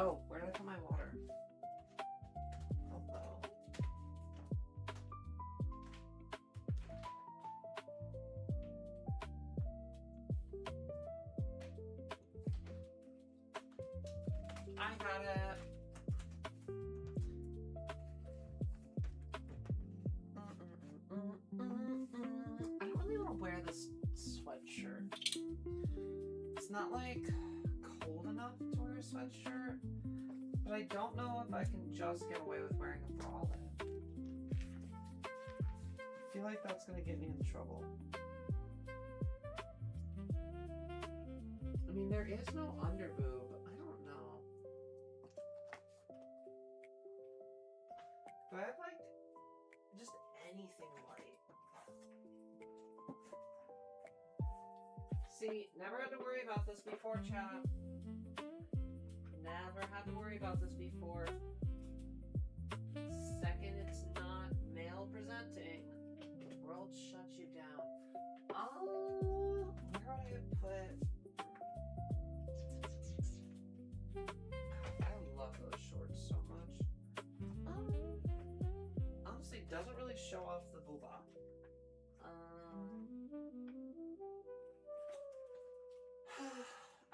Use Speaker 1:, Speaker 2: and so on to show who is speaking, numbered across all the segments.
Speaker 1: Oh, where did I put my water? Hello. I got it. I don't really want to wear this sweatshirt. It's not like cold enough to wear a sweatshirt, but I don't know if I can just get away with wearing a bralette. I feel like that's gonna get me in trouble. I mean, there is no underboob. I don't know. Do I have like just anything light? See, never had to worry about this before, chat. Never had to worry about this before. Second, it's not male presenting, the world shuts you down. Oh, where would I put? I love those shorts so much. Honestly, doesn't really show off the booba.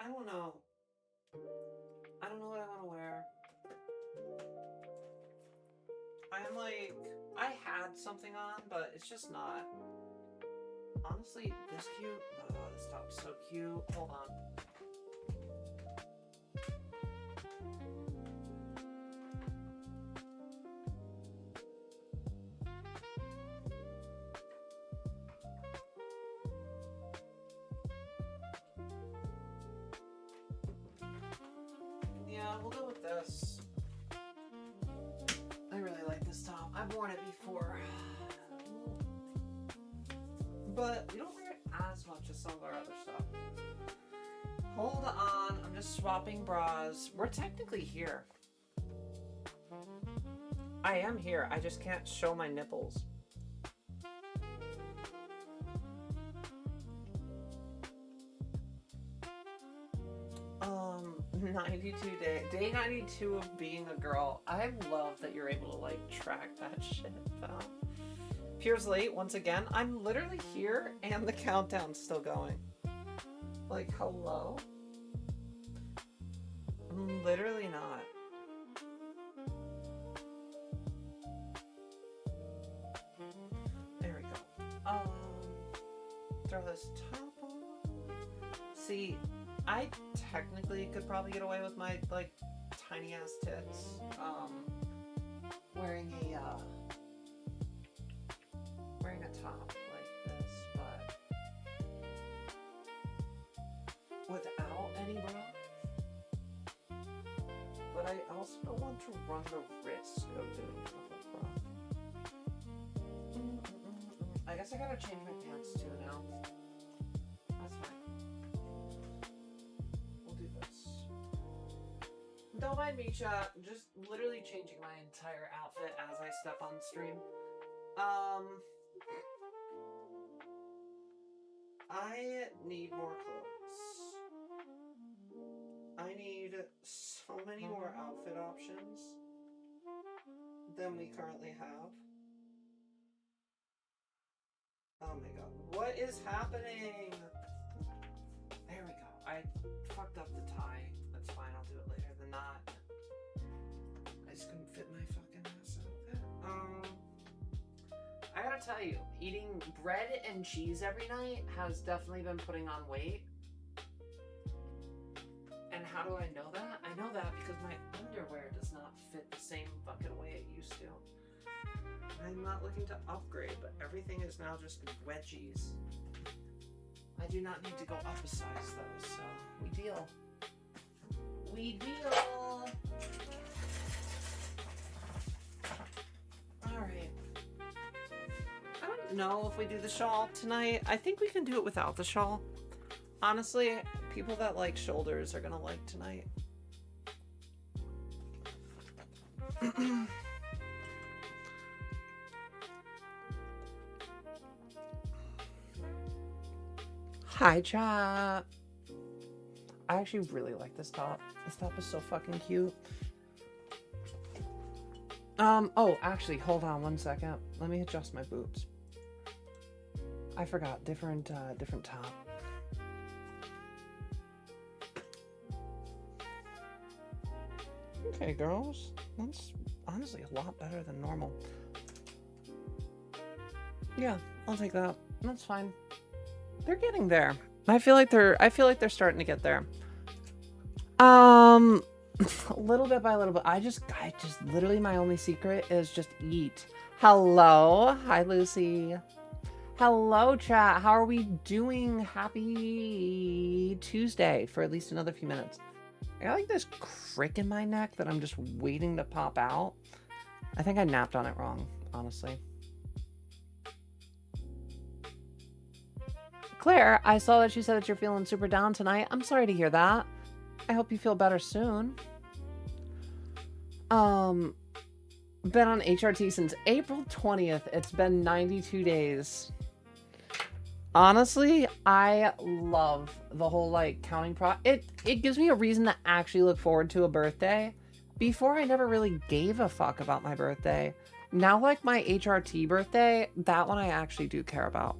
Speaker 1: I don't know. I don't know what I want to wear. I'm like, I had something on, but it's just not. Honestly, this cute. Oh, this top's so cute. Hold on. Yeah, we'll go with this. I really like this top. I've worn it before. But we don't wear it as much as some of our other stuff. Hold on, I'm just swapping bras. We're technically here. I am here, I just can't show my nipples. 92 day 92 of being a girl. I love that you're able to like track that shit down. Pierre's late once again. I'm literally here and the countdown's still going. Like, hello? I'm literally not. There we go. Throw this top on. See, I technically could probably get away with my like tiny ass tits wearing a top like this, but without any bra. But I also don't want to run the risk of doing stuff with bra. I guess I gotta change my pants too now. That's fine. Don't mind me, chat. Just literally changing my entire outfit as I step on stream. I need more clothes. I need so many more outfit options than we currently have. Oh my god. What is happening? There we go. I fucked up the tie. That's fine, I'll do it later than not. I just couldn't fit my fucking ass outfit. I gotta tell you, eating bread and cheese every night has definitely been putting on weight. And how do I know that? I know that because my underwear does not fit the same fucking way it used to. I'm not looking to upgrade, but everything is now just wedgies. I do not need to go up a size though, so we deal. We deal! Alright. I don't know if we do the shawl tonight. I think we can do it without the shawl. Honestly, people that like shoulders are gonna like tonight. Hi, chat. I actually really like this top. This top is so fucking cute. Oh, actually, hold on one second. Let me adjust my boobs. I forgot, different top. Okay, girls. That's honestly a lot better than normal. Yeah, I'll take that. That's fine. They're getting there. I feel like they're starting to get there. Little bit by little bit. I just literally my only secret is just eat. Hello. Hi, Lucy. Hello, chat. How are we doing? Happy Tuesday for at least another few minutes. I got like this crick in my neck that I'm just waiting to pop out. I think I napped on it wrong, honestly. Claire, I saw that you said that you're feeling super down tonight. I'm sorry to hear that. I hope you feel better soon. Been on HRT since April 20th. It's been 92 days. Honestly, I love the whole like counting it gives me a reason to actually look forward to a birthday. Before I never really gave a fuck about my birthday. Now like my HRT birthday, that one I actually do care about.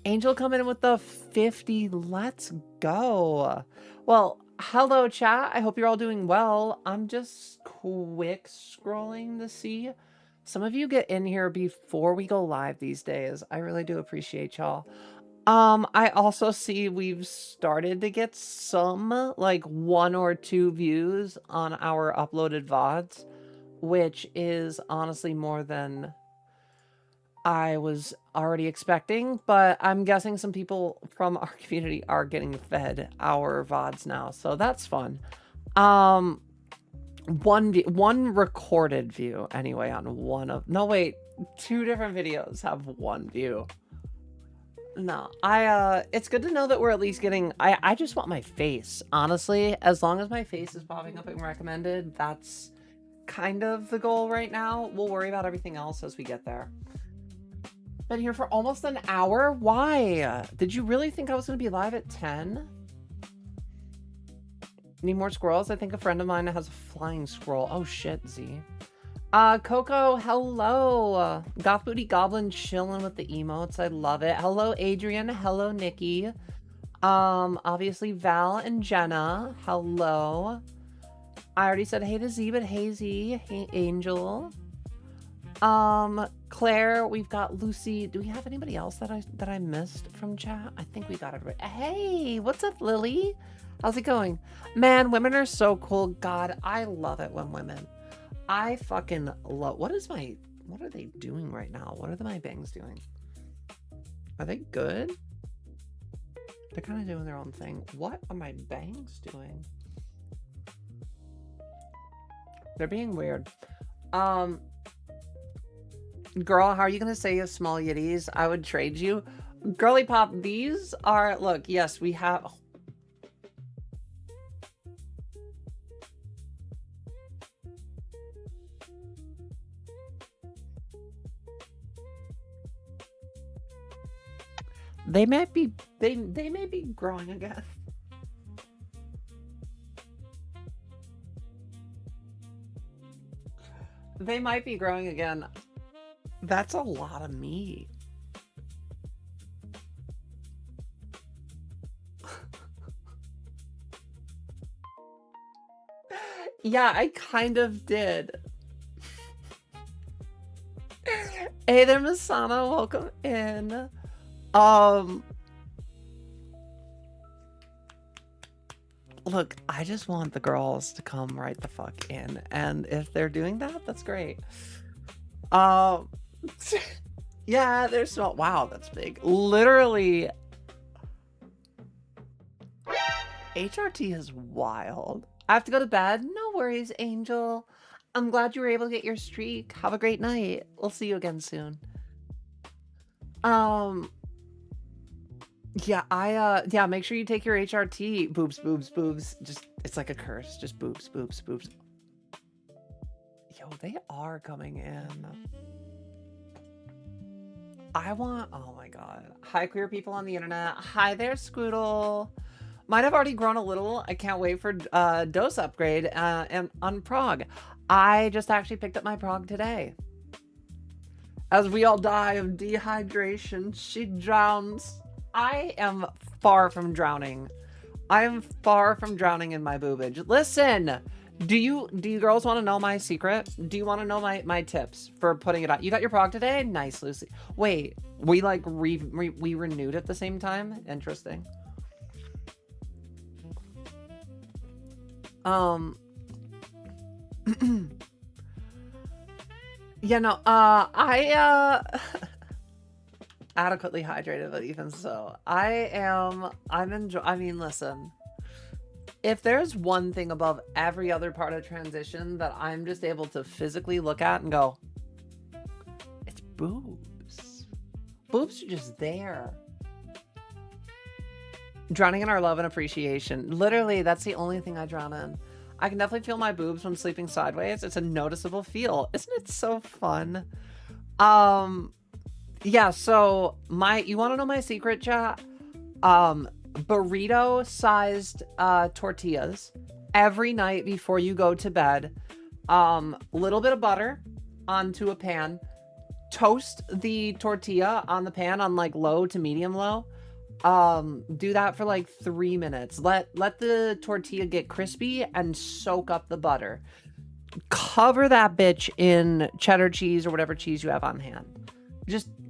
Speaker 1: Angel coming in with the 50. Let's go. Well, hello chat. I hope you're all doing well. I'm just quick scrolling to see. Some of you get in here before we go live these days. I really do appreciate y'all. I also see we've started to get some like 1 or 2 views on our uploaded VODs, which is honestly more than I was already expecting, but I'm guessing some people from our community are getting fed our VODs now, so that's fun. One recorded view anyway on one of, no wait, 2 different videos have 1 view. No, it's good to know that we're at least getting, I just want my face, honestly. As long as my face is popping up and recommended, that's kind of the goal right now. We'll worry about everything else as we get there. Been here for almost an hour? Why? Did you really think I was going to be live at 10? Need more squirrels? I think a friend of mine has a flying squirrel. Oh shit, Z. Coco, hello. Goth Booty Goblin chilling with the emotes. I love it. Hello, Adrian. Hello, Nikki. Obviously Val and Jenna. Hello. I already said hey to Z, but hey Z. Hey Angel. Claire, we've got Lucy. Do we have anybody else that I missed from chat? I think we got everybody. Hey, what's up, Lily? How's it going? Man, women are so cool. God, I love it when women. I fucking love. What are they doing right now? What are my bangs doing? Are they good? They're kind of doing their own thing. What are my bangs doing? They're being weird. Girl, how are you gonna say you have small yitties? I would trade you. Girly Pop, these are, look, yes, we have. They might be, they may be growing again. They might be growing again. That's a lot of meat. Yeah, I kind of did. Hey there, Masana, welcome in. Look, I just want the girls to come right the fuck in, and if they're doing that, that's great. Yeah, they're small. Wow, that's big. Literally, HRT is wild. I have to go to bed. No worries, Angel. I'm glad you were able to get your streak. Have a great night. We'll see you again soon. Yeah, yeah, make sure you take your HRT. Boobs, boobs, boobs. Just, it's like a curse. Just boobs, boobs, boobs. Yo, they are coming in. Oh my god. Hi, queer people on the internet. Hi there, Scoodle. Might have already grown a little. I can't wait for dose upgrade and on prog. I just actually picked up my prog today. As we all die of dehydration, she drowns. I am far from drowning. I am far from drowning in my boobage. Listen, do you girls want to know my secret? Do you want to know my tips for putting it on? You got your prog today? Nice, Lucy. Wait, we like we renewed at the same time? Interesting. Yeah, no, I adequately hydrated, but even so, I mean, listen, if there's one thing above every other part of transition that I'm just able to physically look at and go, it's boobs. Boobs are just there. Drowning in our love and appreciation. Literally, that's the only thing I drown in. I can definitely feel my boobs when sleeping sideways. It's a noticeable feel. Isn't it so fun? Yeah, so you want to know my secret, chat? Burrito-sized tortillas every night before you go to bed. Little bit of butter onto a pan. Toast the tortilla on the pan on like low to medium low. Do that for like 3 minutes. Let the tortilla get crispy and soak up the butter. Cover that bitch in cheddar cheese or whatever cheese you have on hand.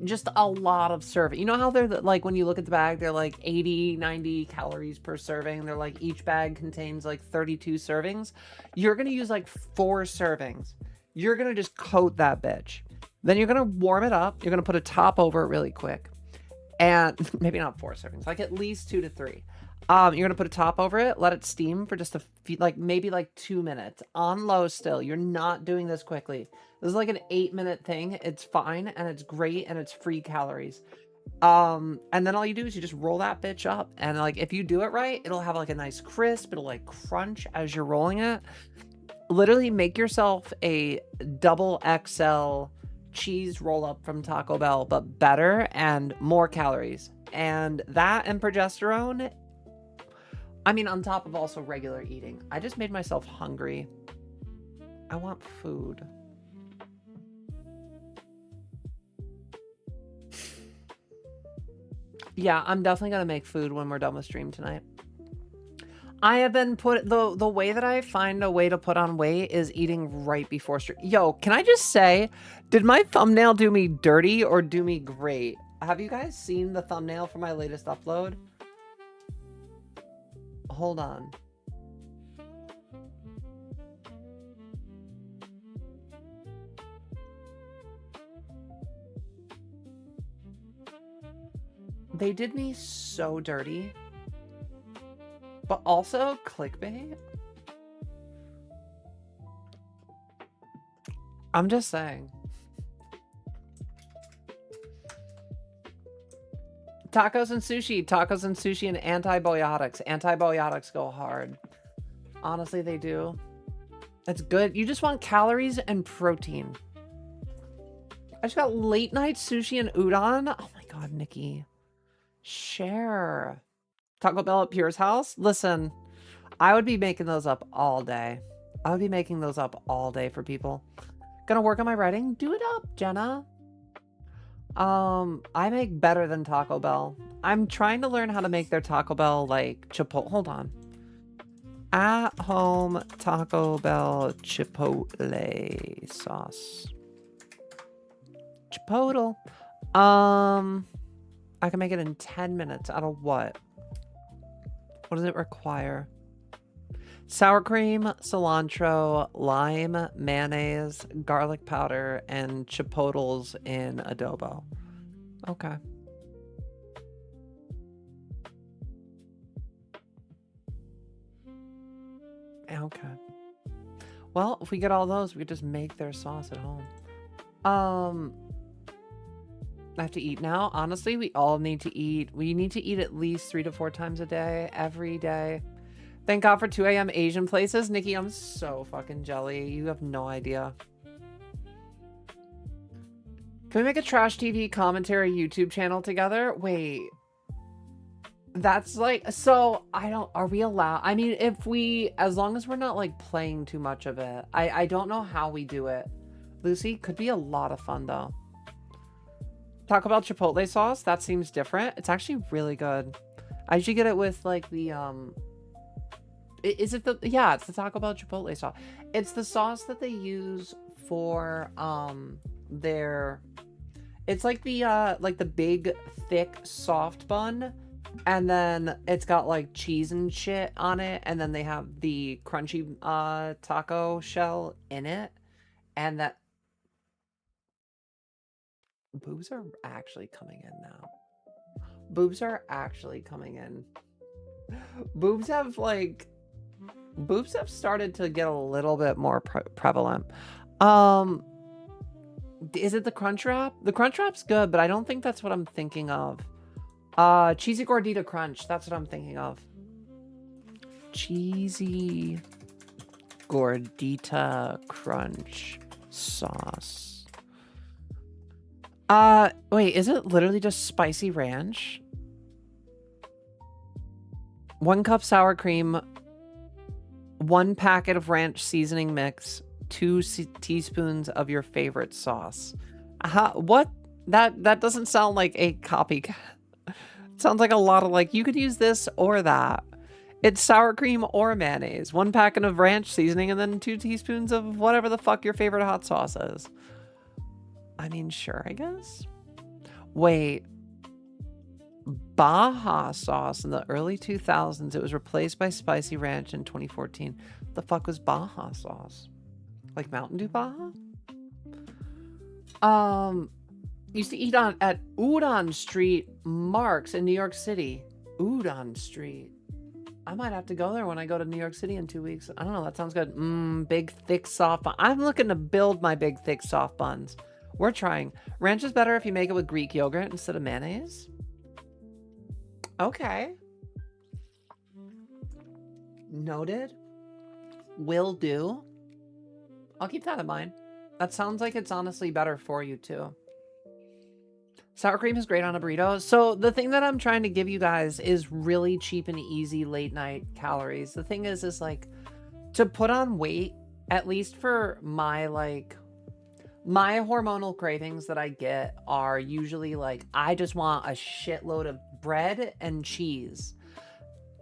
Speaker 1: Just a lot of serving. You know how they're like, when you look at the bag, they're like 80, 90 calories per serving. They're like, each bag contains like 32 servings. You're going to use like 4 servings. You're going to just coat that bitch. Then you're going to warm it up. You're going to put a top over it really quick. And maybe not 4 servings, like at least 2 to 3. You're going to put a top over it, let it steam for just a few, like maybe like 2 minutes on low still. You're not doing this quickly. This is like an 8-minute thing. It's fine and it's great and it's free calories. And then all you do is you just roll that bitch up. And like, if you do it right, it'll have like a nice crisp. It'll like crunch as you're rolling it. Literally make yourself a double XL cheese roll up from Taco Bell, but better and more calories. And that and progesterone, I mean, on top of also regular eating. I just made myself hungry. I want food. Yeah, I'm definitely gonna make food when we're done with stream tonight. I have been the way that I find a way to put on weight is eating right before stream. Yo, can I just say, did my thumbnail do me dirty or do me great? Have you guys seen the thumbnail for my latest upload? Hold on. They did me so dirty. But also clickbait. I'm just saying. Tacos and sushi and antibiotics. Antibiotics go hard. Honestly, they do. That's good. You just want calories and protein. I just got late night sushi and udon. Oh my God, Nikki. Share. Taco Bell at Pure's house? Listen, I would be making those up all day. I would be making those up all day for people. Gonna work on my writing? Do it up, Jenna. I make better than Taco Bell. I'm trying to learn how to make their Taco Bell like Chipotle. Hold on. At home Taco Bell Chipotle sauce. Chipotle. I can make it in 10 minutes. Out of what? What does it require? Sour cream, cilantro, lime, mayonnaise, garlic powder, and chipotles in adobo. Okay. Okay. Well, if we get all those, we could just make their sauce at home. I have to eat now. Honestly, we all need to eat. We need to eat at least 3 to 4 times a day, every day. Thank God for 2 a.m. Asian places. Nikki, I'm so fucking jelly. You have no idea. Can we make a trash TV commentary YouTube channel together? Wait. That's like, so I don't, are we allowed? I mean, if we, as long as we're not like playing too much of it, I don't know how we do it. Lucy, could be a lot of fun though. Taco Bell Chipotle sauce, that seems different. It's actually really good. I usually get it with like the, is it the, yeah, it's the Taco Bell Chipotle sauce. It's the sauce that they use for, their, it's like the big, thick, soft bun. And then it's got like cheese and shit on it. And then they have the crunchy taco shell in it. And that boobs are actually coming in now. Boobs are actually coming in. Boobs have like boobs have started to get a little bit more prevalent. Um is it the crunch wrap? The crunch wrap's good, but I don't think that's what I'm thinking of. Cheesy gordita crunch, that's what I'm thinking of. Cheesy gordita crunch sauce. Wait, is it literally just spicy ranch? 1 cup sour cream, 1 packet of ranch seasoning mix, 2 teaspoons of your favorite sauce. What? That doesn't sound like a copycat. It sounds like a lot of like, you could use this or that. It's sour cream or mayonnaise, 1 packet of ranch seasoning, and then 2 teaspoons of whatever the fuck your favorite hot sauce is. I mean, sure, I guess. Wait. Baja sauce in the early 2000s. It was replaced by spicy ranch in 2014. The fuck was Baja sauce? Like Mountain Dew Baja? Used to eat at Udon Street Marks in New York City. Udon Street. I might have to go there when I go to New York City in 2 weeks. I don't know. That sounds good. Big, thick, soft bun. I'm looking to build my big, thick, soft buns. We're trying. Ranch is better if you make it with Greek yogurt instead of mayonnaise. Okay. Noted. Will do. I'll keep that in mind. That sounds like it's honestly better for you too. Sour cream is great on a burrito. So the thing that I'm trying to give you guys is really cheap and easy late night calories. The thing is like to put on weight, at least for my hormonal cravings that I get are usually like, I just want a shitload of bread and cheese.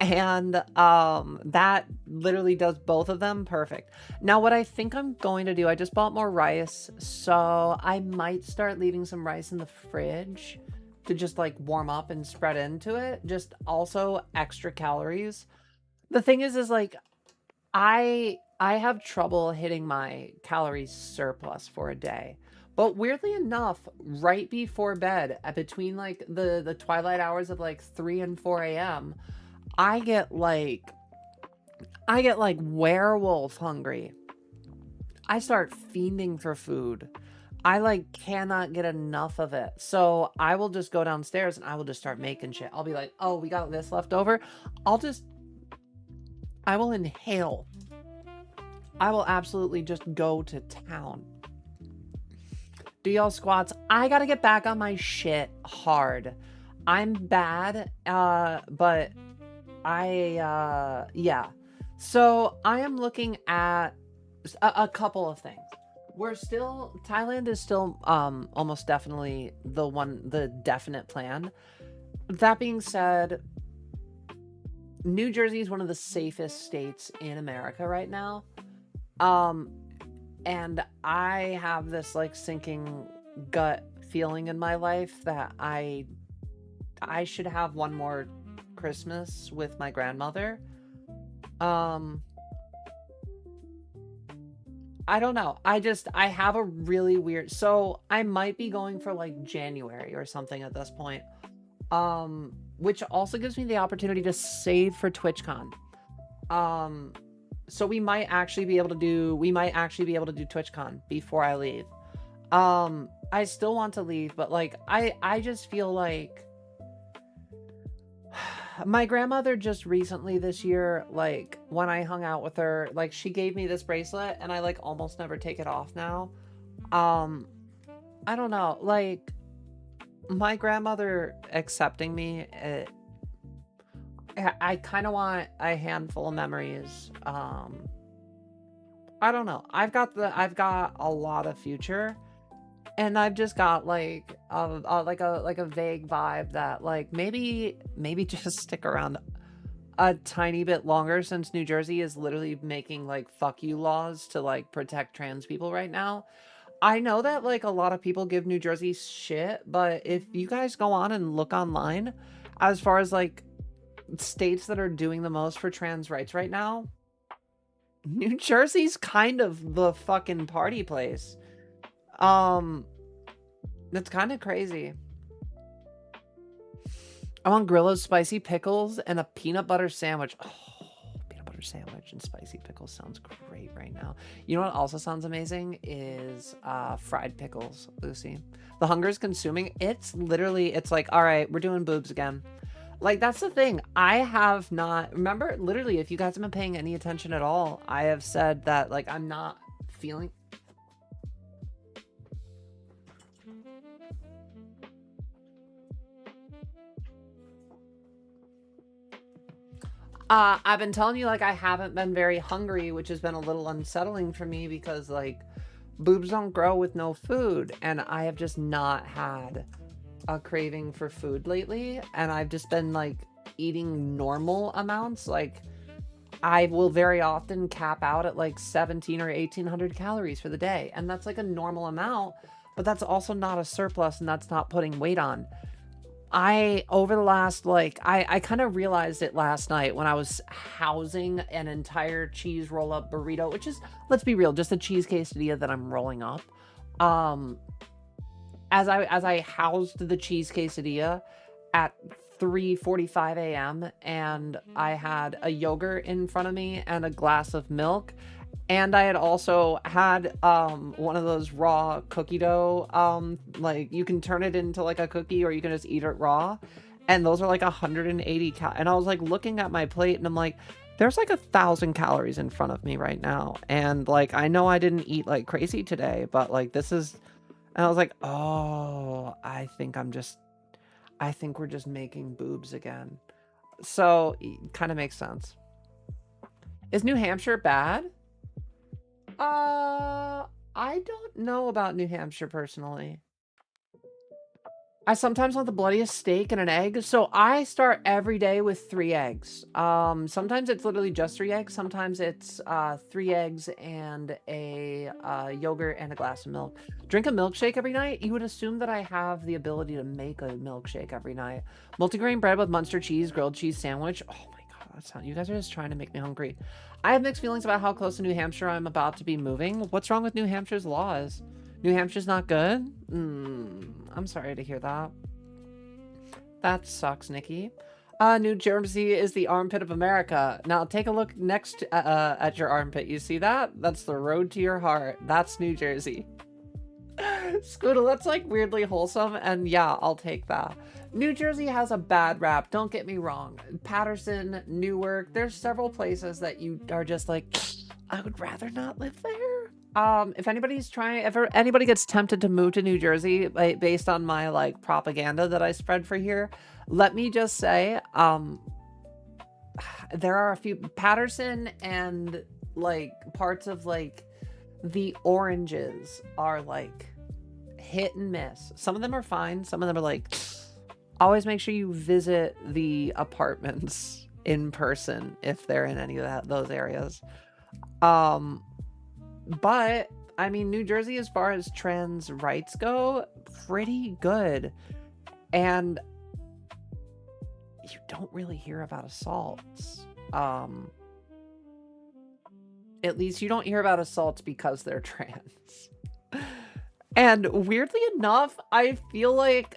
Speaker 1: And that literally does both of them perfect. Now, what I think I'm going to do, I just bought more rice, so I might start leaving some rice in the fridge to just like warm up and spread into it. Just also extra calories. The thing is like I have trouble hitting my calorie surplus for a day. But weirdly enough, right before bed, between like the twilight hours of like 3 and 4 a.m., I get like werewolf hungry. I start fiending for food. I like cannot get enough of it. So I will just go downstairs and I will just start making shit. I'll be like, oh, we got this left over. I will inhale. I will absolutely just go to town. Do y'all squats? I gotta get back on my shit hard. I'm bad, but yeah. So I am looking at a couple of things. Thailand is still almost definitely the definite plan. That being said, New Jersey is one of the safest states in America right now. And I have this like sinking gut feeling in my life that I should have one more Christmas with my grandmother. I don't know. I have a really weird, so I might be going for like January or something at this point. Which also gives me the opportunity to save for TwitchCon. So we might actually be able to do TwitchCon before I leave. I still want to leave, but like I just feel like my grandmother just recently this year, like when I hung out with her, like she gave me this bracelet and I like almost never take it off now. I don't know, like my grandmother accepting me, I kind of want a handful of memories. I don't know. I've got a lot of future, and I've just got like a vague vibe that like maybe just stick around a tiny bit longer, since New Jersey is literally making like fuck you laws to like protect trans people right now. I know that like a lot of people give New Jersey shit, but if you guys go on and look online, as far as like states that are doing the most for trans rights right now, New Jersey's kind of the fucking party place. Um, that's kind of crazy. I want Grillo's spicy pickles and a peanut butter sandwich. Oh, peanut butter sandwich and spicy pickles sounds great right now. You know what also sounds amazing is fried pickles, Lucy. The hunger is consuming. It's literally, it's like, all right, we're doing boobs again. Like, that's the thing. I have not, remember, literally, if you guys have been paying any attention at all, I have said that, like, I'm not feeling. I've been telling you, like, I haven't been very hungry, which has been a little unsettling for me because, like, boobs don't grow with no food. And I have just not had a craving for food lately. And I've just been, like, eating normal amounts. Like, I will very often cap out at like 17 or 1800 calories for the day. And that's like a normal amount, but that's also not a surplus and that's not putting weight on. Over the last, like, I kind of realized it last night when I was housing an entire cheese roll up burrito, which is, let's be real, just a cheese quesadilla that I'm rolling up. Um, as I housed the cheese quesadilla at 3:45 a.m. and I had a yogurt in front of me and a glass of milk, and I had also had one of those raw cookie dough, like you can turn it into like a cookie or you can just eat it raw, and those are like 180 and I was like looking at my plate and I'm like, there's like 1,000 calories in front of me right now, and like I know I didn't eat like crazy today, but like this is, and I was like, oh, I think we're just making boobs again. So, kind of makes sense. Is New Hampshire bad? I don't know about New Hampshire personally. I sometimes want the bloodiest steak and an egg, so I start every day with 3 eggs. Sometimes it's literally just 3 eggs. Sometimes it's 3 eggs and a yogurt and a glass of milk. Drink a milkshake every night. You would assume that I have the ability to make a milkshake every night. Multigrain bread with Munster cheese, grilled cheese sandwich. Oh my god, that sounds. You guys are just trying to make me hungry. I have mixed feelings about how close to New Hampshire I'm about to be moving. What's wrong with New Hampshire's laws? New Hampshire's not good? I'm sorry to hear that. That sucks, Nikki. New Jersey is the armpit of America. Now take a look next at your armpit. You see that? That's the road to your heart. That's New Jersey. Scoodle, that's like weirdly wholesome, and yeah, I'll take that. New Jersey has a bad rap, don't get me wrong. Paterson, Newark, there's several places that you are just like, I would rather not live there. If anybody gets tempted to move to New Jersey based on my like propaganda that I spread for here, let me just say, there are a few, Paterson and like parts of like the Oranges are like hit and miss. Some of them are fine. Some of them are like, always make sure you visit the apartments in person if they're in any of those areas. But I mean, New Jersey, as far as trans rights go, pretty good. And you don't really hear about assaults. At least you don't hear about assaults because they're trans. And weirdly enough, I feel like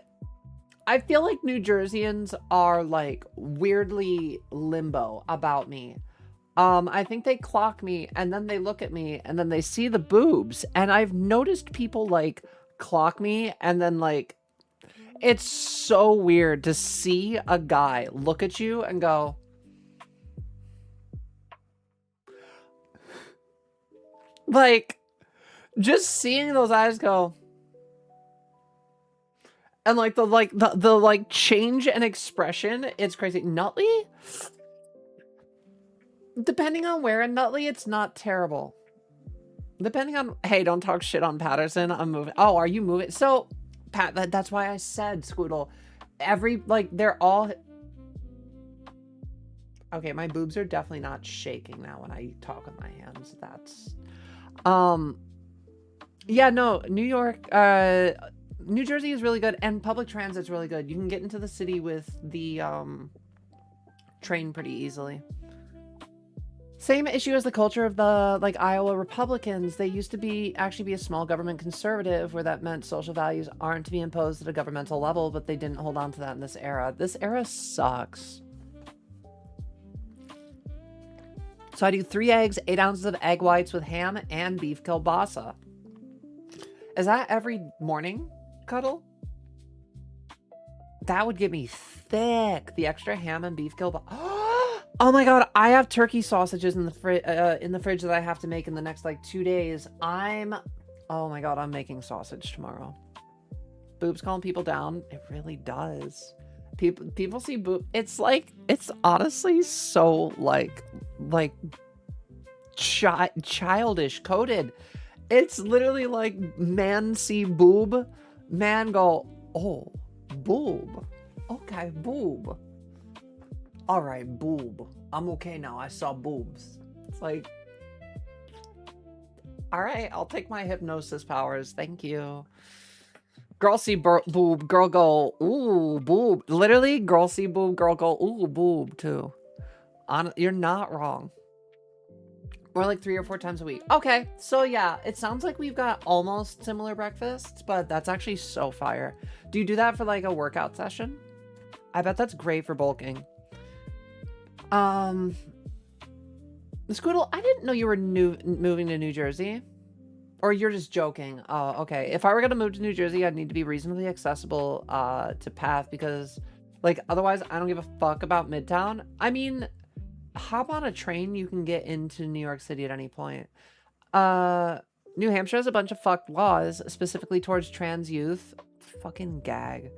Speaker 1: New Jerseyans are like weirdly limbo about me. I think they clock me and then they look at me and then they see the boobs, and I've noticed people like clock me and then like, it's so weird to see a guy look at you and go, like, just seeing those eyes go, And like the like change and expression, it's crazy. Nutley, depending on where in Nutley, it's not terrible. Depending on, hey, don't talk shit on Patterson. I'm moving. Oh, are you moving? So, Pat, that's why I said Squoodle. Like they're all. Okay, my boobs are definitely not shaking now when I talk with my hands. That's, yeah, no, New York, New Jersey is really good, and public transit's really good. You can get into the city with the train pretty easily. Same issue as the culture of the like Iowa Republicans. They used to actually be a small government conservative, where that meant social values aren't to be imposed at a governmental level, but they didn't hold on to that in this era. This era sucks. So I do 3 eggs, 8 ounces of egg whites with ham and beef kielbasa. Is that every morning, Cuddle? That would get me thick. The extra ham and beef kielbasa. Oh my god, I have turkey sausages in the fridge that I have to make in the next like 2 days. Oh my god, I'm making sausage tomorrow. Boobs calm people down. It really does. People see boob. It's honestly so like childish coded. It's literally like man see boob, man go, oh, boob. Okay, boob. All right, boob. I'm okay now. I saw boobs. It's like, all right, I'll take my hypnosis powers. Thank you. Girl see boob, girl go, ooh, boob. Literally, girl see boob, girl go, ooh, boob, too. You're not wrong. Or like 3 or 4 times a week. Okay, so yeah, it sounds like we've got almost similar breakfasts, but that's actually so fire. Do you do that for like a workout session? I bet that's great for bulking. Squoodle, I didn't know you were moving to New Jersey. Or you're just joking. Oh, okay. If I were gonna move to New Jersey, I'd need to be reasonably accessible to Path, because like otherwise I don't give a fuck about Midtown. I mean, hop on a train, you can get into New York City at any point. New Hampshire has a bunch of fucked laws, specifically towards trans youth. Fucking gag.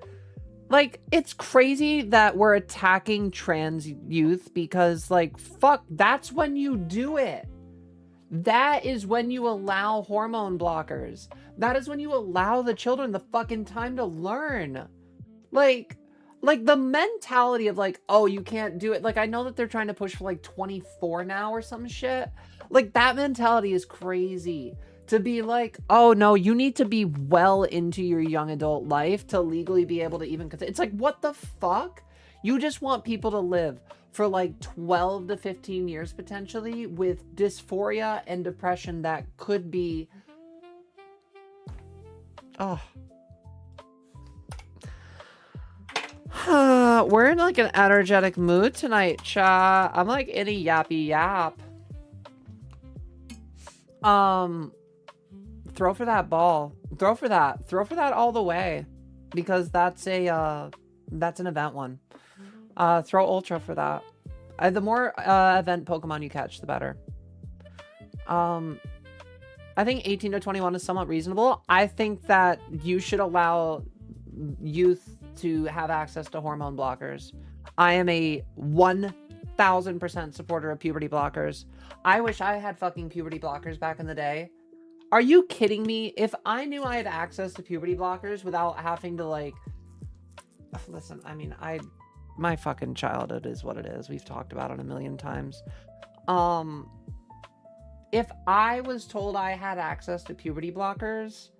Speaker 1: Like, it's crazy that we're attacking trans youth because, like, fuck, that's when you do it. That is when you allow hormone blockers. That is when you allow the children the fucking time to learn. Like the mentality of like, oh, you can't do it. Like, I know that they're trying to push for like 24 now or some shit. Like, that mentality is crazy. To be like, oh no, you need to be well into your young adult life to legally be able to even, it's like, what the fuck? You just want people to live for like 12 to 15 years potentially with dysphoria and depression that could be, oh. We're in like an energetic mood tonight, cha. I'm like in a yappy yap. Throw for that ball. Throw for that all the way, because that's an event one. Throw ultra for that. The more event Pokemon you catch, the better. I think 18 to 21 is somewhat reasonable. I think that you should allow youth to have access to hormone blockers. I am a 1000% supporter of puberty blockers. I wish I had fucking puberty blockers back in the day. Are you kidding me? If I knew I had access to puberty blockers without having to like, listen, I mean, my fucking childhood is what it is. We've talked about it a million times. If I was told I had access to puberty blockers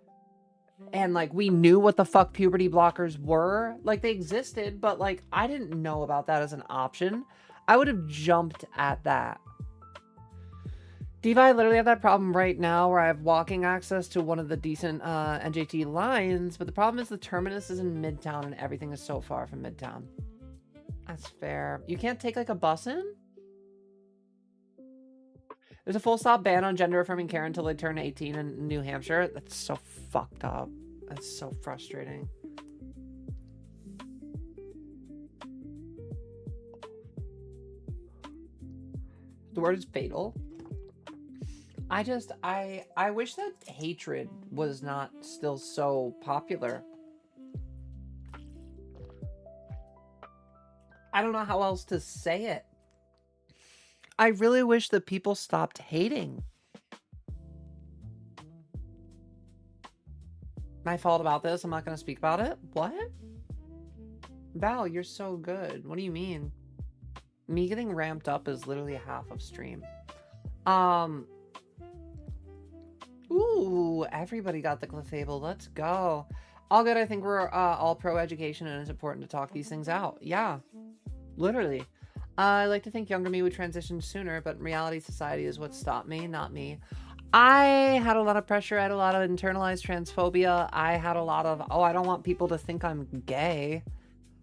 Speaker 1: and like we knew what the fuck puberty blockers were, like they existed, but like I didn't know about that as an option, I would have jumped at that. Diva, I literally have that problem right now where I have walking access to one of the decent NJT lines, but the problem is the terminus is in Midtown and everything is so far from Midtown. That's fair. You can't take like a bus in? There's a full stop ban on gender affirming care until they turn 18 in New Hampshire. That's so fucked up. That's so frustrating. The word is fatal. I wish that hatred was not still so popular. I don't know how else to say it. I really wish that people stopped hating. My fault about this. I'm not going to speak about it. What? Val, you're so good. What do you mean? Me getting ramped up is literally half of stream. Ooh, everybody got the Clefable. Let's go. All good. I think we're all pro education, and it's important to talk these things out. Yeah, literally. I like to think younger me would transition sooner, but in reality, society is what stopped me, not me. I had a lot of pressure. I had a lot of internalized transphobia. I had a lot of, I don't want people to think I'm gay.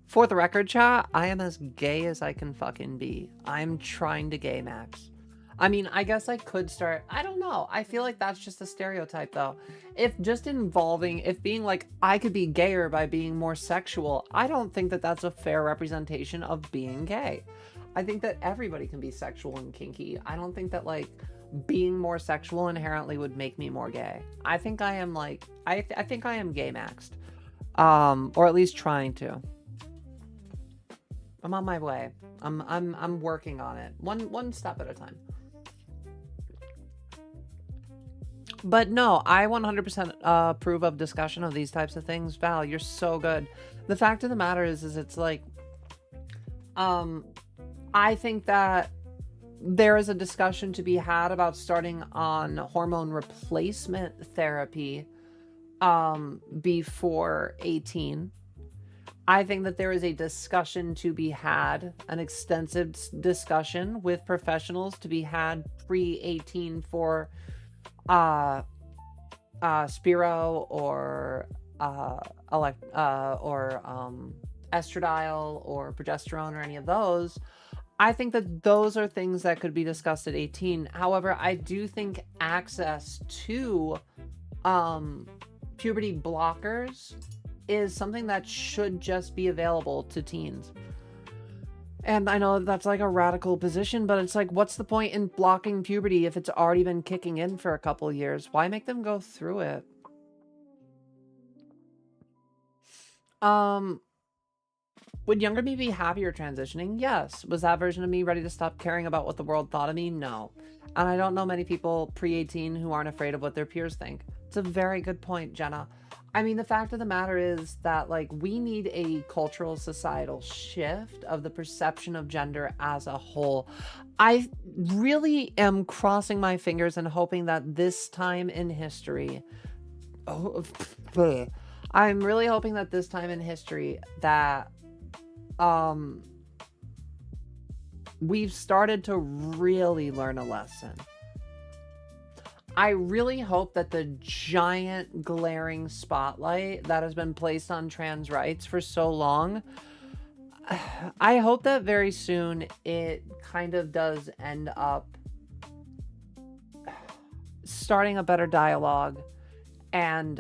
Speaker 1: For the record, chat, I am as gay as I can fucking be. I'm trying to gay max. I mean, I guess I could start, I don't know. I feel like that's just a stereotype though. If being like, I could be gayer by being more sexual, I don't think that that's a fair representation of being gay. I think that everybody can be sexual and kinky. I don't think that like being more sexual inherently would make me more gay. I think I am like, I think I am gay maxed. Or at least trying to. I'm on my way. I'm working on it. One step at a time. But no, I 100% approve of discussion of these types of things. Val, you're so good. The fact of the matter is it's like, I think that there is a discussion to be had about starting on hormone replacement therapy before 18. I think that there is a discussion to be had, an extensive discussion with professionals to be had pre-18 for Spiro or estradiol or progesterone or any of those. I think that those are things that could be discussed at 18. However, I do think access to puberty blockers is something that should just be available to teens. And I know that's like a radical position, but it's like, what's the point in blocking puberty if it's already been kicking in for a couple of years? Why make them go through it? Would younger me be happier transitioning? Yes. Was that version of me ready to stop caring about what the world thought of me? No. And I don't know many people pre-18 who aren't afraid of what their peers think. It's a very good point, Jenna. I mean, the fact of the matter is that, like, we need a cultural societal shift of the perception of gender as a whole. I really am crossing my fingers and hoping that this time in history... I'm really hoping that this time in history that we've started to really learn a lesson. I really hope that the giant glaring spotlight that has been placed on trans rights for so long, I hope that very soon it kind of does end up starting a better dialogue. And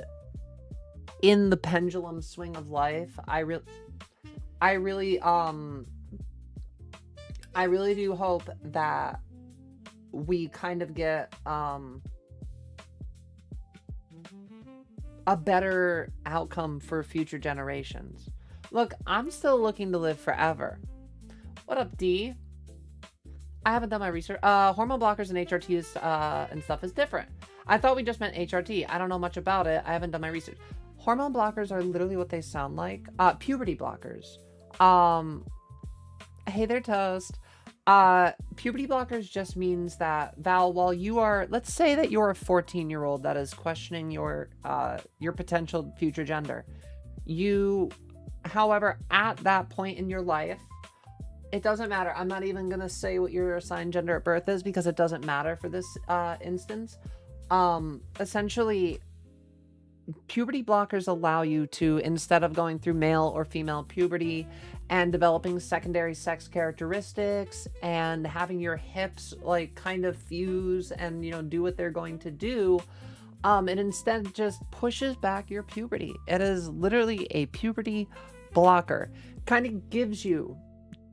Speaker 1: in the pendulum swing of life, I really do hope that we kind of get a better outcome for future generations. Look, I'm still looking to live forever. What up, D? I haven't done my research. Hormone blockers and HRTs and stuff is different. I thought we just meant HRT. I don't know much about it. I haven't done my research. Hormone blockers are literally what they sound like. Puberty blockers. Hey there, Toast. Puberty blockers just means that, Val, while you are, let's say that you're a 14-year-old that is questioning your potential future gender. However, at that point in your life, it doesn't matter. I'm not even going to say what your assigned gender at birth is because it doesn't matter for this instance. Essentially, puberty blockers allow you to, instead of going through male or female puberty and developing secondary sex characteristics and having your hips like kind of fuse and, you know, do what they're going to do, it instead just pushes back your puberty. It is literally a puberty blocker. Kind of gives you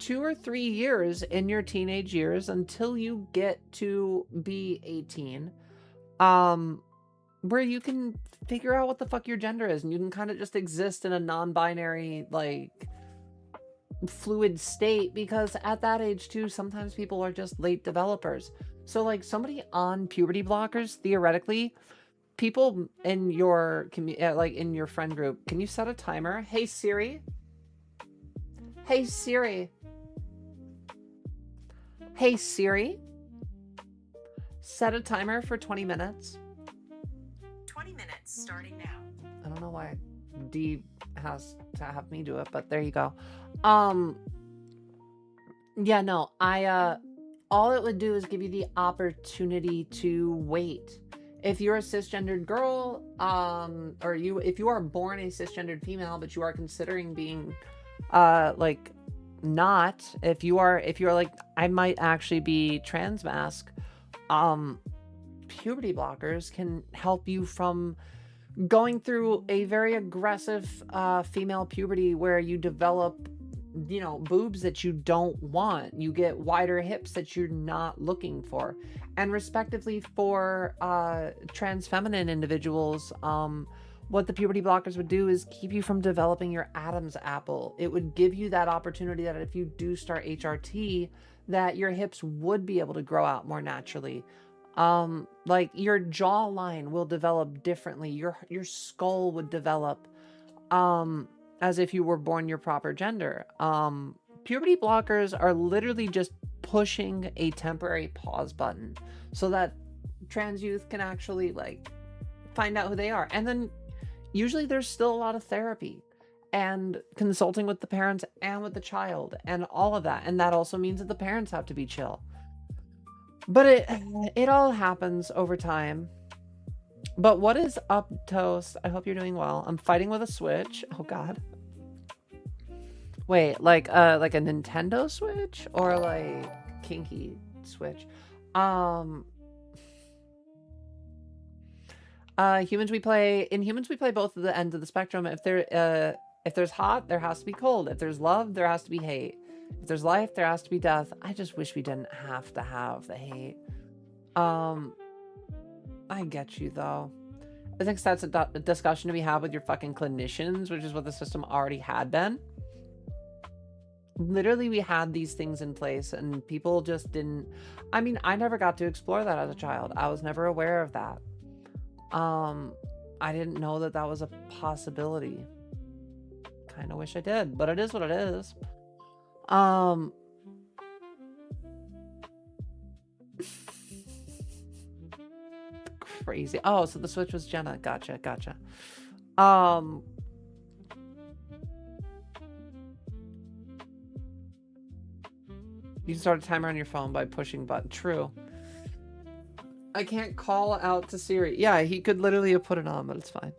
Speaker 1: 2 or 3 years in your teenage years until you get to be 18, where you can figure out what the fuck your gender is, and you can kind of just exist in a non-binary, like, fluid state, because at that age too, sometimes people are just late developers. So like somebody on puberty blockers, theoretically, people in your like in your friend group, can you set a timer? Hey Siri. Hey Siri. Hey Siri. Set a timer for 20 minutes.
Speaker 2: 20 minutes starting now.
Speaker 1: I don't know why D has to have me do it, but there you go. Yeah, no, all it would do is give you the opportunity to wait. If you're a cisgendered girl, or if you are born a cisgendered female, but you are considering being, like, not, if you're like, I might actually be transmasc, puberty blockers can help you from going through a very aggressive, female puberty where you develop, you know, boobs that you don't want. You get wider hips that you're not looking for. And respectively for trans feminine individuals, what the puberty blockers would do is keep you from developing your Adam's apple. It would give you that opportunity that if you do start HRT, that your hips would be able to grow out more naturally. Like your jawline will develop differently. Your skull would develop as if you were born your proper gender. Puberty blockers are literally just pushing a temporary pause button so that trans youth can actually like find out who they are. And then usually there's still a lot of therapy and consulting with the parents and with the child and all of that. And that also means that the parents have to be chill. But it all happens over time. But what is up, Toast? I hope you're doing well. I'm fighting with a Switch. Oh God. Wait, like a Nintendo Switch or like kinky Switch? Humans we play both of the ends of the spectrum. If there's hot, there has to be cold. If there's love, there has to be hate. If there's life, there has to be death. I just wish we didn't have to have the hate. I get you though. I think that's a discussion to be had with your fucking clinicians, which is what the system already had been. Literally, we had these things in place and people just didn't. I mean, I never got to explore that as a child. I was never aware of that. I didn't know that that was a possibility. Kind of wish I did, but it is what it is. Crazy. Oh, so the Switch was Jenna. Gotcha. You can start a timer on your phone by pushing button. True. I can't call out to Siri. Yeah, he could literally have put it on, but it's fine.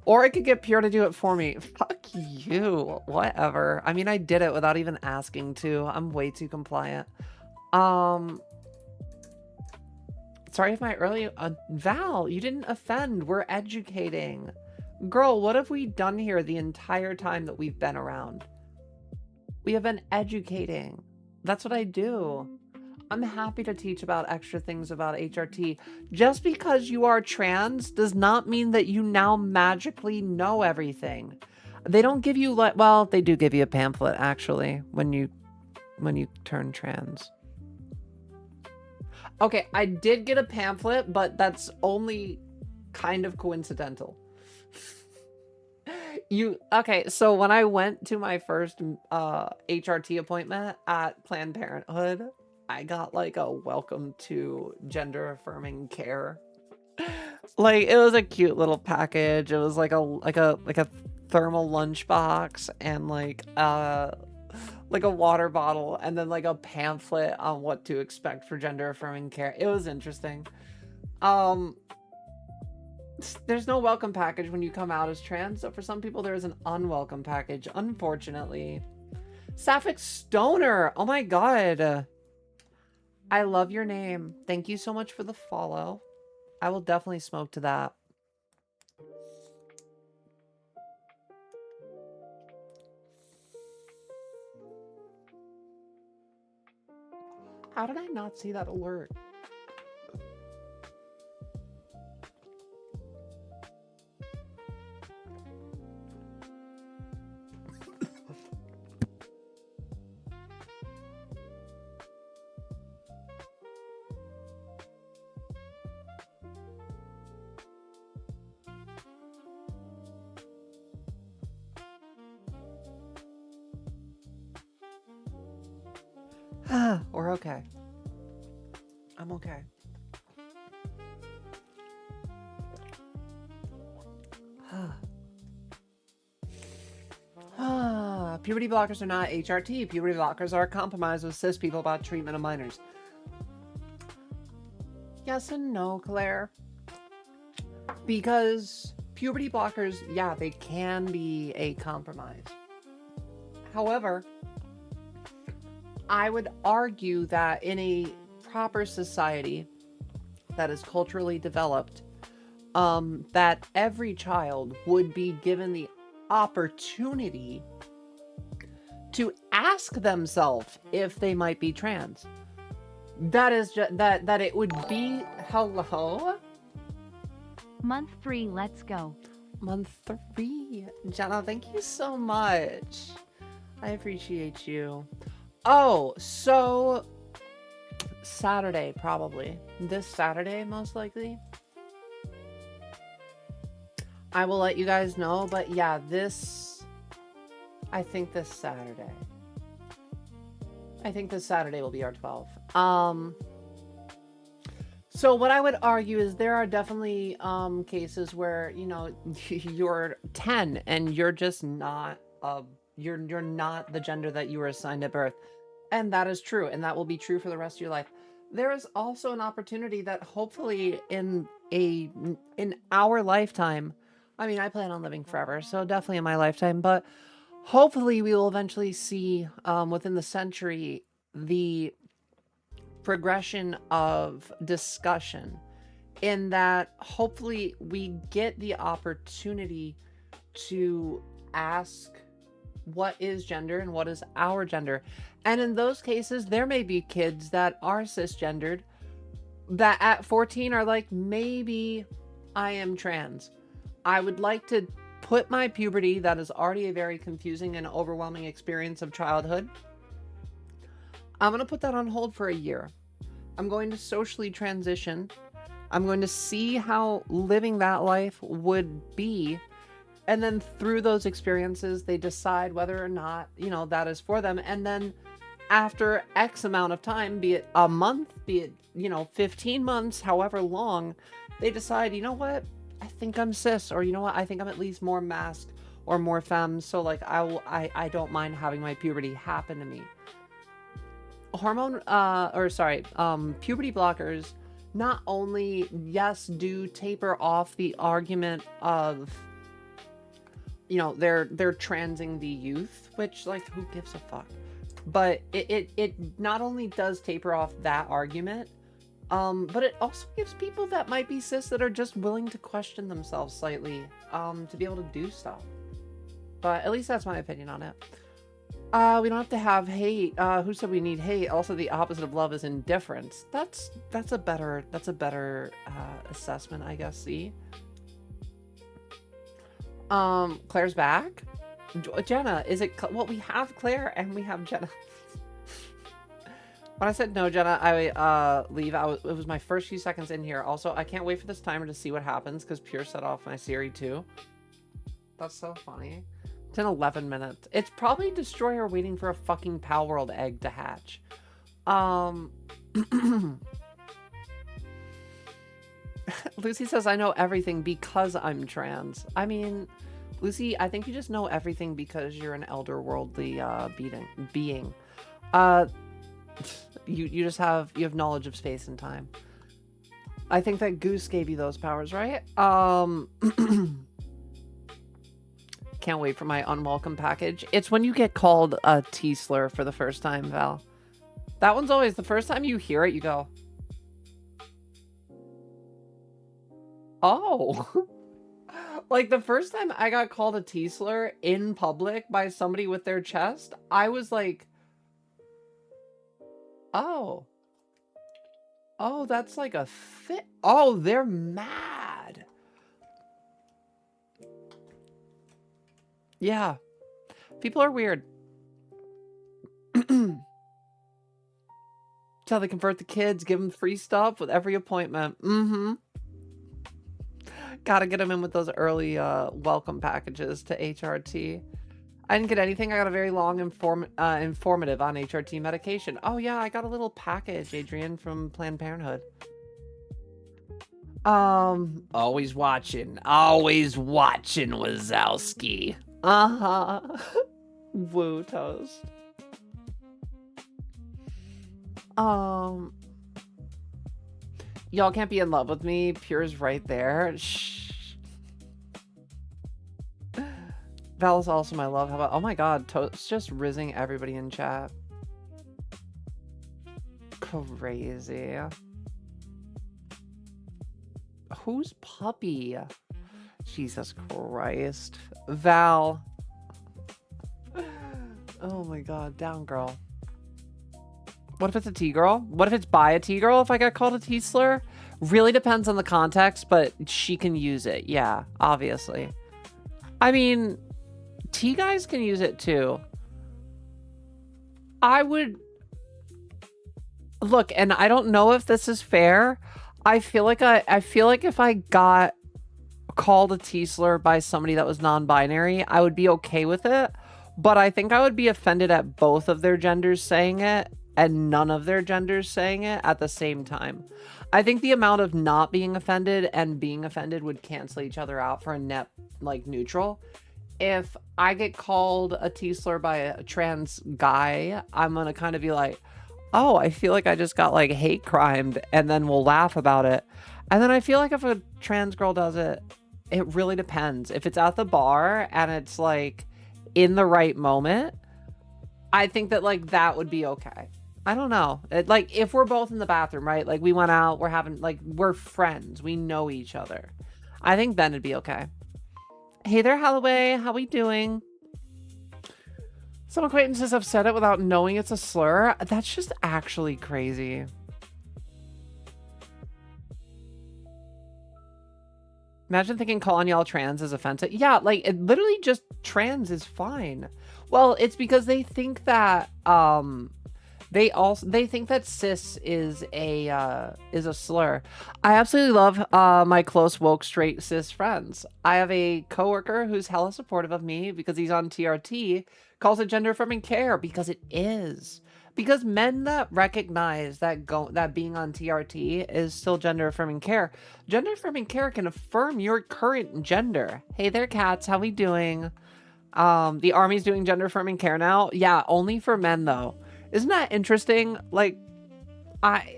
Speaker 1: Or I could get Pure to do it for me. Fuck you. Whatever. I mean, I did it without even asking to. I'm way too compliant. Sorry if my early... Val, you didn't offend. We're educating. Girl, what have we done here the entire time that we've been around? We have been educating. That's what I do. I'm happy to teach about extra things about HRT. Just because you are trans does not mean that you now magically know everything. They don't give you like, well, they do give you a pamphlet actually when you turn trans. Okay, I did get a pamphlet, but that's only kind of coincidental. Okay, so when I went to my first HRT appointment at Planned Parenthood, I got like a welcome to gender affirming care. Like it was a cute little package. It was like a thermal lunchbox and like a water bottle and then like a pamphlet on what to expect for gender affirming care. It was interesting. There's no welcome package when you come out as trans, so for some people there is an unwelcome package, unfortunately. Sapphic Stoner, oh my god. I love your name. Thank you so much for the follow. I will definitely smoke to that. How did I not see that alert? We're okay. I'm okay. Puberty blockers are not HRT. Puberty blockers are a compromise with cis people about treatment of minors. Yes and no, Claire. Because puberty blockers, yeah, they can be a compromise. However, I would argue that in a proper society that is culturally developed, that every child would be given the opportunity to ask themselves if they might be trans. That is just that it would be hello.
Speaker 3: Month 3, let's go.
Speaker 1: Month 3. Jenna, thank you so much. I appreciate you. Oh, so Saturday, probably. This Saturday, most likely. I will let you guys know, but yeah, I think this Saturday. I think this Saturday will be our 12. So what I would argue is there are definitely cases where, you know, you're 10 and you're just not you're not the gender that you were assigned at birth. And that is true, and that will be true for the rest of your life. There is also an opportunity that hopefully in our lifetime, I mean, I plan on living forever, so definitely in my lifetime, but hopefully we will eventually see within the century the progression of discussion, in that hopefully we get the opportunity to ask what is gender and what is our gender. And in those cases, there may be kids that are cisgendered that at 14 are like, maybe I am trans. I would like to put my puberty, that is already a very confusing and overwhelming experience of childhood, I'm going to put that on hold for a year. I'm going to socially transition. I'm going to see how living that life would be. And then through those experiences, they decide whether or not, you know, that is for them. And then after X amount of time, be it a month, be it, you know, 15 months, however long, they decide, you know what, I think I'm cis, or you know what, I think I'm at least more masc or more femme. So like, I don't mind having my puberty happen to me. Puberty blockers not only, yes, do taper off the argument of, you know, they're transing the youth, which, like, who gives a fuck? But it not only does taper off that argument, but it also gives people that might be cis that are just willing to question themselves slightly, to be able to do stuff. But at least that's my opinion on it. We don't have to have hate. Who said we need hate? Also, the opposite of love is indifference. That's a better assessment, I guess. See. Claire's back. Jenna, is it? Well, we have Claire and we have Jenna. When I said no, Jenna, I leave. It was my first few seconds in here. Also, I can't wait for this timer to see what happens because Pure set off my Siri too. That's so funny. It's in 11 minutes. It's probably Destroyer waiting for a fucking Pal World egg to hatch. Lucy says, I know everything because I'm trans. I mean, Lucy, I think you just know everything because you're an elder worldly being. You have knowledge of space and time. I think that Goose gave you those powers, right? Can't wait for my unwelcome package. It's when you get called a T-slur for the first time, Val. That one's always the first time you hear it, you go, oh. Like the first time I got called a T-slur in public by somebody with their chest, I was like, oh. Oh, that's like a fit. Oh, they're mad. Yeah. People are weird. That's how they convert the kids, give them free stuff with every appointment. Gotta get them in with those early welcome packages to HRT. I didn't get anything. I got a very long informative on HRT medication. Oh yeah, I got a little package, Adrian, from Planned Parenthood. Always watching, Wazowski. Woo toast. Y'all can't be in love with me. Pure's right there. Shh. Val is also my love. How about, oh my god, Toast's just rizzing everybody in chat. Crazy. Who's puppy? Jesus Christ. Val. Oh my god, down girl. What if it's a T-girl? What if it's by a T-girl if I got called a T-slur? Really depends on the context, but she can use it. Yeah, obviously. I mean, T-guys can use it too. I would... Look, and I don't know if this is fair. I feel like if I got called a T-slur by somebody that was non-binary, I would be okay with it. But I think I would be offended at both of their genders saying it and none of their genders saying it at the same time. I think the amount of not being offended and being offended would cancel each other out for a net, like, neutral. If I get called a T-slur by a trans guy, I'm gonna kind of be like, oh, I feel like I just got, like, hate crimed, and then we'll laugh about it. And then I feel like if a trans girl does it, it really depends. If it's at the bar and it's, like, in the right moment, I think that, like, that would be okay. I don't know. Like, if we're both in the bathroom, right? Like, we went out, we're having, like, we're friends. We know each other. I think then it'd be okay. Hey there, Holloway. How we doing? Some acquaintances have said it without knowing it's a slur. That's just actually crazy. Imagine thinking calling y'all trans is offensive. Yeah, like, it literally just trans is fine. Well, it's because they think that, they think that cis is a slur. I absolutely love my close woke straight cis friends. I have a coworker who's hella supportive of me because he's on TRT, calls it gender affirming care because it is. Because men that recognize that being on TRT is still gender affirming care. Gender affirming care can affirm your current gender. Hey there, cats. How we doing? The Army's doing gender affirming care now. Yeah, only for men though. Isn't that interesting? Like, I'm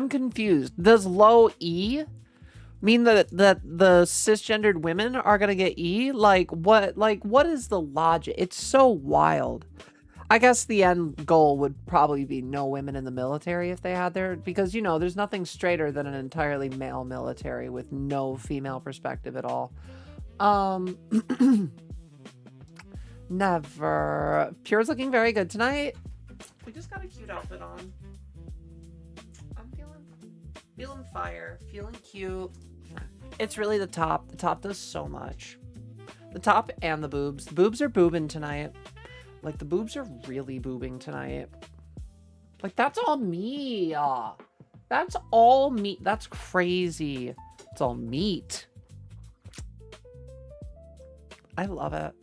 Speaker 1: confused. Does low E mean that the cisgendered women are gonna get E? Like, what is the logic? It's so wild. I guess the end goal would probably be no women in the military if they had their, because, you know, there's nothing straighter than an entirely male military with no female perspective at all. Never. Pure's looking very good tonight. We just got a cute outfit on. I'm feeling fire, feeling cute. It's really the top. The top does so much. The top and the boobs. The boobs are boobing tonight. Like, the boobs are really boobing tonight. Like, that's all me. That's all meat. That's crazy. It's all meat. I love it.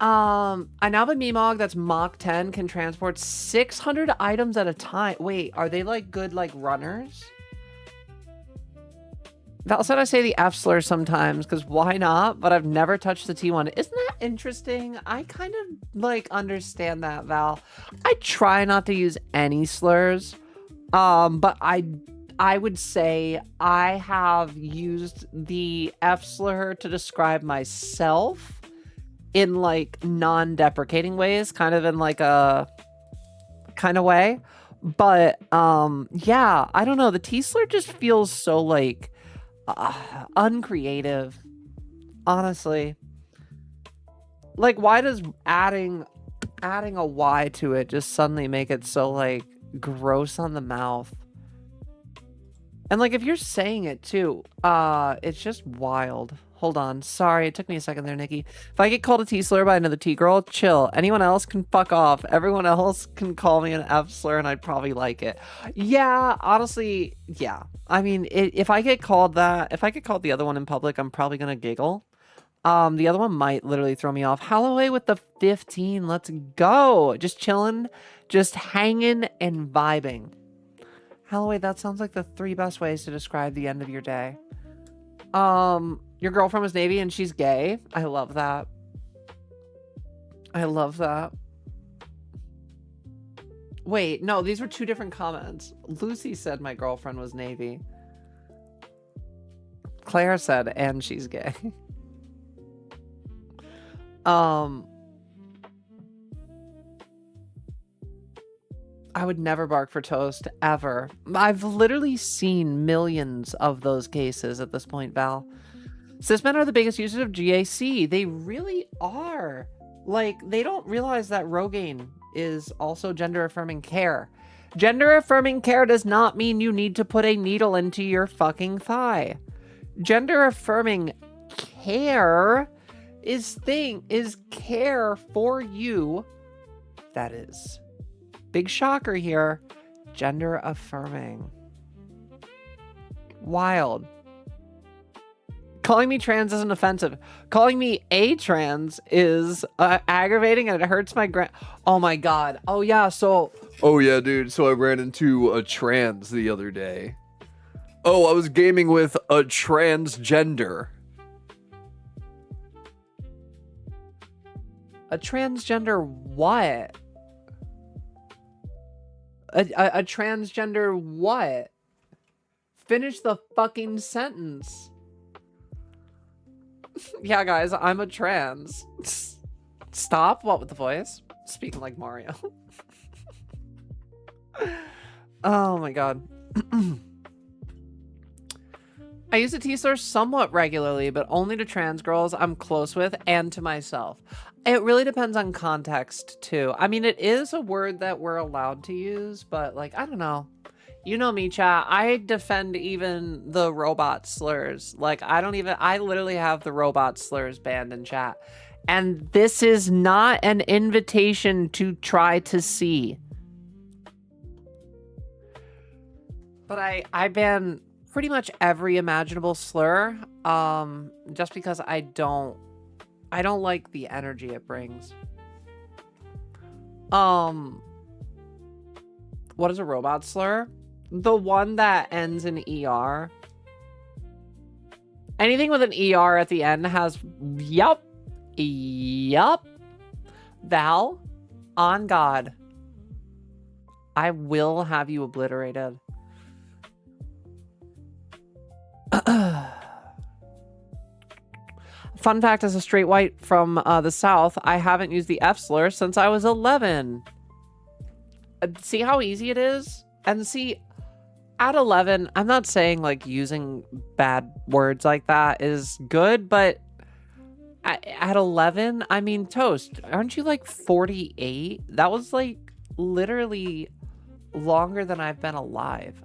Speaker 1: I now have a Memog that's Mach 10, can transport 600 items at a time. Wait, are they like good like runners? Val said I say the F slur sometimes, because why not? But I've never touched the T1. Isn't that interesting? I kind of like understand that, Val. I try not to use any slurs. But I would say I have used the F slur to describe myself in like non-deprecating ways, kind of in like a kind of way. But yeah, I don't know. The T slur just feels so like uncreative, honestly. Like, why does adding a Y to it just suddenly make it so like gross on the mouth? And like, if you're saying it too, it's just wild. Hold on. Sorry, it took me a second there, Nikki. If I get called a T-slur by another T-girl, chill. Anyone else can fuck off. Everyone else can call me an F-slur and I'd probably like it. Yeah, honestly, yeah. I mean, if I get called that, if I get called the other one in public, I'm probably gonna giggle. The other one might literally throw me off. Holloway with the 15. Let's go. Just chilling, just hanging and vibing. Holloway, that sounds like the 3 best ways to describe the end of your day. Your girlfriend was Navy and she's gay. I love that. I love that. Wait, no, these were 2 different comments. Lucy said my girlfriend was Navy. Claire said, and she's gay. I would never bark for toast, ever. I've literally seen millions of those cases at this point, Val. Cis men are the biggest users of GAC. They really are. Like, they don't realize that Rogaine is also gender-affirming care. Gender-affirming care does not mean you need to put a needle into your fucking thigh. Gender-affirming care is care for you. That is. Big shocker here. Gender-affirming. Wild. Calling me trans isn't offensive. Calling me a trans is aggravating and it hurts my oh my god. Oh yeah, so...
Speaker 4: Oh yeah, dude. So I ran into a trans the other day. Oh, I was gaming with a transgender.
Speaker 1: A transgender what? A transgender what? Finish the fucking sentence. Yeah, guys, I'm a trans. Stop. What with the voice? Speaking like Mario. Oh my god. I use a T-slur somewhat regularly, but only to trans girls I'm close with and to myself. It really depends on context, too. I mean, it is a word that we're allowed to use, but, like, I don't know. You know me, chat. I defend even the robot slurs. Like, I literally have the robot slurs banned in chat. And this is not an invitation to try to see. But I ban pretty much every imaginable slur, just because I don't like the energy it brings. What is a robot slur? The one that ends in ER. Anything with an ER at the end has yup. Yup. Val, on God, I will have you obliterated. Fun fact, as a straight white from the South, I haven't used the F slur since I was 11. See how easy it is? And see, at 11, I'm not saying like using bad words like that is good, but at 11, I mean, Toast, aren't you like 48? That was like literally longer than I've been alive.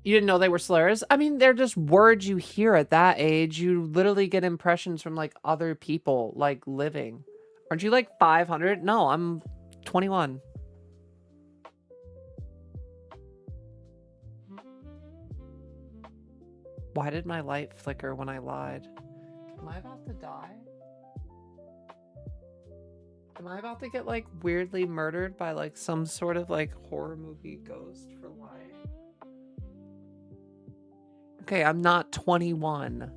Speaker 1: You didn't know they were slurs? I mean, they're just words you hear at that age. You literally get impressions from like other people like living. Aren't you like 500? No, I'm 21. Why did my light flicker when I lied? Am I about to die? Am I about to get like weirdly murdered by like some sort of like horror movie ghost for lying? Okay, I'm not 21.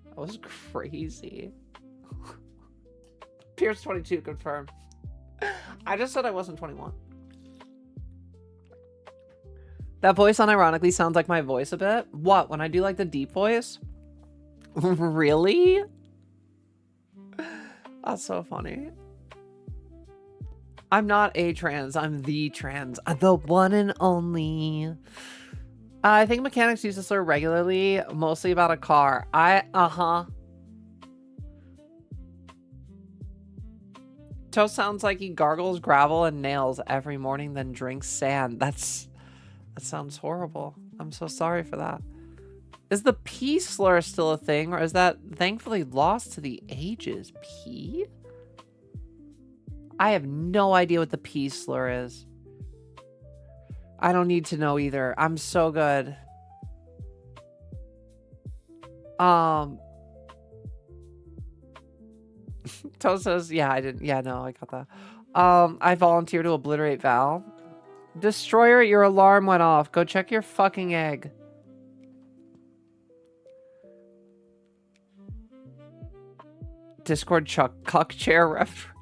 Speaker 1: That was crazy. Pierce 22 confirmed. I just said I wasn't 21. That voice unironically sounds like my voice a bit. What, when I do like the deep voice? Really? That's so funny. I'm not a trans, I'm the trans. I'm the one and only. I think mechanics use this slur regularly, mostly about a car. Toast sounds like he gargles gravel and nails every morning, then drinks sand. That sounds horrible. I'm so sorry for that. Is the P slur still a thing, or is that thankfully lost to the ages? P? I have no idea what the P slur is. I don't need to know either. I'm so good. Toe says, yeah, I didn't. Yeah, no, I got that. I volunteer to obliterate Val. Destroyer, your alarm went off. Go check your fucking egg. Discord Chuck cuck chair reference.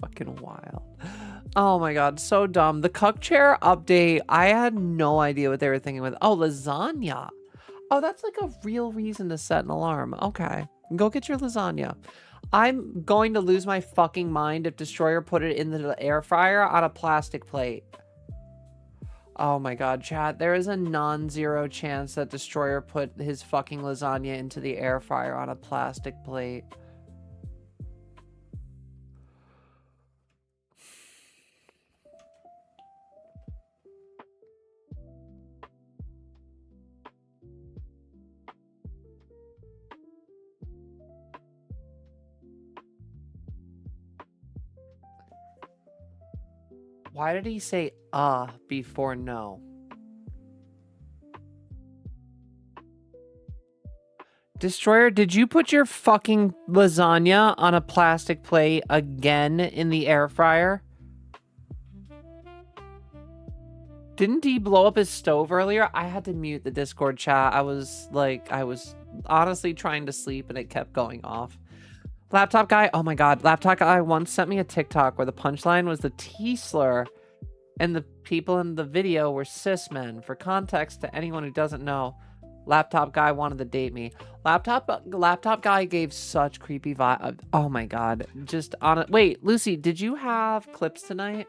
Speaker 1: Fucking wild. Oh my god, so dumb. The cuck chair update, I had no idea what they were thinking with. Oh, lasagna. Oh, that's like a real reason to set an alarm. Okay. Go get your lasagna. I'm going to lose my fucking mind if Destroyer put it in the air fryer on a plastic plate. Oh my god, chat. There is a non-zero chance that Destroyer put his fucking lasagna into the air fryer on a plastic plate. Why did he say before no? Destroyer, did you put your fucking lasagna on a plastic plate again in the air fryer? Didn't he blow up his stove earlier? I had to mute the Discord chat. I was honestly trying to sleep and it kept going off. Laptop guy, oh my god. Laptop guy once sent me a TikTok where the punchline was the T slur and the people in the video were cis men. For context to anyone who doesn't know, Laptop guy wanted to date me. Laptop guy gave such creepy vibe. Oh my god. Just on it. Wait, Lucy, did you have clips tonight?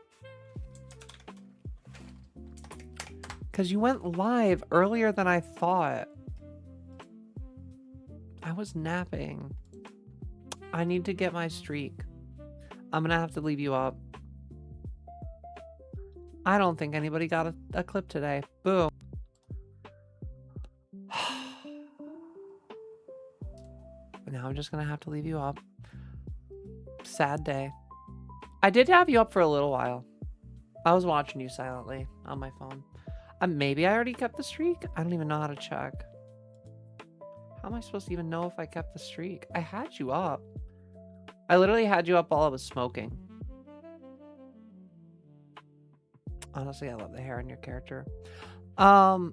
Speaker 1: Because you went live earlier than I thought. I was napping. I need to get my streak. I'm gonna have to leave you up. I don't think anybody got a clip today. Boo. Now I'm just gonna have to leave you up. Sad day. I did have you up for a little while. I was watching you silently on my phone. Maybe I already kept the streak? I don't even know how to check. How am I supposed to even know if I kept the streak? I had you up. I literally had you up while I was smoking. Honestly, I love the hair on your character. Sorry,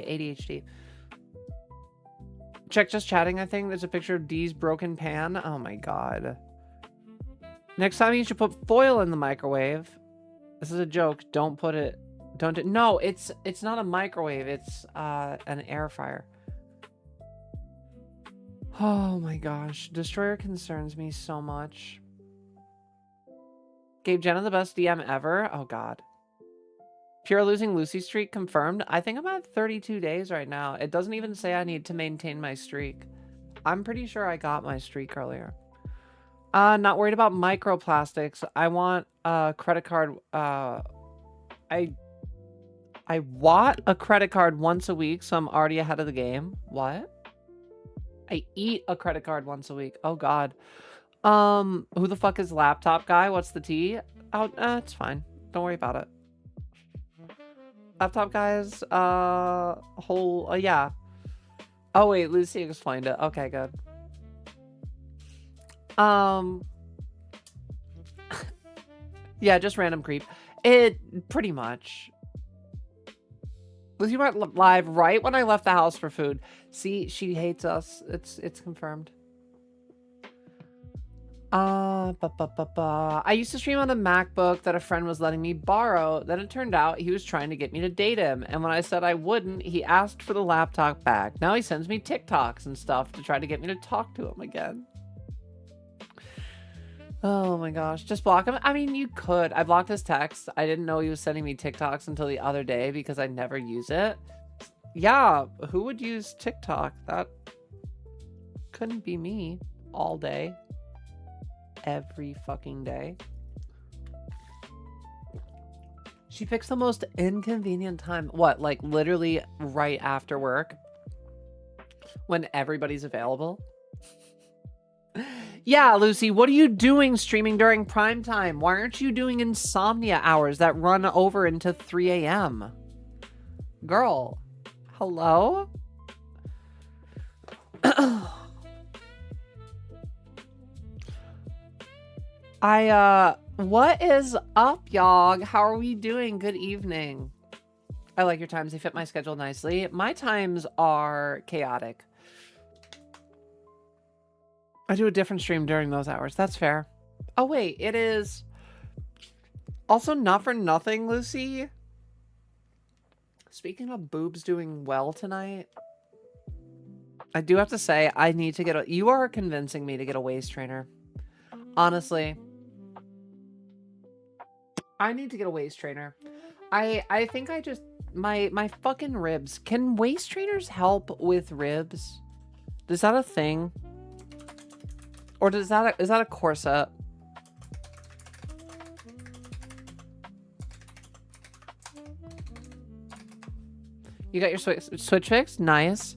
Speaker 1: ADHD. Check just chatting, I think. There's a picture of Dee's broken pan. Oh my god. Next time you should put foil in the microwave. This is a joke. Don't put it. No, it's not a microwave. It's an air fryer. Oh my gosh. Destroyer concerns me so much. Gave Jenna the best DM ever. Oh god. Pure losing Lucy streak confirmed. I think I'm at 32 days right now. It doesn't even say I need to maintain my streak. I'm pretty sure I got my streak earlier. Not worried about microplastics. I want a credit card. I want a credit card once a week, so I'm already ahead of the game. What? I eat a credit card once a week. Oh god. Who the fuck is laptop guy? What's the tea? Oh, it's fine. Don't worry about it. Laptop guys, yeah. Oh wait, Lucy explained it. Okay, good. Yeah, just random creep. It pretty much. Lucy went live right when I left the house for food. See, she hates us. It's confirmed. I used to stream on a MacBook that a friend was letting me borrow. Then it turned out he was trying to get me to date him. And when I said I wouldn't, he asked for the laptop back. Now he sends me TikToks and stuff to try to get me to talk to him again. Oh my gosh. Just block him? I mean, you could. I blocked his text. I didn't know he was sending me TikToks until the other day because I never use it. Yeah, who would use TikTok? That couldn't be me all day. Every fucking day. She picks the most inconvenient time. What, like literally right after work? When everybody's available?
Speaker 5: Yeah, Lucy, what are you doing streaming during prime time? Why aren't you doing insomnia hours that run over into 3 a.m.? Girl, hello? What is up, y'all? How are we doing? Good evening. I like your times. They fit my schedule nicely. My times are chaotic. I do a different stream during those hours. That's fair. Oh, wait. It is also not for nothing, Lucy. Speaking of boobs doing well tonight, I do have to say I need to get a... You are convincing me to get a waist trainer. Honestly. I need to get a waist trainer. I think I just... My fucking ribs. Can waist trainers help with ribs? Is that a thing? Or is that a corset? You got your switch fixed? Nice.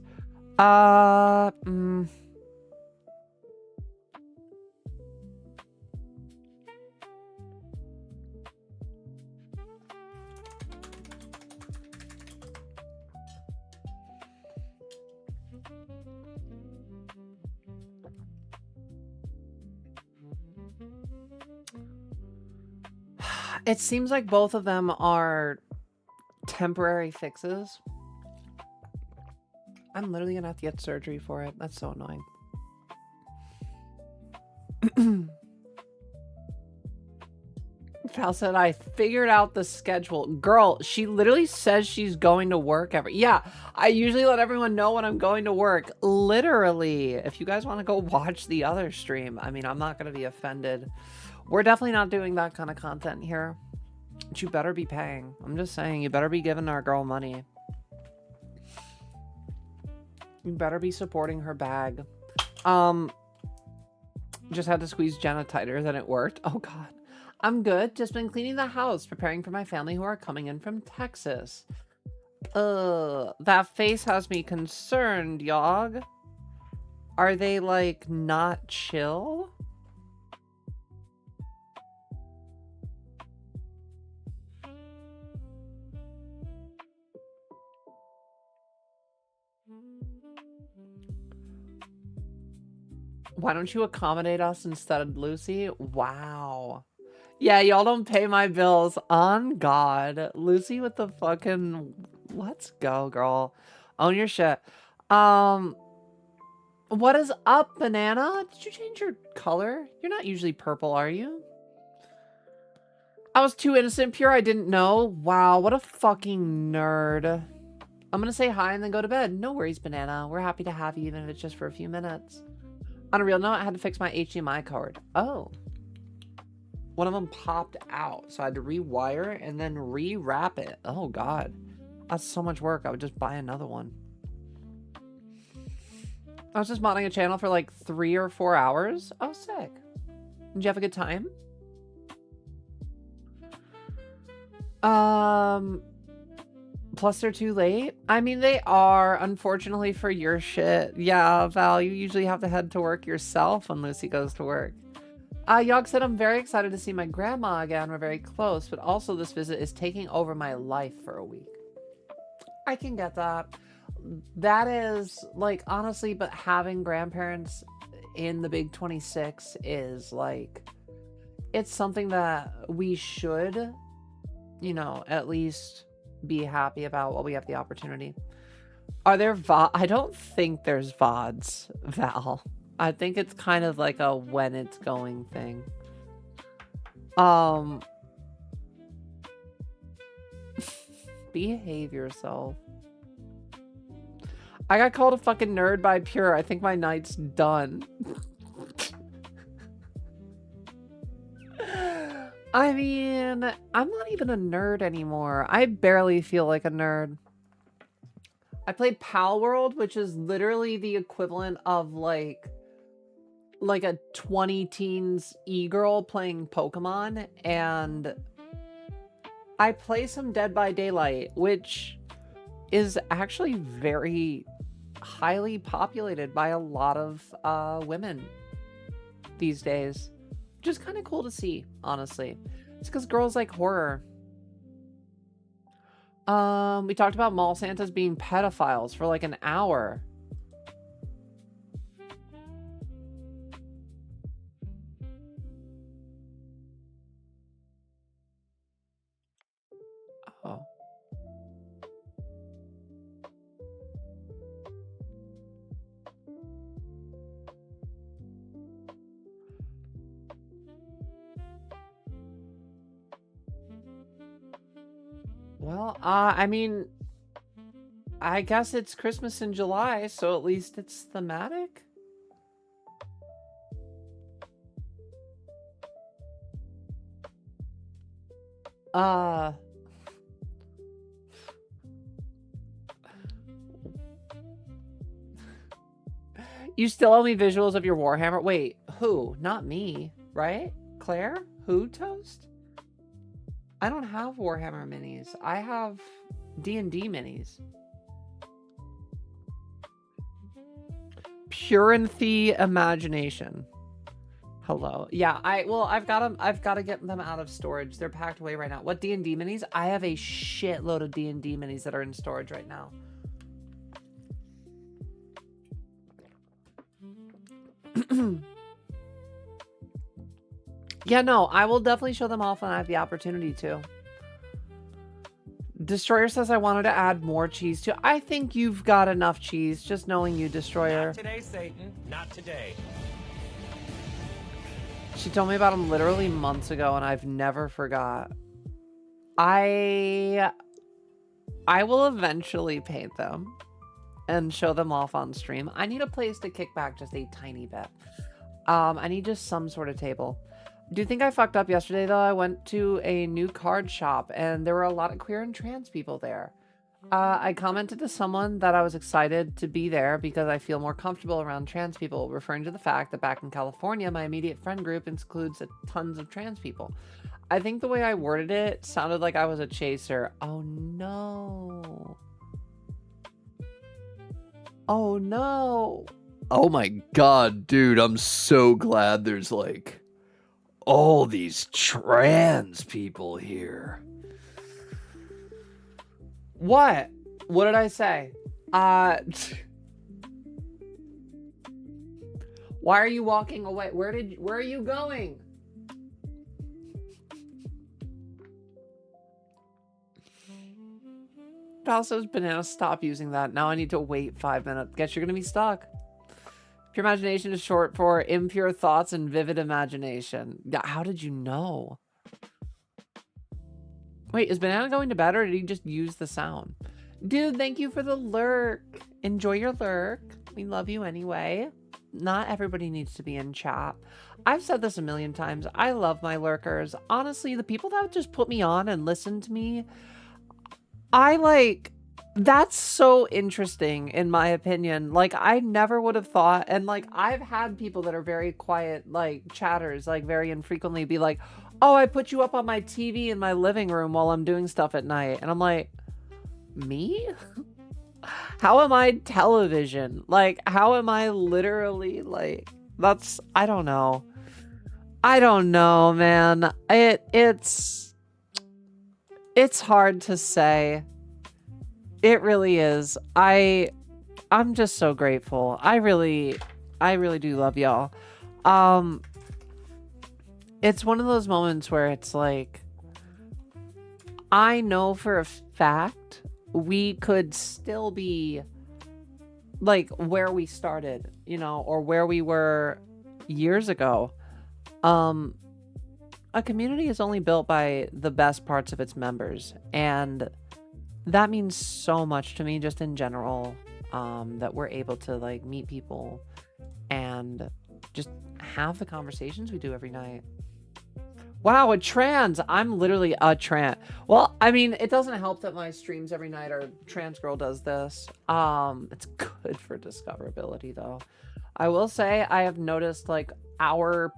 Speaker 5: It seems like both of them are temporary fixes. I'm literally gonna have to get surgery for it. That's so annoying. Val said, I figured out the schedule. Girl, she literally says she's going to work every... Yeah, I usually let everyone know when I'm going to work. Literally. If you guys want to go watch the other stream, I mean, I'm not going to be offended. We're definitely not doing that kind of content here. But you better be paying. I'm just saying, you better be giving our girl money. You better be supporting her bag. Just had to squeeze Jenna tighter than it worked. Oh, God. I'm good. Just been cleaning the house, preparing for my family who are coming in from Texas. That face has me concerned, Yog. Are they, like, not chill? Why don't you accommodate us instead, Lucy? Wow. Yeah, y'all don't pay my bills. On God. Lucy with the fucking... Let's go, girl. Own your shit. What is up, Banana? Did you change your color? You're not usually purple, are you? I was too innocent, pure. I didn't know. Wow, what a fucking nerd. I'm gonna say hi and then go to bed. No worries, Banana. We're happy to have you, even if it's just for a few minutes. On a real note, I had to fix my HDMI cord. Oh. One of them popped out, so I had to rewire and then rewrap it. Oh, God. That's so much work. I would just buy another one. I was just modding a channel for like 3 or 4 hours. Oh, sick. Did you have a good time? Plus they're too late. I mean, they are, unfortunately for your shit. Yeah, Val, you usually have to head to work yourself when Lucy goes to work. Yog said, I'm very excited to see my grandma again. We're very close, but also this visit is taking over my life for a week. I can get that. That is, like, honestly, but having grandparents in the Big 26 is, like, it's something that we should, you know, at least be happy about while we have the opportunity. Are there I don't think there's VODs, Val. I think it's kind of like a when it's going thing. Behave yourself. I got called a fucking nerd by Pure. I think my night's done. I mean, I'm not even a nerd anymore. I barely feel like a nerd. I played Pal World, which is literally the equivalent of like a 20 teens e-girl playing Pokemon, and I play some Dead by Daylight, which is actually very highly populated by a lot of women. these days. Just kind of cool to see, honestly. It's because girls like horror. We talked about mall Santas being pedophiles for like an hour. Oh. Well, I mean, I guess it's Christmas in July, so at least it's thematic. You still owe me visuals of your Warhammer. Wait, who? Not me, right? Claire? Who, Toast? I don't have Warhammer minis. I have D&D minis. Purinthy imagination. Hello. Yeah, I've got to get them out of storage. They're packed away right now. What D&D minis? I have a shitload of D&D minis that are in storage right now. Yeah, no, I will definitely show them off when I have the opportunity to. Destroyer says I wanted to add more cheese too. I think you've got enough cheese, just knowing you, Destroyer.
Speaker 6: Not today, Satan. Not today.
Speaker 5: She told me about them literally months ago, and I've never forgot. I will eventually paint them and show them off on stream. I need a place to kick back just a tiny bit. I need just some sort of table. Do you think I fucked up yesterday, though? I went to a new card shop, and there were a lot of queer and trans people there. I commented to someone that I was excited to be there because I feel more comfortable around trans people, referring to the fact that back in California, my immediate friend group includes tons of trans people. I think the way I worded it sounded like I was a chaser. Oh, no. Oh, no.
Speaker 4: Oh my god, dude, I'm so glad there's like all these trans people here.
Speaker 5: What? What did I say? Why are you walking away? Where are you going? Pal says, Banana, stop using that. Now I need to wait 5 minutes. Guess you're gonna be stuck. Pure imagination is short for impure thoughts and vivid imagination. How did you know? Wait, is Banana going to bed or did he just use the sound? Dude, thank you for the lurk. Enjoy your lurk. We love you anyway. Not everybody needs to be in chat. I've said this a million times. I love my lurkers. Honestly, the people that just put me on and listen to me, that's so interesting in my opinion. Like, I never would have thought, and like, I've had people that are very quiet, like chatters, like very infrequently be like, oh, I put you up on my TV in my living room while I'm doing stuff at night. And I'm like, me? How am I television? Like, how am I literally like, I don't know. I don't know, man. It's hard to say. It really is. I'm just so grateful. I really do love y'all. It's one of those moments where it's like, I know for a fact we could still be like where we started, you know, or where we were years ago. A community is only built by the best parts of its members, and that means so much to me just in general, that we're able to like meet people and just have the conversations we do every night. Wow, a trans. I'm literally a trans. Well, I mean, it doesn't help that my streams every night are trans girl does this. It's good for discoverability though. I will say I have noticed like our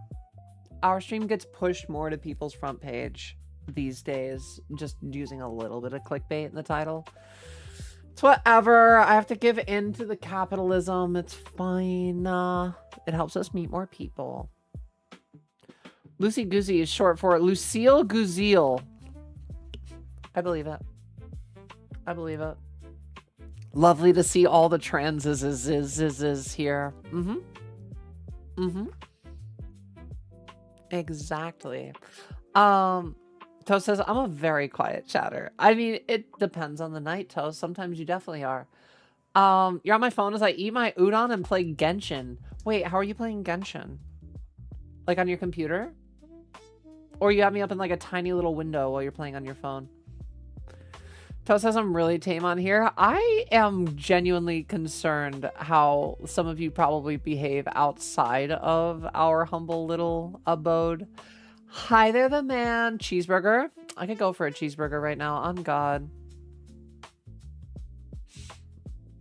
Speaker 5: stream gets pushed more to people's front page these days, just using a little bit of clickbait in the title. It's whatever. I have to give in to the capitalism. It's fine. It helps us meet more people. Lucy Goosey is short for Lucille Guzille. I believe it. I believe it. Lovely to see all the trans is here. Exactly. Toast says, I'm a very quiet chatter. I mean, it depends on the night, Toast. Sometimes you definitely are. You're on my phone as I eat my udon and play Genshin. Wait, how are you playing Genshin? Like on your computer? Or you have me up in like a tiny little window while you're playing on your phone? Toast says I'm really tame on here. I am genuinely concerned how some of you probably behave outside of our humble little abode. Hi there, the man. Cheeseburger. I could go for a cheeseburger right now. On God.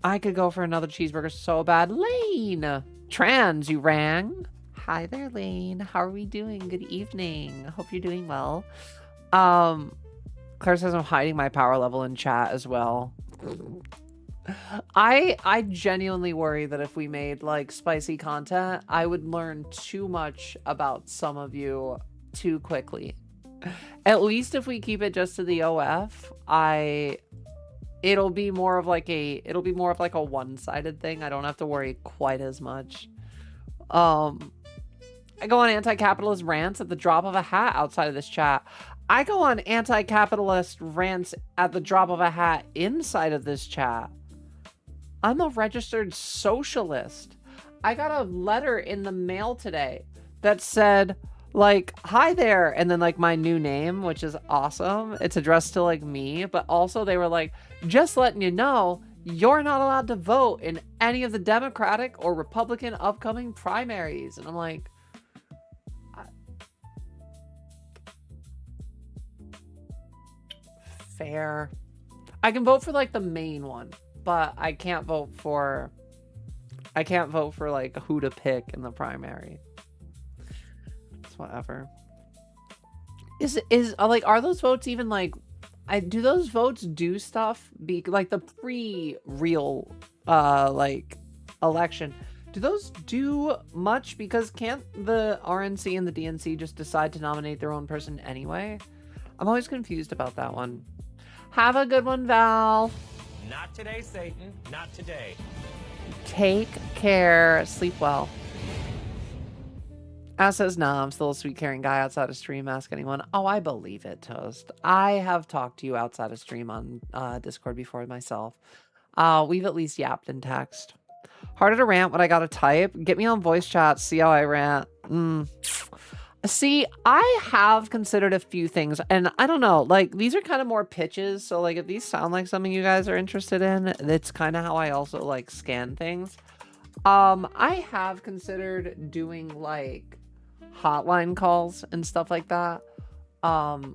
Speaker 5: I could go for another cheeseburger so bad. Lane. Trans, you rang. Hi there, Lane. How are we doing? Good evening. Hope you're doing well. Claire says I'm hiding my power level in chat as well. I genuinely worry that if we made like spicy content, I would learn too much about some of you too quickly. At least if we keep it just to the OF, it'll be more of like a one-sided thing. I don't have to worry quite as much. I go on anti-capitalist rants at the drop of a hat outside of this chat. I go on anti-capitalist rants at the drop of a hat inside of this chat. I'm a registered socialist. I got a letter in the mail today that said, like, hi there, and then like my new name, which is awesome. It's addressed to like me, but also they were like, just letting you know, you're not allowed to vote in any of the Democratic or Republican upcoming primaries. And I'm like, fair. I can vote for like the main one, but I can't vote for like who to pick in the primary. It's whatever. Is like, are those votes even like, do those votes do stuff? Be like the pre-real like election, do those do much? Because can't the RNC and the DNC just decide to nominate their own person anyway? I'm always confused about that one. Have a good one, Val.
Speaker 6: Not today, Satan. Not today.
Speaker 5: Take care. Sleep well. As says, nah, I'm still a sweet, caring guy outside of stream. Ask anyone. Oh, I believe it, Toast. I have talked to you outside of stream on Discord before myself. We've at least yapped in text. Harder to rant when I gotta type. Get me on voice chat. See how I rant. See, I have considered a few things, and I don't know, like, these are kind of more pitches, so, like, if these sound like something you guys are interested in, that's kind of how I also, like, scan things. I have considered doing, like, hotline calls and stuff like that,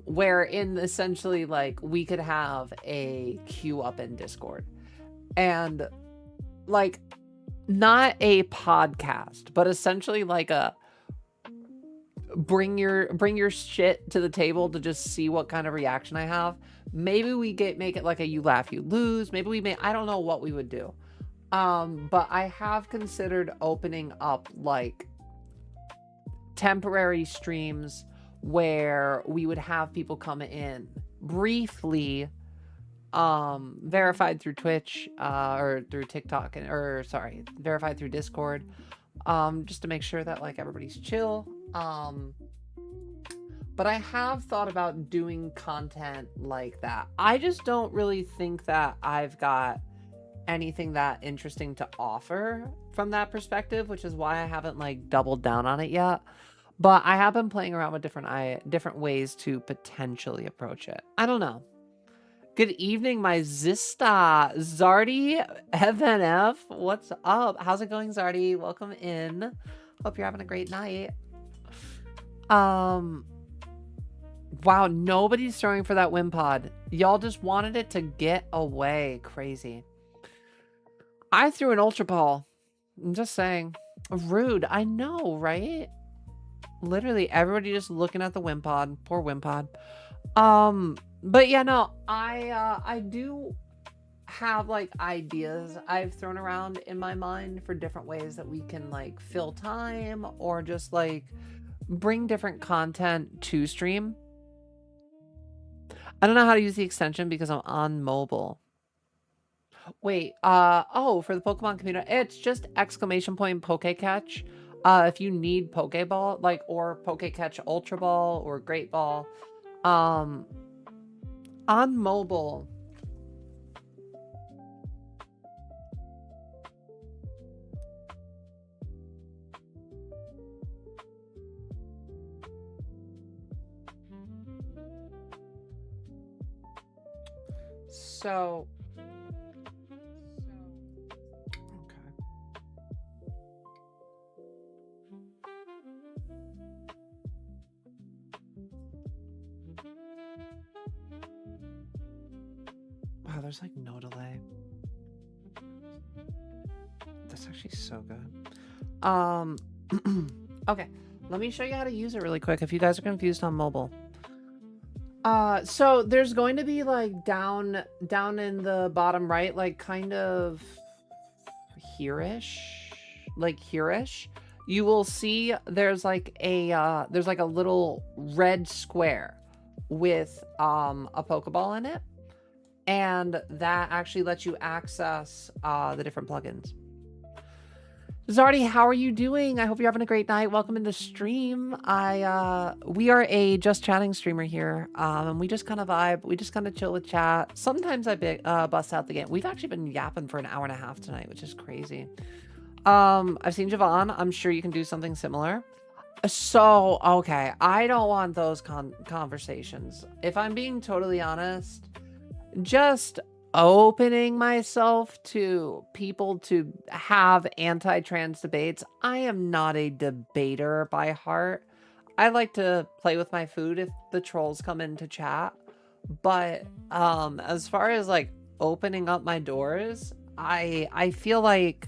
Speaker 5: where in essentially, like, we could have a queue up in Discord, and, like, not a podcast, but essentially, like, a bring your shit to the table to just see what kind of reaction I have. Maybe we make it like a you laugh you lose. Maybe we I don't know what we would do. But I have considered opening up like temporary streams where we would have people come in briefly, verified through Twitch, or through TikTok, or sorry, verified through Discord, just to make sure that like everybody's chill. But I have thought about doing content like that. I just don't really think that I've got anything that interesting to offer from that perspective, which is why I haven't like doubled down on it yet. But I have been playing around with different ways to potentially approach it. I don't know. Good evening, my Zista. Zardy FNF. What's up? How's it going, Zardy? Welcome in. Hope you're having a great night. Wow, nobody's throwing for that Wimpod. Y'all just wanted it to get away. Crazy. I threw an Ultra Ball. I'm just saying. Rude. I know, right? Literally everybody just looking at the Wimpod. Poor Wimpod. But yeah, no, I do have like ideas I've thrown around in my mind for different ways that we can like fill time or just like bring different content to stream. I don't know how to use the extension because I'm on mobile. Wait, oh, for the Pokemon community, it's just exclamation point Pokecatch. If you need Pokeball, like, or Pokecatch Ultra Ball or Great Ball, on mobile. So, okay. Wow, there's like no delay. That's actually so good. Okay, let me show you how to use it really quick if you guys are confused on mobile. So there's going to be like down in the bottom right, like kind of here-ish, you will see there's like a little red square with a Pokeball in it, and that actually lets you access the different plugins. Zardy, how are you doing? I hope you're having a great night. Welcome in the stream. We are a just chatting streamer here, and we just kind of vibe. We just kind of chill with chat. Sometimes I bust out the game. We've actually been yapping for an hour and a half tonight, which is crazy. I've seen Javon. I'm sure you can do something similar. So, okay, I don't want those conversations. If I'm being totally honest, just opening myself to people to have anti-trans debates. I am not a debater by heart. I like to play with my food if the trolls come into chat. But as far as like opening up my doors, I feel like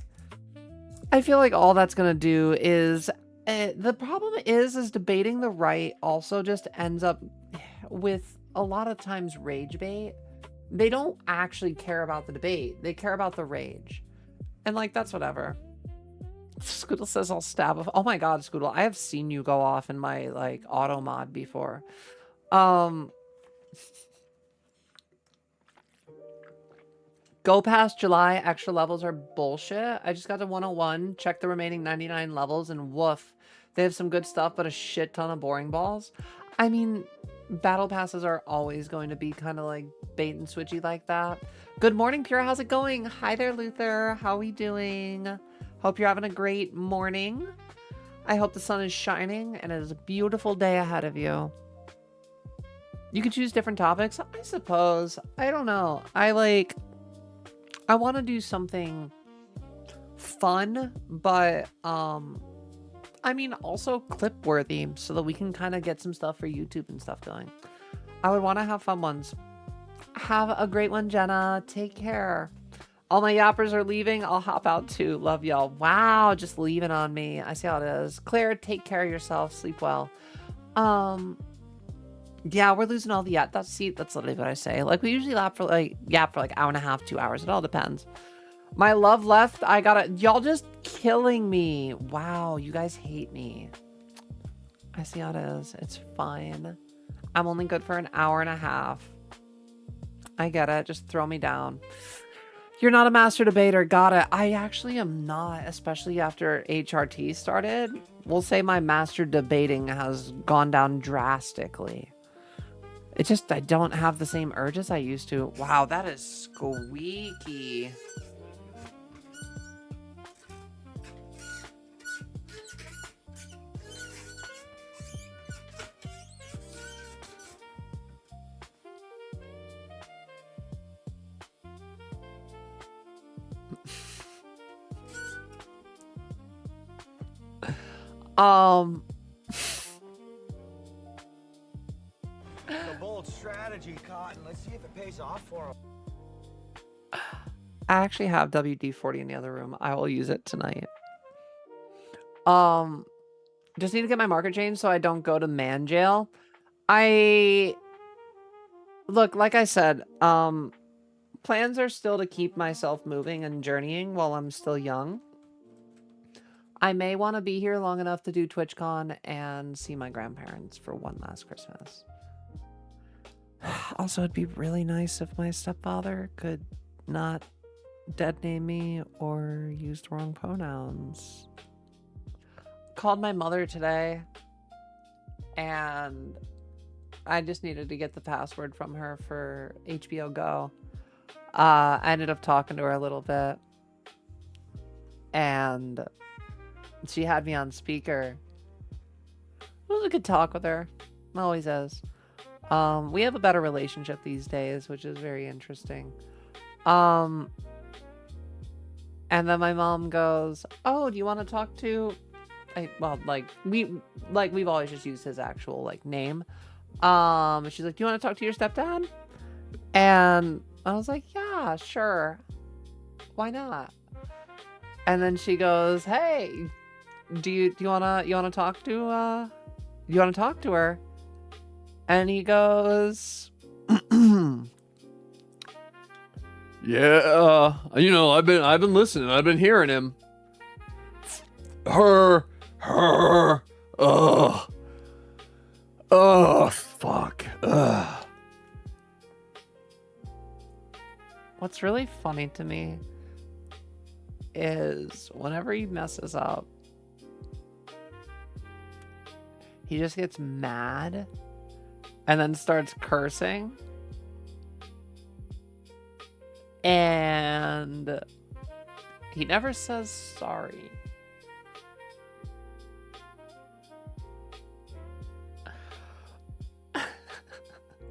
Speaker 5: all that's gonna do is the problem is debating the right also just ends up with a lot of times rage bait. They don't actually care about the debate. They care about the rage. And like, that's whatever. Scoodle says I'll stab. Oh my god, Scoodle. I have seen you go off in my like auto mod before. Go past July. Extra levels are bullshit. I just got to 101. Check the remaining 99 levels and woof. They have some good stuff, but a shit ton of boring balls. I mean, battle passes are always going to be kind of like bait and switchy like that. Good morning, Pure. How's it going? Hi there, Luther. How are we doing? Hope you're having a great morning. I hope the sun is shining and it is a beautiful day ahead of you. You could choose different topics, I suppose. I don't know. I want to do something fun, but I mean, also clip worthy so that we can kind of get some stuff for YouTube and stuff going. I would want to have fun ones. Have a great one, Jenna. Take care. All my yappers are leaving. I'll hop out too. Love y'all. Wow, just leaving on me. I see how it is. Claire, take care of yourself. Sleep well. Yeah, we're losing all the that's literally what I say. Like, we usually yap for like hour and a half, 2 hours. It all depends. My love left. I gotta... Y'all just killing me. Wow, you guys hate me. I see how it is. It's fine. I'm only good for an hour and a half. I get it. Just throw me down. You're not a master debater. Got it. I actually am not, especially after HRT started. We'll say my master debating has gone down drastically. It's just I don't have the same urges I used to. Wow, that is squeaky.
Speaker 7: A bold strategy, Cotton. Let's see if it pays off for him.
Speaker 5: I actually have WD-40 in the other room. I will use it tonight. Just need to get my marker changed so I don't go to man jail. Look, like I said, plans are still to keep myself moving and journeying while I'm still young. I may want to be here long enough to do TwitchCon and see my grandparents for one last Christmas. Also, it'd be really nice if my stepfather could not dead name me or use the wrong pronouns. Called my mother today and I just needed to get the password from her for HBO Go. I ended up talking to her a little bit and she had me on speaker. It was a good talk with her. Always is. We have a better relationship these days, which is very interesting. And then my mom goes, "Oh, do you want to talk to?" We've always just used his actual like name. She's like, "Do you want to talk to your stepdad?" And I was like, "Yeah, sure. Why not?" And then she goes, "Hey, do you wanna talk to her?" And he goes,
Speaker 4: Yeah, I've been listening. I've been hearing him. Her. Fuck.
Speaker 5: What's really funny to me is whenever he messes up, he just gets mad and then starts cursing. And he never says sorry.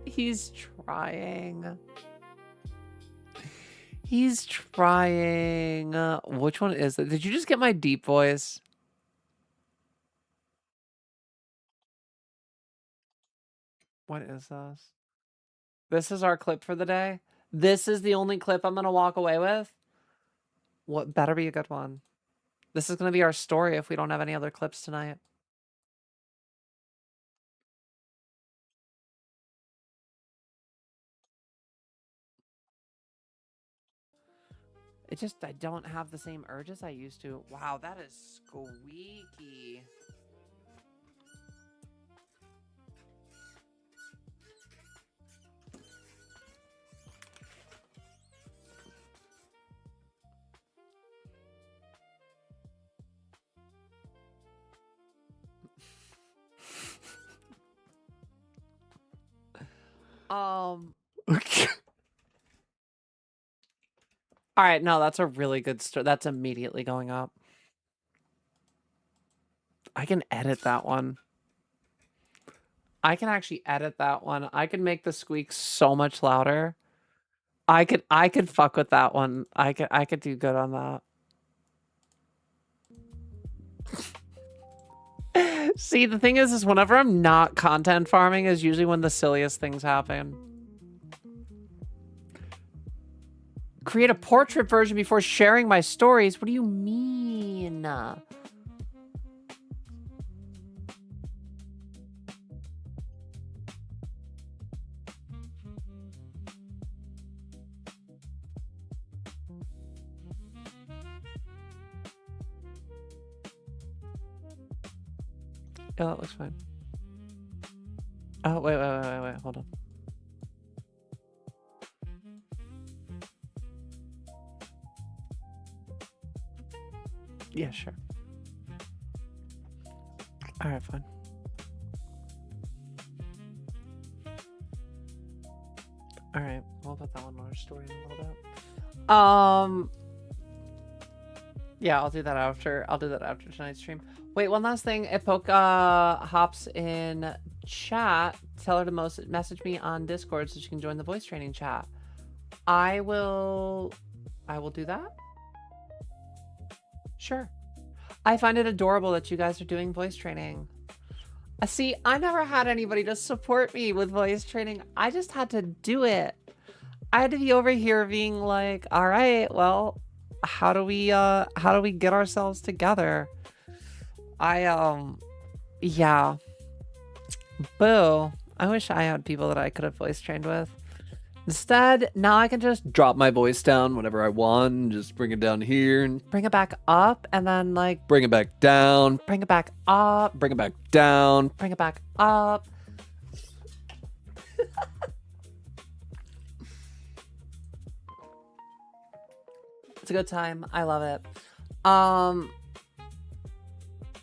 Speaker 5: He's trying. He's trying. Which one is it? Did you just get my deep voice? What is this? This is our clip for the day. This is the only clip I'm going to walk away with. What better be a good one? This is going to be our story if we don't have any other clips tonight. I don't have the same urges I used to. Wow, that is squeaky. All right, no, that's a really good story. That's immediately going up. I can edit that one. I can actually edit that one. I can make the squeak so much louder. I could fuck with that one. I could do good on that. See, the thing is whenever I'm not content farming is usually when the silliest things happen. Create a portrait version before sharing my stories. What do you mean? Yeah, that looks fine. Oh, wait, hold on. Yeah, sure. All right, fine. All right, we'll put that one on our story in a little bit. Yeah, I'll do that after tonight's stream. Wait, one last thing. If Poka hops in chat, tell her to message me on Discord so she can join the voice training chat. I will do that. Sure. I find it adorable that you guys are doing voice training. See, I never had anybody to support me with voice training. I just had to do it. I had to be over here being like, all right, well, how do we get ourselves together? Yeah. Boo. I wish I had people that I could have voice trained with. Instead, now I can just drop my voice down whenever I want, and just bring it down here and bring it back up, and then like bring it back down, bring it back up, bring it back down, bring it back up. It's a good time. I love it.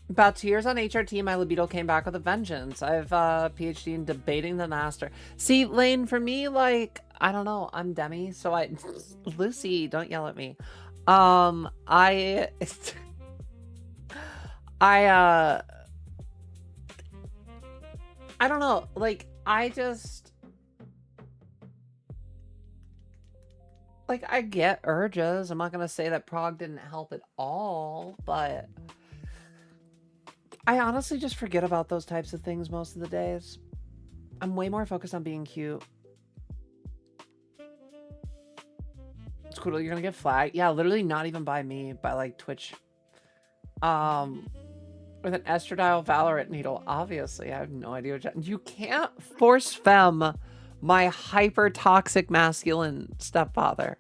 Speaker 5: About 2 years on HRT, my libido came back with a vengeance. I've PhD in debating the master. See, Lane, for me, like, I don't know. I'm Demi, so I... Lucy, don't yell at me. I don't know. Like, I just... Like, I get urges. I'm not going to say that prog didn't help at all, but... I honestly just forget about those types of things most of the days. I'm way more focused on being cute. It's cool. You're gonna get flagged. Yeah, literally not even by me, by like Twitch. With an estradiol Valorant needle. Obviously, I have no idea what you can't force femme my hyper toxic masculine stepfather.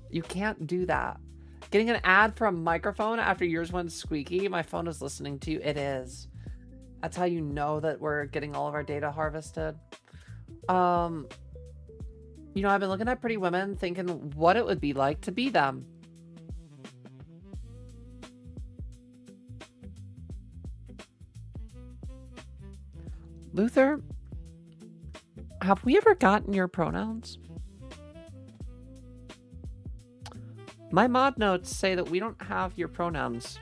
Speaker 5: You can't do that. Getting an ad for a microphone after yours went squeaky. My phone is listening to you. It is. That's how you know that we're getting all of our data harvested. You know, I've been looking at Pretty Women thinking what it would be like to be them. Luther, have we ever gotten your pronouns? My mod notes say that we don't have your pronouns.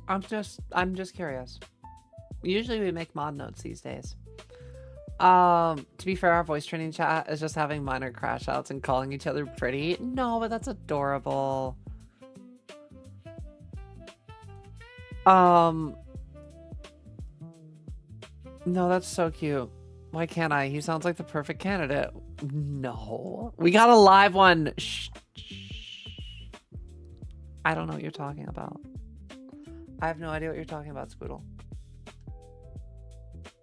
Speaker 5: I'm just curious. Usually we make mod notes these days. To be fair, our voice training chat is just having minor crash outs and calling each other pretty. No, but that's adorable. No, that's so cute. Why can't I? He sounds like the perfect candidate. No. We got a live one. Shh. I don't know what you're talking about. I have no idea what you're talking about, Squoodle.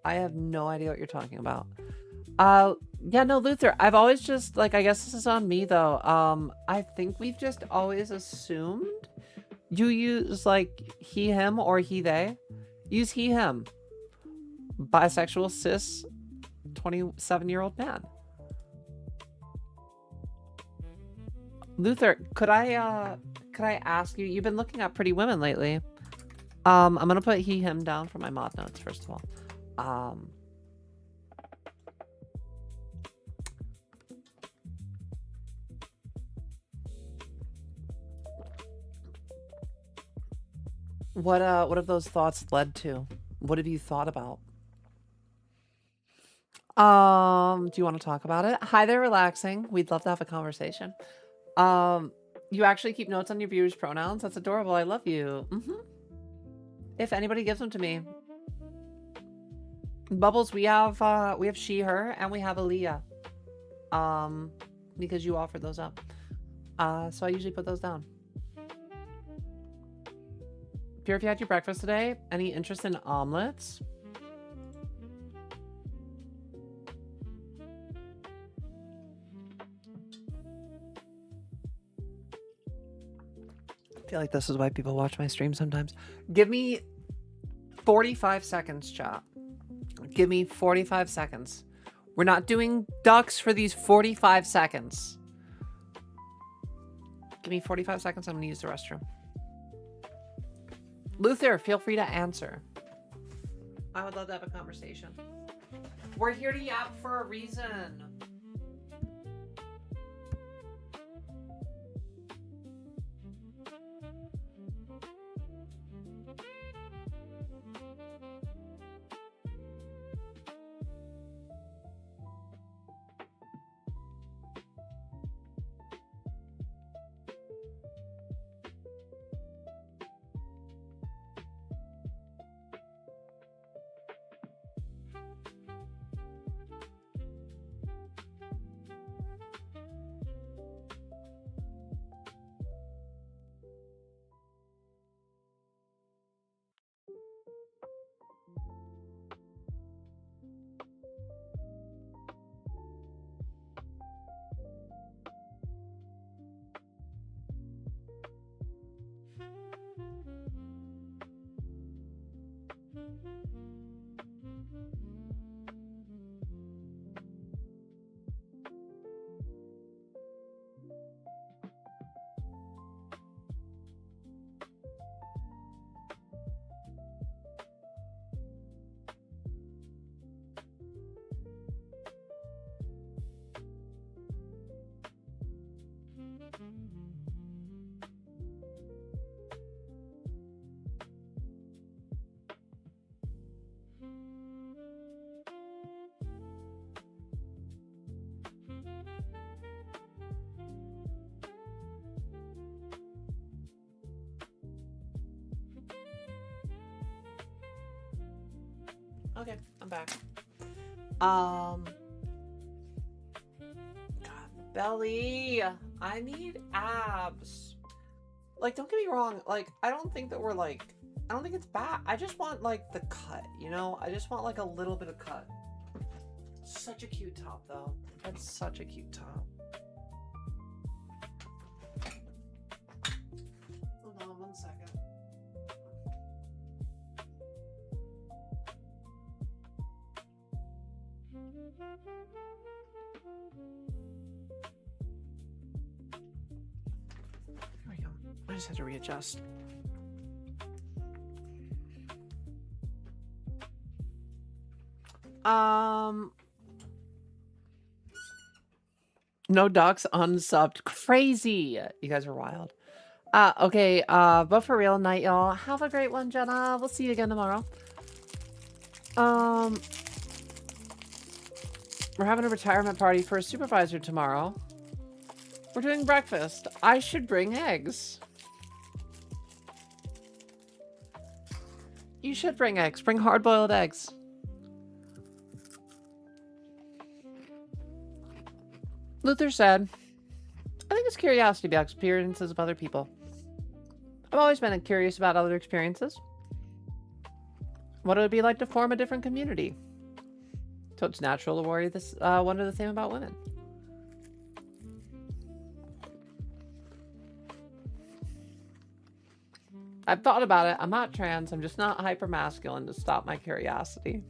Speaker 5: I have no idea what you're talking about. Yeah, no, Luther, I've always just, like, I guess this is on me, though. I think we've just always assumed you use, like, he, him, or he, they. Use he, him. Bisexual, cis, 27-year-old man. Luther, could I ask you, you've been looking at Pretty Women lately. I'm gonna put he, him down for my mod notes, first of all. What have those thoughts led to? What have you thought about? Do you want to talk about it? Hi there, relaxing. We'd love to have a conversation. You actually keep notes on your viewers' pronouns? That's adorable. I love you. If anybody gives them to me. Bubbles, we have she, her, and we have Aaliyah. Because you offered those up. So I usually put those down. Pure, if you had your breakfast today, any interest in omelets? I feel like this is why people watch my stream sometimes. Give me 45 seconds, chat. Give me 45 seconds. We're not doing ducks for these 45 seconds. Give me 45 seconds. I'm going to use the restroom. Luther, feel free to answer. I would love to have a conversation. We're here to yap for a reason. Okay, I'm back. God, belly. I need abs. Like, don't get me wrong. Like, I don't think that we're like, I don't think it's bad. I just want like the cut, you know? I just want like a little bit of cut. Such a cute top though. That's such a cute top. Hold on 1 second. There we go. I just had to readjust. No ducks unsubbed. Crazy. You guys are wild. Okay, but for real, night, y'all. Have a great one, Jenna. We'll see you again tomorrow. We're having a retirement party for a supervisor tomorrow. We're doing breakfast. I should bring eggs. You should bring eggs. Bring hard-boiled eggs. Luther said, I think it's curiosity about experiences of other people. I've always been curious about other experiences. What it would be like to form a different community. So it's natural to worry this, wonder the same about women. I've thought about it. I'm not trans. I'm just not hyper-masculine to stop my curiosity.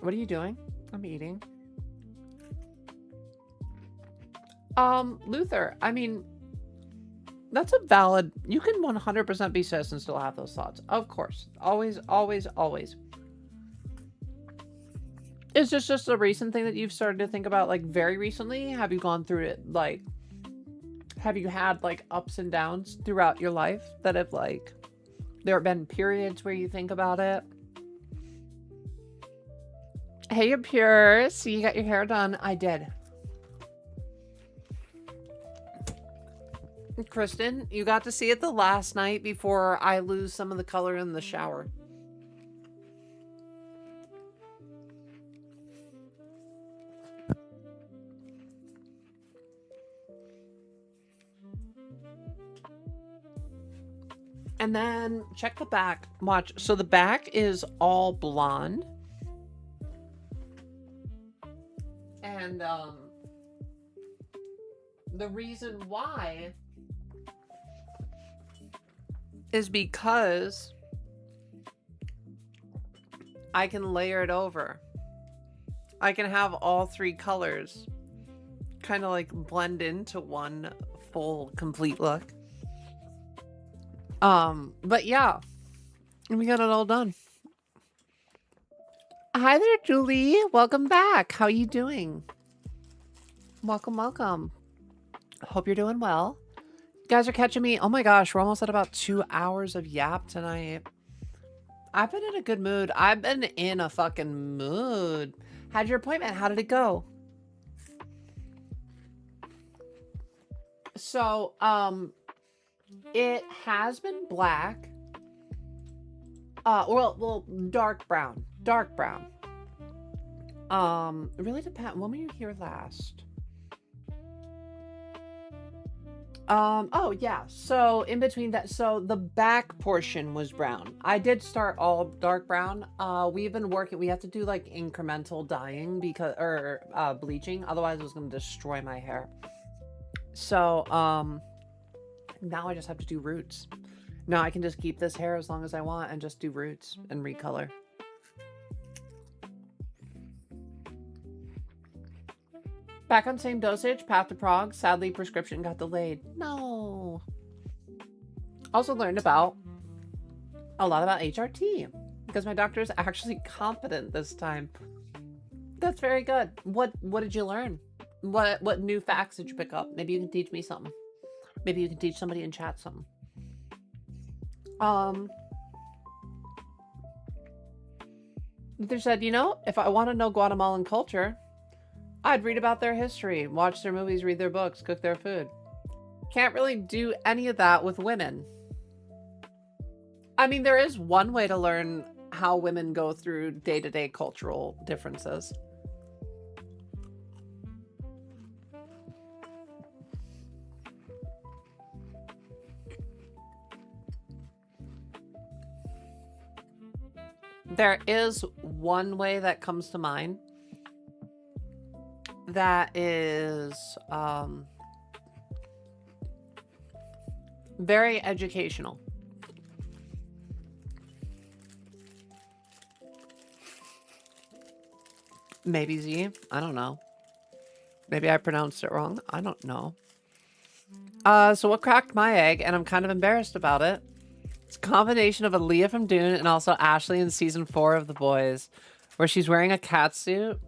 Speaker 5: What are you doing? I'm eating. Luther, I mean, that's a valid, you can 100% be cis and still have those thoughts. Of course. Always, always, always. Is this just a recent thing that you've started to think about, like, very recently? Have you gone through it, like, have you had, like, ups and downs throughout your life that have, like, there have been periods where you think about it? Hey, you're pure. So you got your hair done. I did. Kristen, you got to see it the last night before I lose some of the color in the shower. And then check the back. Watch. So the back is all blonde. And the reason why is because I can layer it over. I can have all three colors kind of like blend into one full complete look. But yeah, we got it all done. Hi there, Julie. Welcome back. How are you doing? Welcome, welcome. Hope you're doing well. You guys are catching me. Oh my gosh, we're almost at about 2 hours of yap tonight. I've been in a good mood. I've been in a fucking mood. How'd your appointment? How did it go? So, it has been black. Well, dark brown. Dark brown. It really depends. When were you here last? Oh yeah. So in between that, so the back portion was brown. I did start all dark brown. We've been working, we have to do like incremental dyeing because, or bleaching. Otherwise it was going to destroy my hair. So, now I just have to do roots. Now I can just keep this hair as long as I want and just do roots and recolor. Back on same dosage, path to Prague. Sadly, prescription got delayed. No. Also learned about a lot about HRT because my doctor is actually competent this time. That's very good. What did you learn? What new facts did you pick up? Maybe you can teach me something. Maybe you can teach somebody in chat something. They said, you know, if I want to know Guatemalan culture, I'd read about their history, watch their movies, read their books, cook their food. Can't really do any of that with women. I mean, there is one way to learn how women go through day-to-day cultural differences. There is one way that comes to mind that is very educational. Maybe Z. I don't know. Maybe I pronounced it wrong. I don't know. So what cracked my egg, and I'm kind of embarrassed about it. It's a combination of Aaliyah from Dune and also Ashley in season 4 of The Boys, where she's wearing a cat suit.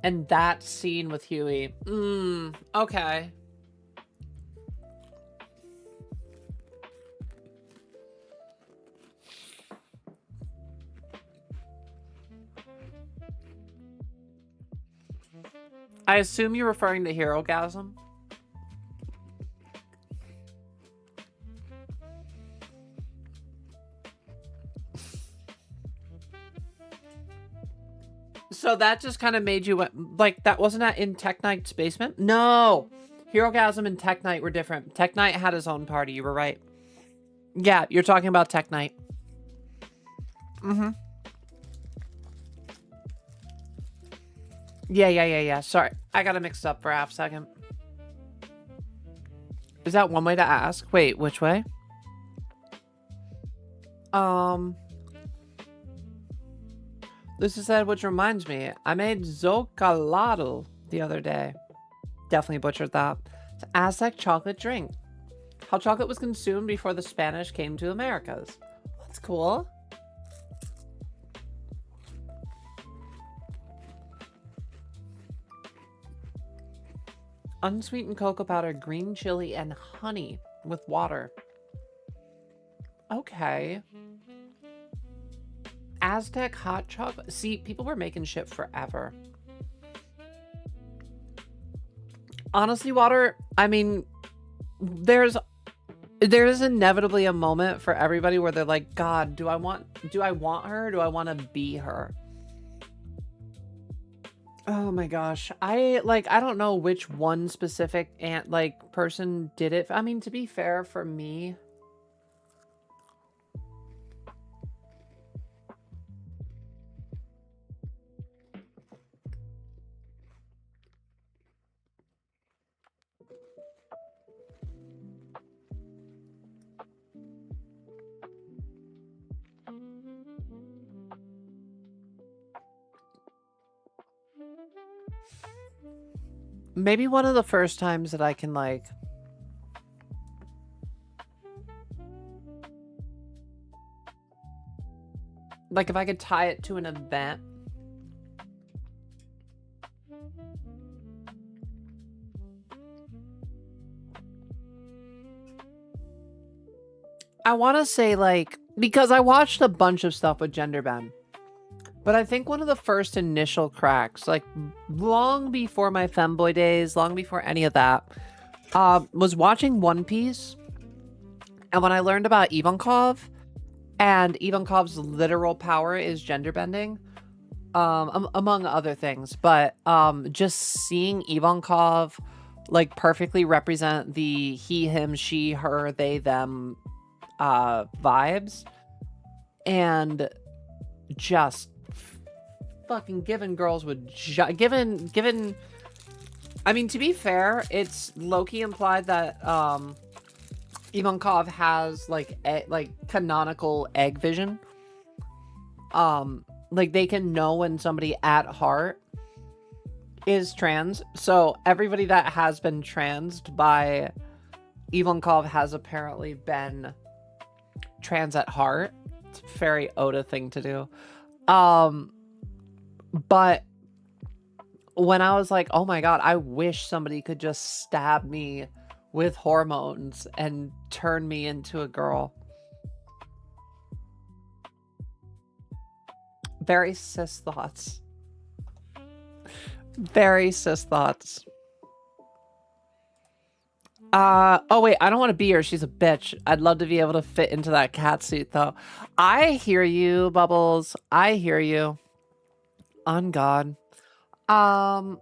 Speaker 5: And that scene with Huey. Okay. I assume you're referring to Herogasm? So that just kind of made you like, that wasn't that in Tech Knight's basement? No! Herogasm and Tech Knight were different. Tech Knight had his own party, you were right. Yeah, you're talking about Tech Knight. Yeah. Sorry, I got it mixed up for a half second. Is that one way to ask? Wait, which way? Lucy said, which reminds me, I made zocalado the other day. Definitely butchered that. It's an Aztec chocolate drink. How chocolate was consumed before the Spanish came to Americas. That's cool. Unsweetened cocoa powder, green chili, and honey with water. Okay. Aztec hot chocolate. See, people were making shit forever. Honestly, water, I mean, there is inevitably a moment for everybody where they're like, God, do I want her? Do I want to be her? Oh my gosh. I don't know which one specific person did it. I mean, to be fair, for me, maybe one of the first times that I can if I could tie it to an event. I want to say because I watched a bunch of stuff with Gender Bend. But I think one of the first initial cracks, long before my femboy days, long before any of that, was watching One Piece. And when I learned about Ivankov, and Ivankov's literal power is gender bending, among other things. But just seeing Ivankov perfectly represent the he, him, she, her, they, them vibes, and just fucking giving girls with given. I mean, to be fair, it's low-key implied that Ivankov has canonical egg vision. They can know when somebody at heart is trans. So everybody that has been transed by Ivankov has apparently been trans at heart. It's a very Oda thing to do. But when I was like, oh my God, I wish somebody could just stab me with hormones and turn me into a girl. Very cis thoughts. Very cis thoughts. Oh wait, I don't want to be her. She's a bitch. I'd love to be able to fit into that cat suit though. I hear you, Bubbles. I hear you. On God. I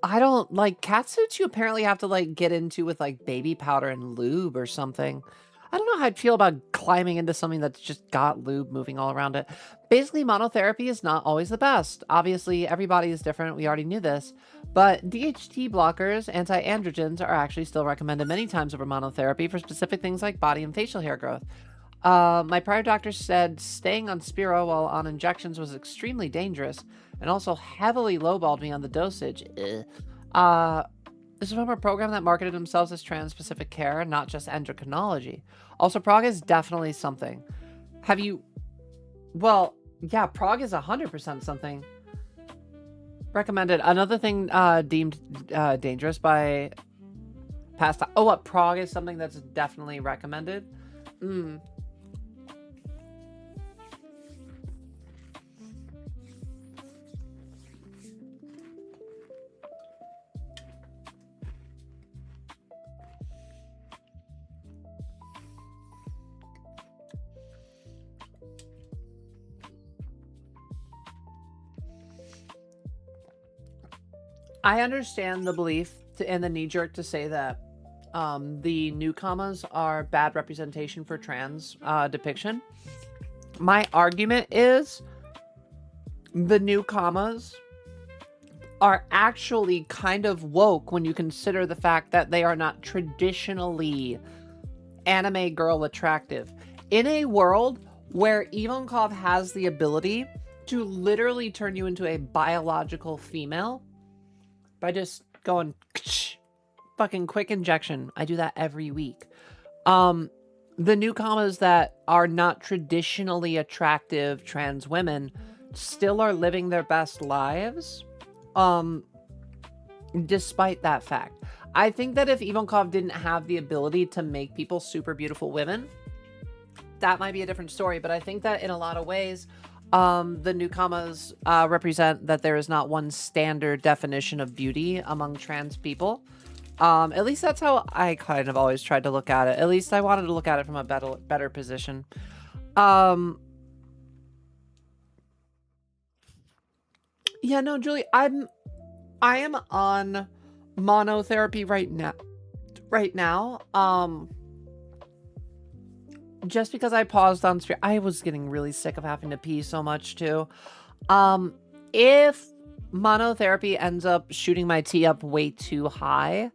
Speaker 5: don't like cat suits. You apparently have to like get into with like baby powder and lube or something. I don't know how I'd feel about climbing into something that's just got lube moving all around it. Basically, monotherapy is not always the best. Obviously, everybody is different. We already knew this. But DHT blockers, anti-androgens, are actually still recommended many times over monotherapy for specific things like body and facial hair growth. My prior doctor said staying on Spiro while on injections was extremely dangerous and also heavily lowballed me on the dosage. This is from a program that marketed themselves as trans-specific care, not just endocrinology. Also, Prague is definitely something. Have you... Well, yeah, Prague is 100% something. Recommended. Another thing deemed dangerous by past... Oh, what? Prague is something that's definitely recommended? I understand the belief and the knee-jerk to say that the newcomers are bad representation for trans depiction. My argument is the newcomers are actually kind of woke when you consider the fact that they are not traditionally anime girl attractive. In a world where Ivankov has the ability to literally turn you into a biological female by just going fucking quick injection. I do that every week. The newcomers that are not traditionally attractive trans women still are living their best lives. Despite that fact. I think that if Ivankov didn't have the ability to make people super beautiful women, that might be a different story. But I think that in a lot of ways, the newcomers represent that there is not one standard definition of beauty among trans people. At least that's how I kind of always tried to look at it. At least I wanted to look at it from a better position. Yeah, no, Julie, I am on monotherapy right now. Just because I paused on stream, I was getting really sick of having to pee so much too. If monotherapy ends up shooting my T up way too high,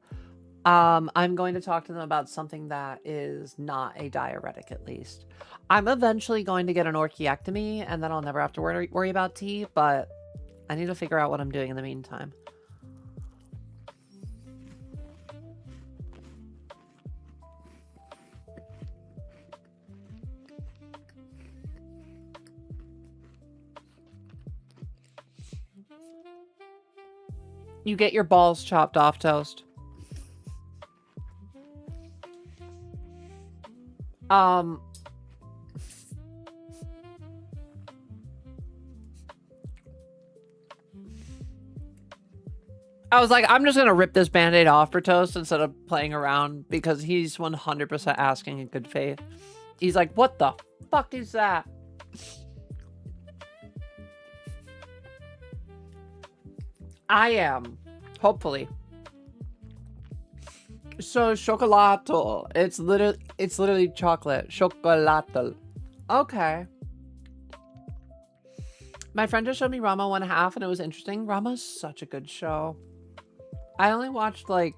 Speaker 5: I'm going to talk to them about something that is not a diuretic, at least. I'm eventually going to get an orchiectomy, and then I'll never have to worry about T, but I need to figure out what I'm doing in the meantime. You get your balls chopped off, Toast. I was like, I'm just gonna rip this band-aid off for Toast instead of playing around because he's 100% asking in good faith. He's like, what the fuck is that? I am. Hopefully. So, chocolato. It's literally chocolate. Chocolato. Okay. My friend just showed me Rama 1/2 and it was interesting. Rama's such a good show. I only watched like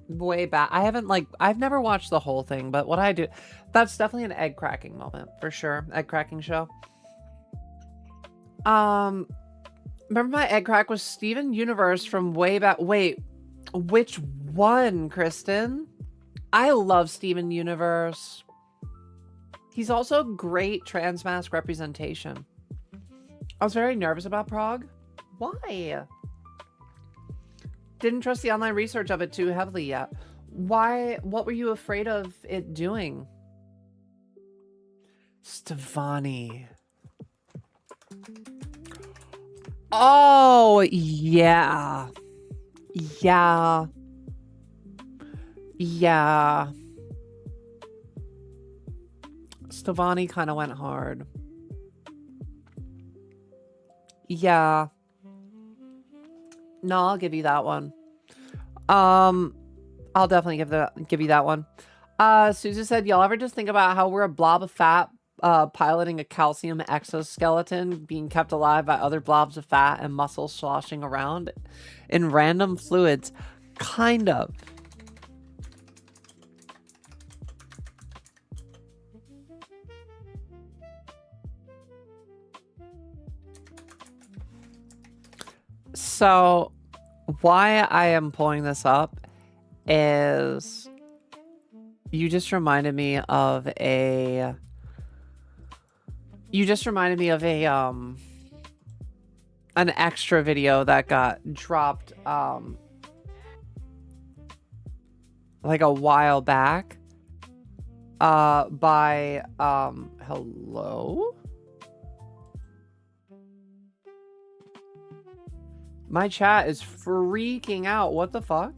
Speaker 5: way back. I've never watched the whole thing, but what I do, that's definitely an egg cracking moment for sure. Egg cracking show. Remember my egg crack was Steven Universe from way back. Wait, which one, Kristen? I love Steven Universe. He's also great trans mask representation. I was very nervous about Prague. Why? Didn't trust the online research of it too heavily yet. Why? What were you afraid of it doing? Stevani. Oh, yeah. Yeah. Yeah. Stevani kind of went hard. Yeah. No, I'll give you that one. I'll definitely give you that one. Susan said, y'all ever just think about how we're a blob of fat piloting a calcium exoskeleton being kept alive by other blobs of fat and muscles sloshing around in random fluids? Kind of. So, why I am pulling this up is you just reminded me of a an extra video that got dropped like a while back by hello? My chat is freaking out. What the fuck?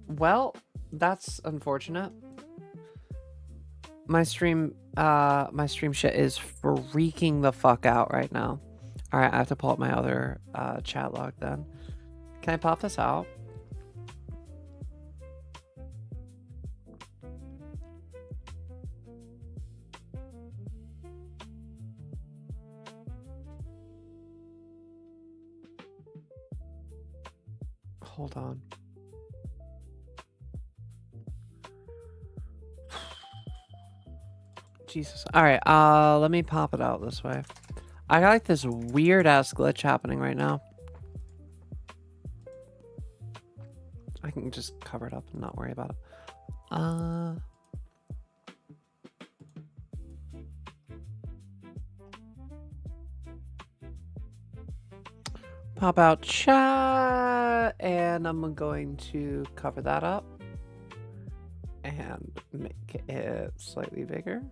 Speaker 5: Well, that's unfortunate. My stream shit is freaking the fuck out right now. All right, I have to pull up my other chat log then. Can I pop this out? Hold on. Jesus. All right, let me pop it out this way. I got like this weird ass glitch happening right now. I can just cover it up and not worry about it. Pop out chat, and I'm going to cover that up and make it slightly bigger.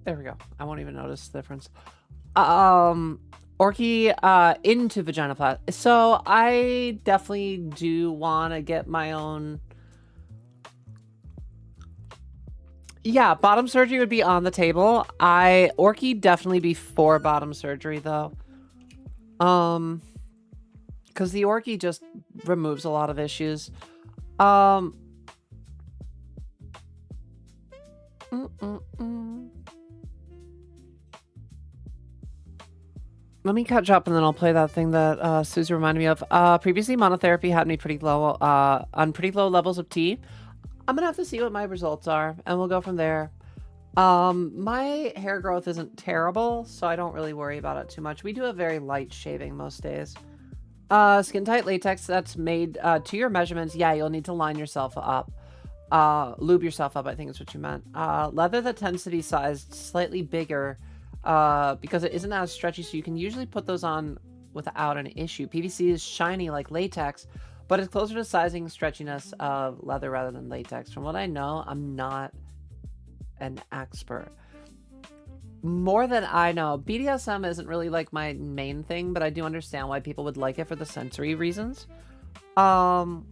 Speaker 5: There we go. I won't even notice the difference. Orky, into vaginoplasty. So I definitely do want to get my own. Yeah, bottom surgery would be on the table. Orky definitely before bottom surgery though. Because the Orky just removes a lot of issues. Let me catch up and then I'll play that thing that Susie reminded me of. Previously, monotherapy had me pretty low on pretty low levels of T. I'm gonna have to see what my results are and we'll go from there. My hair growth isn't terrible, so I don't really worry about it too much. We do a very light shaving most days. Skin tight latex that's made to your measurements. Yeah, you'll need to line yourself up. Lube yourself up, I think is what you meant. Leather that tends to be sized slightly bigger because it isn't as stretchy, so you can usually put those on without an issue. PVC is shiny like latex, but it's closer to sizing stretchiness of leather rather than latex. From what I know, I'm not an expert. More than I know, BDSM isn't really like my main thing, but I do understand why people would like it for the sensory reasons. Wow,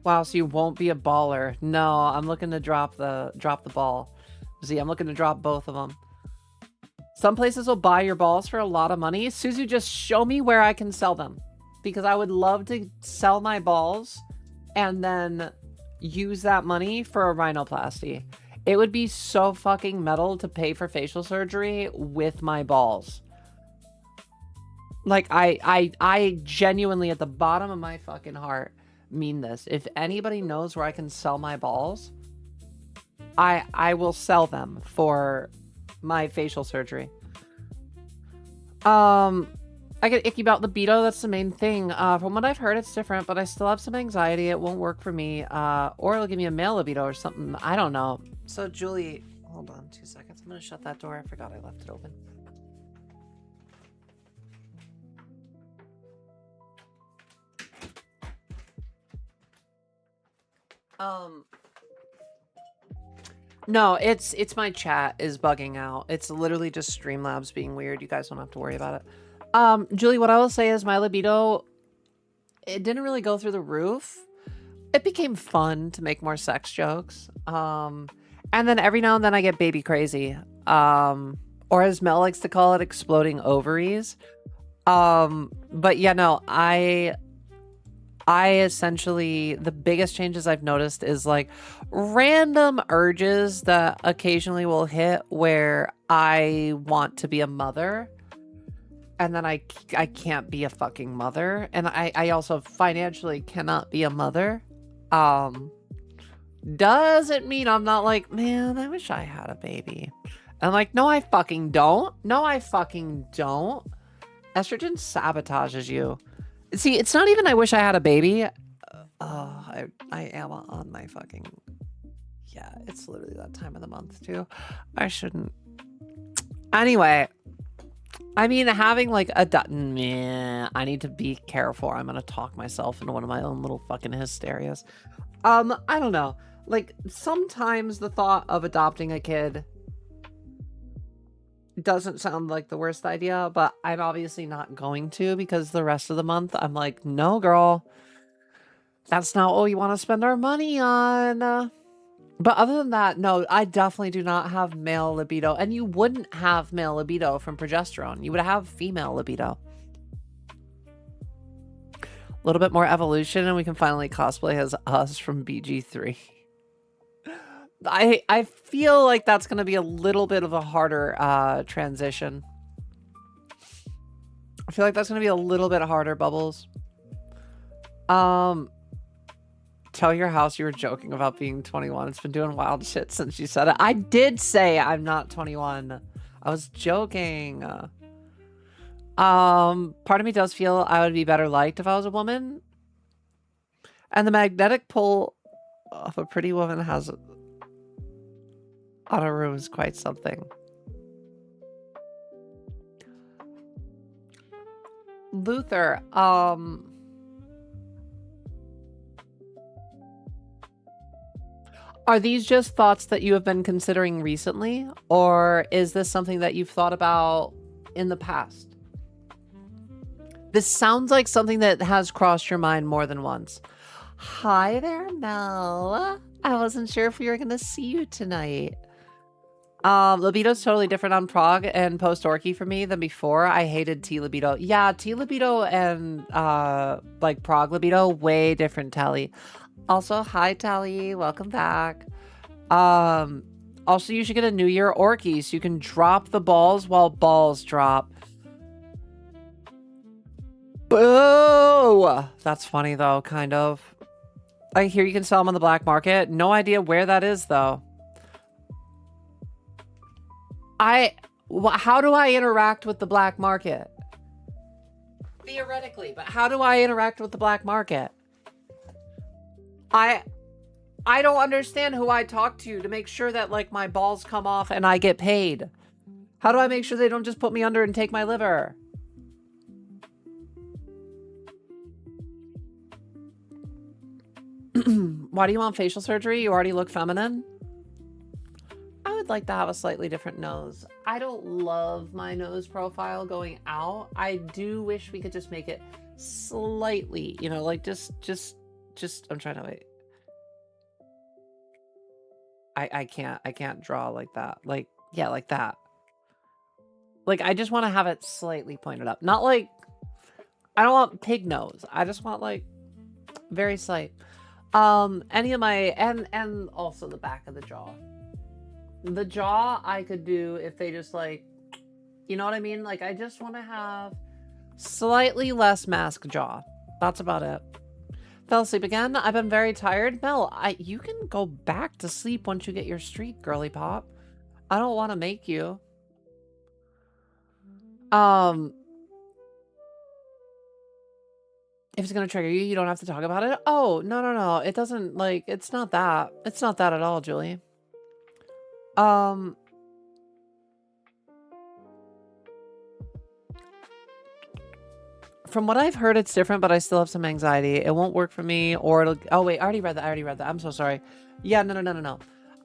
Speaker 5: so you won't be a baller. No, I'm looking to drop the ball. See, I'm looking to drop both of them. Some places will buy your balls for a lot of money. Suzu, just show me where I can sell them. Because I would love to sell my balls and then use that money for a rhinoplasty. It would be so fucking metal to pay for facial surgery with my balls. Like, I genuinely, at the bottom of my fucking heart, mean this. If anybody knows where I can sell my balls, I will sell them for my facial surgery. I get icky about libido. That's the main thing. From what I've heard, it's different, but I still have some anxiety. It won't work for me. Or it'll give me a male libido or something. I don't know. So Julie, hold on 2 seconds. I'm gonna shut that door. I forgot I left it open. No, it's my chat is bugging out. It's literally just Streamlabs being weird. You guys don't have to worry about it. Julie, what I will say is my libido, it didn't really go through the roof. It became fun to make more sex jokes. And then every now and then I get baby crazy. Or as Mel likes to call it, exploding ovaries. But yeah, no, I essentially, the biggest changes I've noticed is like random urges that occasionally will hit where I want to be a mother. And then I can't be a fucking mother. And I also financially cannot be a mother. Doesn't mean I'm not like, man, I wish I had a baby. And I'm like, no, I fucking don't. No, I fucking don't. Estrogen sabotages you. See, it's not even I wish I had a baby. I am on my fucking... Yeah, it's literally that time of the month, too. I shouldn't... Anyway... I mean, having like a... I need to be careful. I'm gonna talk myself into one of my own little fucking hysterias. I don't know. Like, sometimes the thought of adopting a kid doesn't sound like the worst idea, but I'm obviously not going to because the rest of the month I'm like, no, girl, that's not what we want to spend our money on. But other than that, no, I definitely do not have male libido. And you wouldn't have male libido from progesterone. You would have female libido. A little bit more evolution and we can finally cosplay as us from BG3. I feel like that's going to be a little bit of a harder transition. I feel like that's going to be a little bit harder, Bubbles. Tell your house you were joking about being 21. It's been doing wild shit since you said it. I did say I'm not 21. I was joking. Part of me does feel I would be better liked if I was a woman. And the magnetic pull of a pretty woman has... on a room is quite something. Luther, are these just thoughts that you have been considering recently? Or is this something that you've thought about in the past? This sounds like something that has crossed your mind more than once. Hi there, Mel. I wasn't sure if we were going to see you tonight. Libido's totally different on prog and post-orky for me than before. I hated T libido. Yeah, T libido and like prog libido, way different, Tally. Also, hi Tally, welcome back. Also you should get a New Year orky so you can drop the balls while balls drop. Boo! That's funny though, kind of. I hear you can sell them on the black market. No idea where that is though. How do I interact with the black market? Theoretically, but how do I interact with the black market? I don't understand who I talk to make sure that like my balls come off and I get paid. How do I make sure they don't just put me under and take my liver? Why do you want facial surgery? You already look feminine? I would like to have a slightly different nose. I don't love my nose profile going out. I do wish we could just make it slightly, you know, like just, I'm trying to wait. I can't draw like that. Like, yeah, like that. Like, I just want to have it slightly pointed up. Not like, I don't want pig nose. I just want like very slight. Any of my, and also the back of the jaw. The jaw I could do if they just like, you know what I mean? Like, I just want to have slightly less mask jaw. That's about it. Fell asleep again. I've been very tired. Mel, you can go back to sleep once you get your streak, girly pop. I don't want to make you. If it's going to trigger you, you don't have to talk about it. Oh, no. It doesn't, like, it's not that. It's not that at all, Julie. Um, from what I've heard, it's different, but I still have some anxiety. It won't work for me, or it'll. Oh wait, I already read that. I'm so sorry. Yeah, no.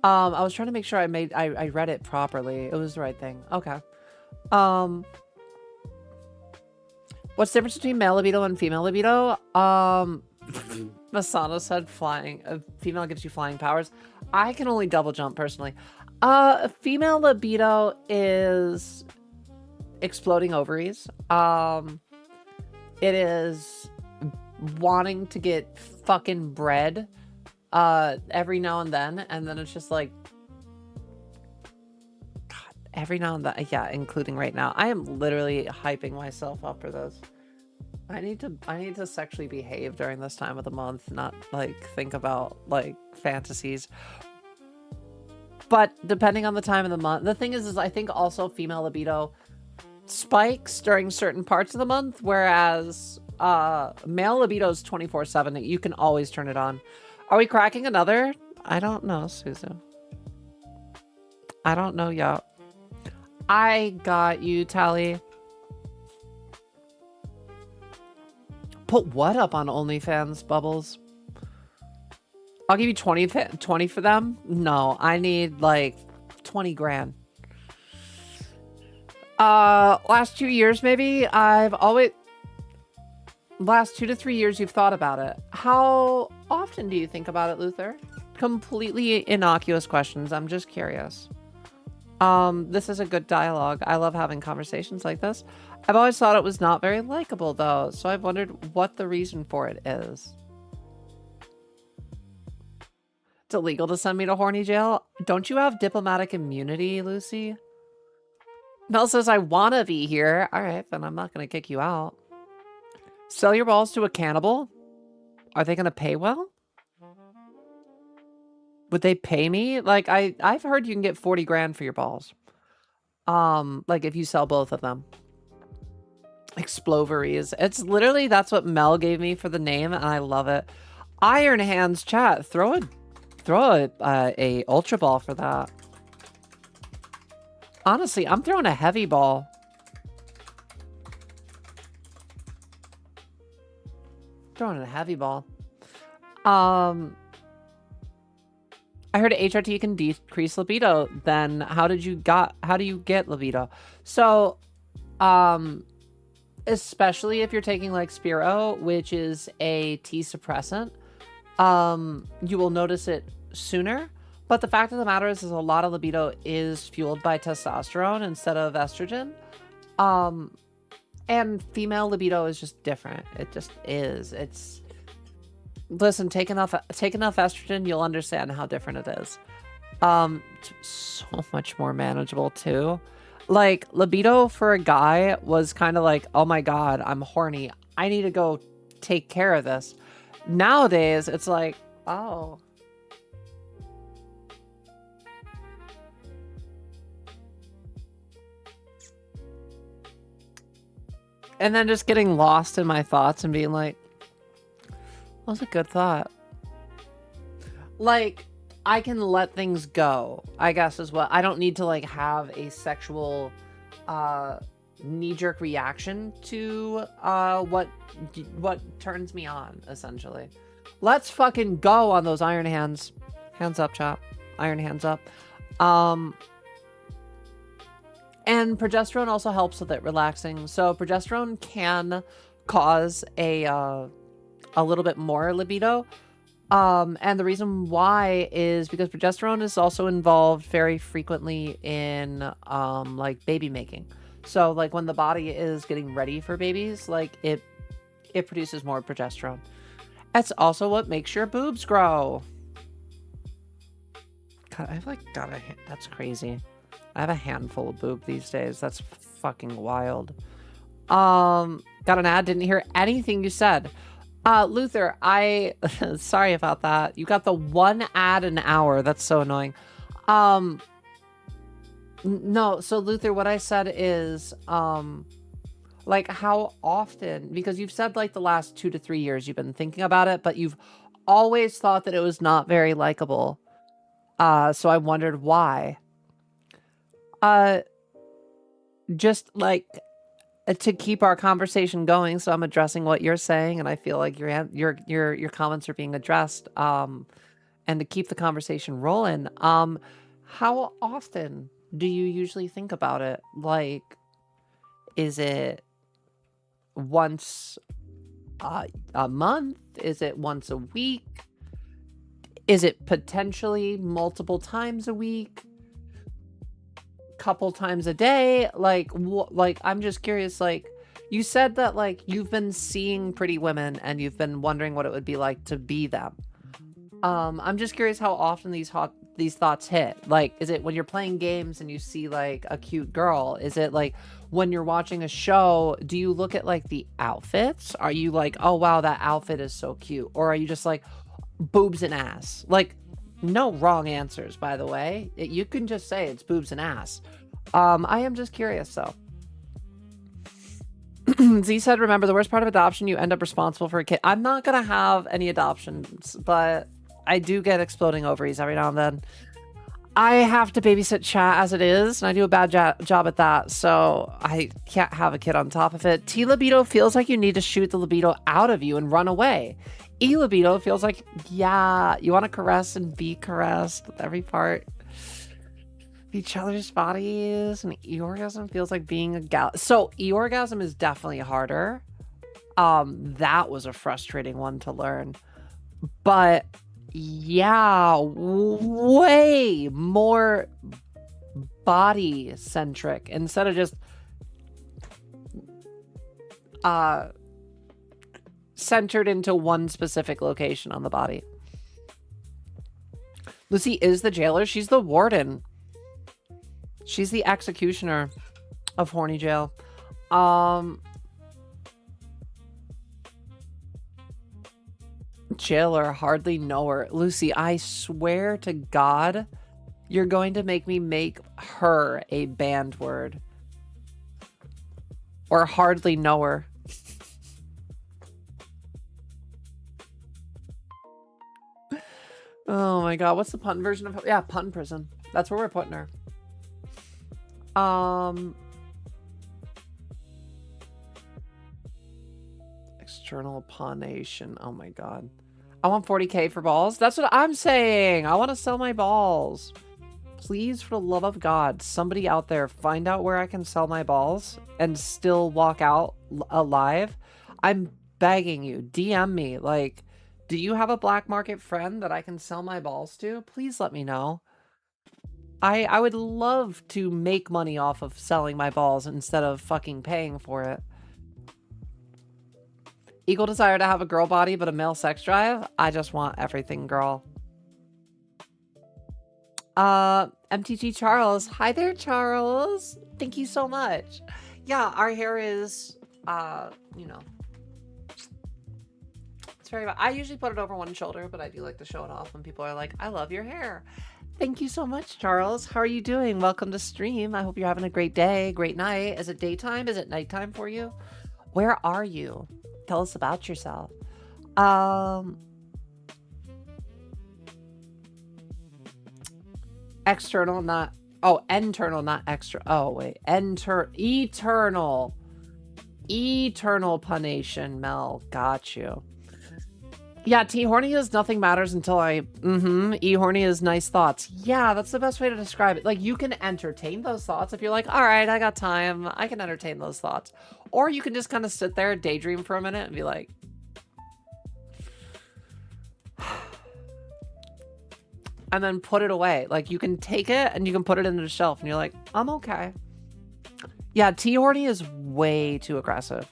Speaker 5: I was trying to make sure I read it properly. It was the right thing. Okay. What's the difference between male libido and female libido? Masano said flying. A female gives you flying powers. I can only double jump personally. Female libido is exploding ovaries. It is wanting to get fucking bread every now and then it's just like, God, every now and then, yeah, including right now. I am literally hyping myself up for this. I need to sexually behave during this time of the month, not like think about like fantasies. But depending on the time of the month, the thing is I think also female libido spikes during certain parts of the month, whereas male libido is 24/7. You can always turn it on. Are we cracking another? I don't know, Suzu. I don't know yet. I got you, Tally. Put what up on OnlyFans, Bubbles? I'll give you 20 for them. No, I need like 20 grand. Last 2 years, maybe. Last 2 to 3 years, you've thought about it. How often do you think about it, Luther? Completely innocuous questions. I'm just curious. This is a good dialogue. I love having conversations like this. I've always thought it was not very likable, though, so I've wondered what the reason for it is. It's illegal to send me to horny jail? Don't you have diplomatic immunity, Lucy? Mel says, I want to be here. All right, then I'm not going to kick you out. Sell your balls to a cannibal? Are they going to pay well? Would they pay me? Like, I've heard you can get 40 grand for your balls. Like if you sell both of them. Exploveries. It's literally, that's what Mel gave me for the name, and I love it. Iron Hands chat. Throw a ultra ball for that. Honestly, I'm throwing a heavy ball. Throwing a heavy ball. I heard HRT can decrease libido. Then how do you get libido? So, especially if you're taking like Spiro, which is a T suppressant, you will notice it sooner. But the fact of the matter is a lot of libido is fueled by testosterone instead of estrogen. And female libido is just different. It just is. Listen, take enough estrogen, you'll understand how different it is. So much more manageable too. Like libido for a guy was kind of like, oh my God, I'm horny. I need to go take care of this. Nowadays, it's like, oh. And then just getting lost in my thoughts and being like, that was a good thought. Like, I can let things go, I guess is what, I don't need to like have a sexual knee-jerk reaction to what turns me on, essentially. Let's fucking go on those iron hands. Hands up, chat. Iron hands up. And progesterone also helps with it relaxing. So progesterone can cause a little bit more libido. And the reason why is because progesterone is also involved very frequently in like baby making. So like when the body is getting ready for babies, like it produces more progesterone. That's also what makes your boobs grow. God, I've like got a, that's crazy. I have a handful of boob these days. That's fucking wild. Got an ad, didn't hear anything you said. Luther, sorry about that. You got the one ad an hour. That's so annoying. No, so Luther, what I said is, like how often, because you've said like the last 2 to 3 years you've been thinking about it, but you've always thought that it was not very likable. So I wondered why. Just like to keep our conversation going, so I'm addressing what you're saying, and I feel like your comments are being addressed. And to keep the conversation rolling, how often do you usually think about it? Like, is it once a month? Is it once a week? Is it potentially multiple times a week? Couple times a day? Like, like, I'm just curious. Like, you said that like you've been seeing pretty women and you've been wondering what it would be like to be them. I'm just curious how often these thoughts hit. Like, is it when you're playing games and you see like a cute girl? Is it like when you're watching a show? Do you look at like the outfits? Are you like, oh wow, that outfit is so cute? Or are you just like boobs and ass? Like, no wrong answers, by the way. You can just say it's boobs and ass. I am just curious, though. Z said, remember, the worst part of adoption, you end up responsible for a kid. I'm not going to have any adoptions, but I do get exploding ovaries every now and then. I have to babysit chat as it is, and I do a bad job at that, so I can't have a kid on top of it. T-libido feels like you need to shoot the libido out of you and run away. E-libido feels like, yeah, you want to caress and be caressed with every part of each other's bodies. And E-orgasm feels like being a gal. So E-orgasm is definitely harder. That was a frustrating one to learn. But yeah, way more body centric instead of just centered into one specific location on the body. Lucy is the jailer. She's the warden. She's the executioner of horny jail. Jailer, hardly know her. Lucy, I swear to God, you're going to make me make her a banned word. Or hardly know her. Oh my God, what's the pun version of... Yeah, pun prison. That's where we're putting her. External punation. Oh my God. I want 40K for balls. That's what I'm saying. I want to sell my balls. Please, for the love of God, somebody out there, find out where I can sell my balls and still walk out alive. I'm begging you. DM me. Like, do you have a black market friend that I can sell my balls to? Please let me know. I would love to make money off of selling my balls instead of fucking paying for it. Equal desire to have a girl body but a male sex drive? I just want everything girl. MTG Charles. Hi there, Charles. Thank you so much. Yeah, our hair is, you know, it's very, I usually put it over one shoulder, but I do like to show it off when people are like, I love your hair. Thank you so much, Charles. How are you doing? Welcome to stream. I hope you're having a great day, great night. Is it daytime? Is it nighttime for you? Where are you? Tell us about yourself. External, not... Oh, internal, not extra. Oh, wait. Eternal. Eternal punation, Mel. Got you. Yeah, T-horny is nothing matters until I... E-horny is nice thoughts. Yeah, that's the best way to describe it. Like, you can entertain those thoughts. If you're like, all right, I got time, I can entertain those thoughts. Or you can just kind of sit there, daydream for a minute and be like... and then put it away. Like, you can take it and you can put it into the shelf and you're like, I'm okay. Yeah, T-horny is way too aggressive.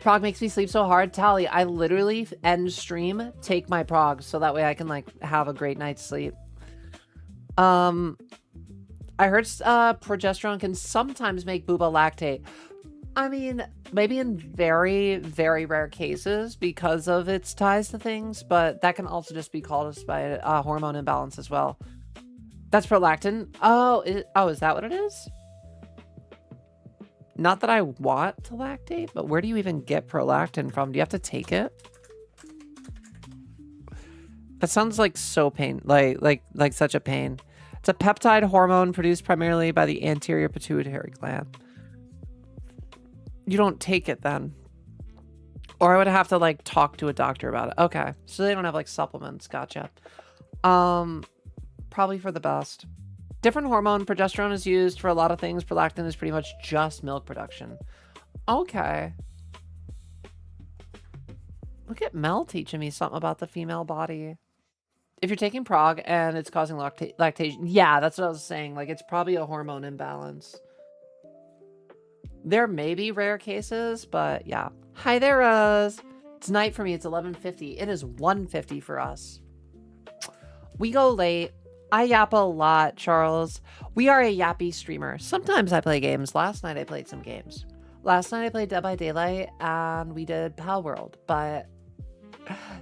Speaker 5: Prog makes me sleep so hard. Tally, I literally end stream, take my prog, so that way I can, like, have a great night's sleep. I heard progesterone can sometimes make booba lactate. I mean, maybe in very, very rare cases because of its ties to things, but that can also just be caused by a hormone imbalance as well. That's prolactin. Oh, is that what it is? Not that I want to lactate, but where do you even get prolactin from? Do you have to take it? That sounds like so pain, like such a pain. It's a peptide hormone produced primarily by the anterior pituitary gland. You don't take it then. Or I would have to like talk to a doctor about it. Okay. So they don't have like supplements. Gotcha. Probably for the best. Different hormone. Progesterone is used for a lot of things. Prolactin is pretty much just milk production. Okay. Look at Mel teaching me something about the female body. If you're taking prog and it's causing lactation. Yeah, that's what I was saying. Like, it's probably a hormone imbalance. There may be rare cases, but yeah. Hi there, Rose. It's night for me. It's 11:50. It is 1:50 for us. We go late. I yap a lot, Charles. We are a yappy streamer. Sometimes I play games. Last night I played some games. Last night I played Dead by Daylight and we did Pal World, but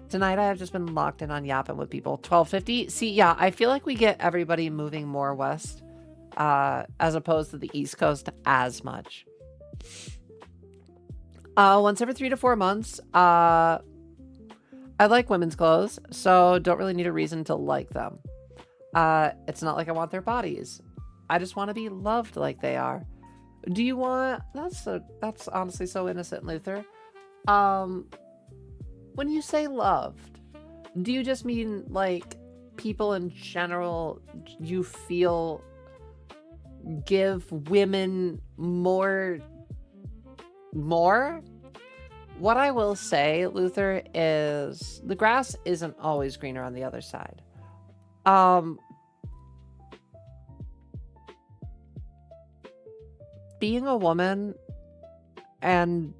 Speaker 5: tonight I have just been locked in on yapping with people. 12:50. See, yeah, I feel like we get everybody moving more west as opposed to the East Coast as much. Once every 3 to 4 months. I like women's clothes, so don't really need a reason to like them. It's not like I want their bodies. I just want to be loved like they are. Do you want... That's honestly so innocent, Luther. When you say loved, do you just mean like people in general you feel give women more? What I will say, Luther, is the grass isn't always greener on the other side. Being a woman and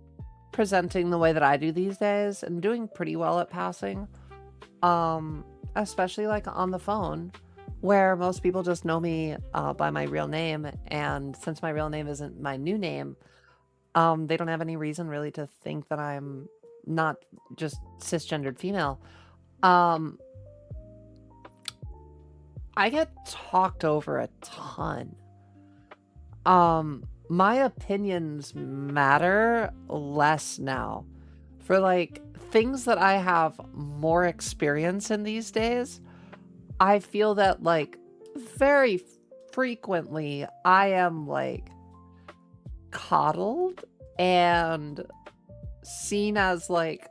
Speaker 5: presenting the way that I do these days and doing pretty well at passing, especially like on the phone, where most people just know me by my real name, and since my real name isn't my new name, they don't have any reason really to think that I'm not just cisgendered female. I get talked over a ton. My opinions matter less now. For like things that I have more experience in these days, I feel that like very frequently I am like coddled and seen as like,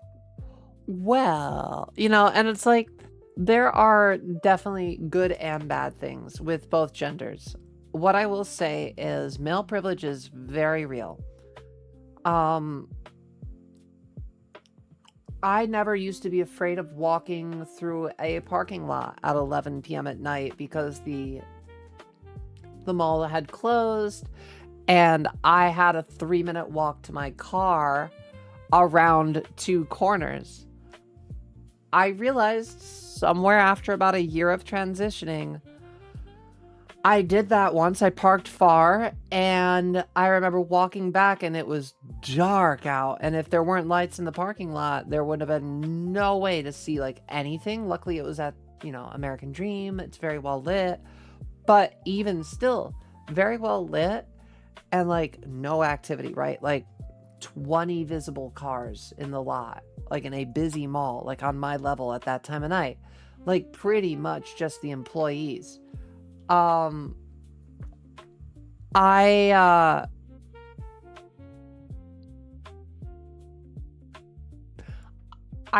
Speaker 5: well, you know, and it's like there are definitely good and bad things with both genders. What I will say is male privilege is very real. I never used to be afraid of walking through a parking lot at 11 p.m. at night because the mall had closed and I had a 3-minute walk to my car around 2 corners. I realized somewhere after about a year of transitioning, I did that once. I parked far and I remember walking back and it was dark out. And if there weren't lights in the parking lot, there would have been no way to see like anything. Luckily it was at, you know, American Dream. It's very well lit, but even still very well lit and like no activity, right? Like 20 visible cars in the lot, like in a busy mall, like on my level at that time of night, like pretty much just the employees. I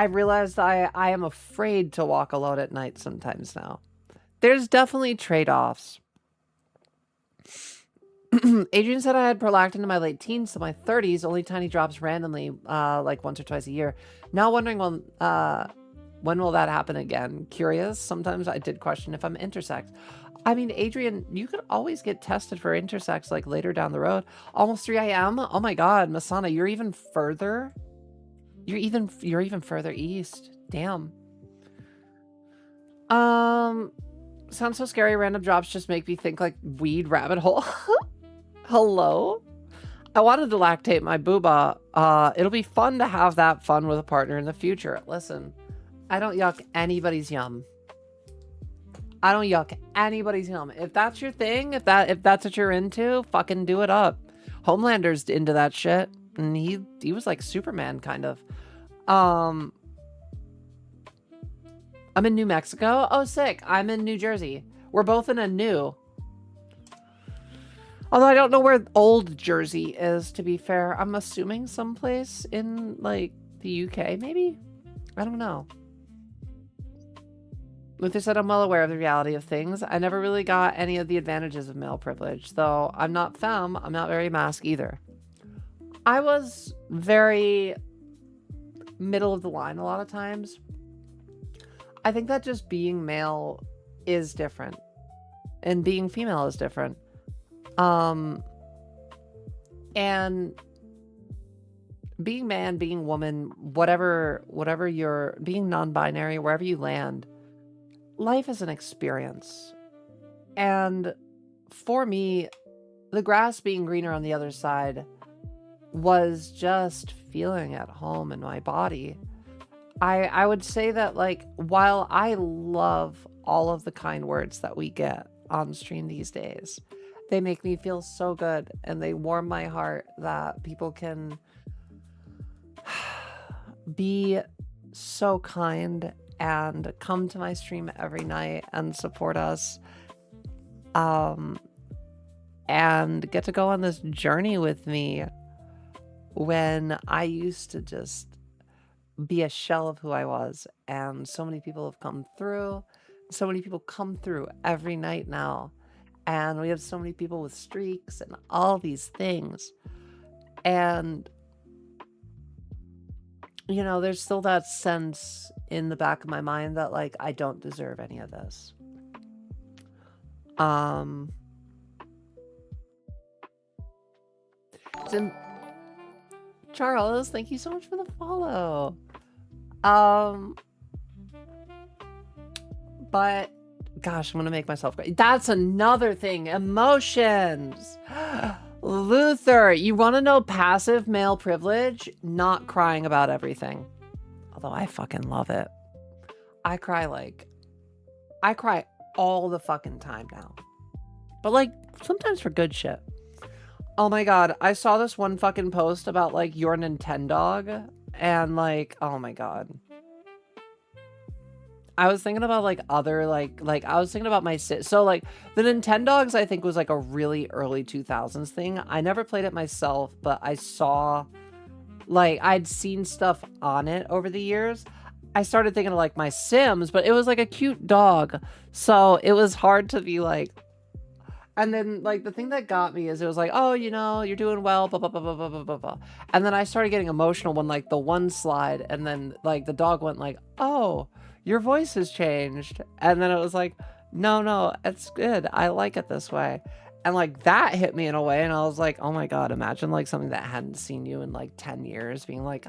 Speaker 5: realized I am afraid to walk alone at night sometimes now. There's definitely trade-offs. Adrian said I had prolactin in my late teens to my 30s, only tiny drops randomly, like once or twice a year. Now wondering when will that happen again? Curious. Sometimes I did question if I'm intersex. I mean, Adrian, you could always get tested for intersex like later down the road. Almost 3 a.m. Oh my God, Masana, you're even further. You're even further east. Damn. Sounds so scary. Random drops just make me think like weed rabbit hole. Hello? I wanted to lactate my booba. It'll be fun to have that fun with a partner in the future. Listen, I don't yuck anybody's yum. I don't yuck anybody's yum. If that's your thing, if that's what you're into, fucking do it up. Homelander's into that shit, and he was like Superman kind of. I'm in New Mexico. Oh, sick. I'm in New Jersey. We're both in a new. Although I don't know where old Jersey is, to be fair. I'm assuming someplace in, like, the UK, maybe? I don't know. Luther said, I'm well aware of the reality of things. I never really got any of the advantages of male privilege. Though I'm not femme, I'm not very masc either. I was very middle of the line a lot of times. I think that just being male is different. And being female is different. And being man, being woman, whatever you're, being non-binary, wherever you land, life is an experience. And for me, the grass being greener on the other side was just feeling at home in my body. I would say that, like, while I love all of the kind words that we get on stream these days, they make me feel so good and they warm my heart that people can be so kind and come to my stream every night and support us, and get to go on this journey with me when I used to just be a shell of who I was. And so many people have come through. So many people come through every night now. And we have so many people with streaks and all these things. And, you know, there's still that sense in the back of my mind that, like, I don't deserve any of this. Charles, thank you so much for the follow. But gosh, I'm gonna make myself cry. That's another thing. Emotions. Luther, you want to know passive male privilege? Not crying about everything. Although I fucking love it. I cry all the fucking time now. But, like, sometimes for good shit. Oh my god, I saw this one fucking post about, like, your Nintendog, and, like, oh my god. I was thinking about, like, other, like, I was thinking about my so, like, the Nintendogs, I think, was, like, a really early 2000s thing. I never played it myself, but I saw, like, I'd seen stuff on it over the years. I started thinking of, like, my Sims, but it was, like, a cute dog, so it was hard to be, like... And then, like, the thing that got me is it was like, oh, you know, you're doing well, blah, blah, blah, blah, blah, blah, blah, blah. And then I started getting emotional when, like, the one slide, and then, like, the dog went like, oh, your voice has changed. And then it was like, no, it's good. I like it this way. And, like, that hit me in a way, and I was like, oh my god, imagine, like, something that hadn't seen you in, like, 10 years being like,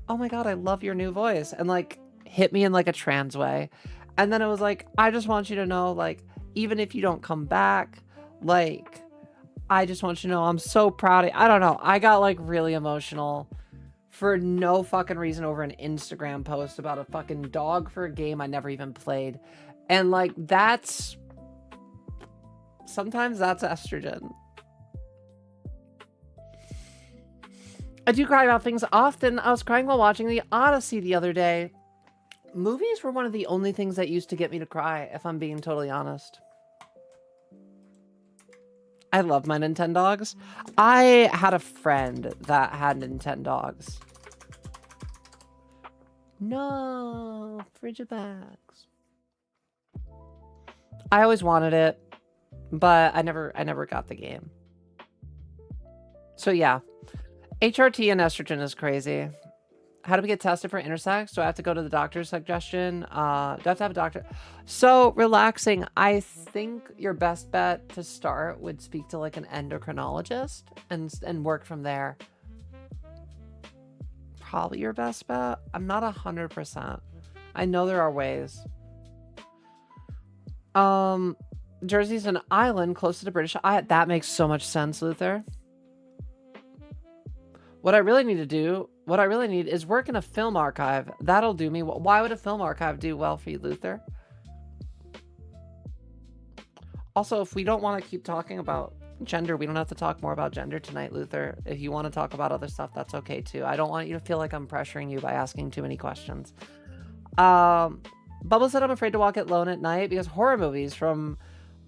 Speaker 5: oh my god, I love your new voice. And, like, hit me in, like, a trans way. And then it was like, I just want you to know, like, even if you don't come back, like, I just want you to know I'm so proud of you. I don't know. I got, like, really emotional for no fucking reason over an Instagram post about a fucking dog for a game I never even played. And, like, that's... Sometimes that's estrogen. I do cry about things often. I was crying while watching The Odyssey the other day. Movies were one of the only things that used to get me to cry, if I'm being totally honest. I love my Nintendogs. I had a friend that had Nintendogs. No, Frigibags. I always wanted it, but I never got the game. So yeah, HRT and estrogen is crazy. How do we get tested for intersex? Do I have to go to the doctor's suggestion? Do I have to have a doctor? So relaxing. I think your best bet to start would speak to, like, an endocrinologist and work from there. Probably your best bet. I'm not 100%. I know there are ways. Jersey's an island close to the British. That makes so much sense, Luther. What I really need is work in a film archive. That'll do me. Why would a film archive do well for you, Luther? Also, if we don't want to keep talking about gender, we don't have to talk more about gender tonight, Luther. If you want to talk about other stuff, that's okay too. I don't want you to feel like I'm pressuring you by asking too many questions. Bubble said I'm afraid to walk alone at night because horror movies from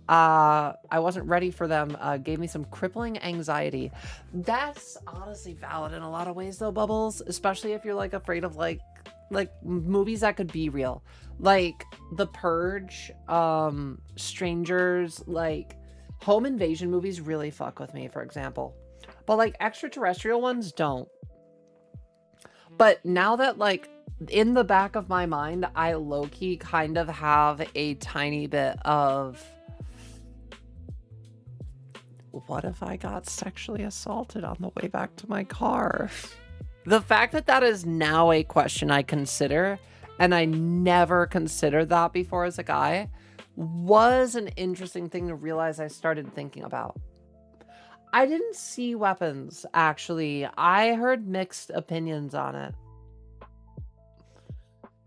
Speaker 5: I wasn't ready for them. Gave me some crippling anxiety. That's honestly valid in a lot of ways though, Bubbles, especially if you're like afraid of like movies that could be real. Like The Purge, Strangers, like home invasion movies really fuck with me, for example. But like extraterrestrial ones don't. But now that like in the back of my mind, I low-key kind of have a tiny bit of, what if I got sexually assaulted on the way back to my car? The fact that that is now a question I consider, and I never considered that before as a guy, was an interesting thing to realize I started thinking about. I didn't see weapons, actually. I heard mixed opinions on it.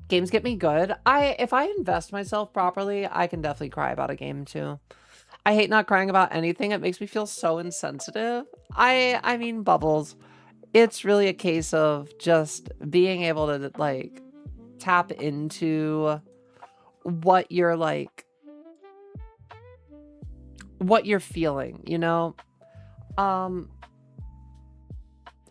Speaker 5: Games get me good. If I invest myself properly, I can definitely cry about a game too. I hate not crying about anything. It makes me feel so insensitive. I mean, Bubbles, it's really a case of just being able to like tap into what you're like, what you're feeling, you know?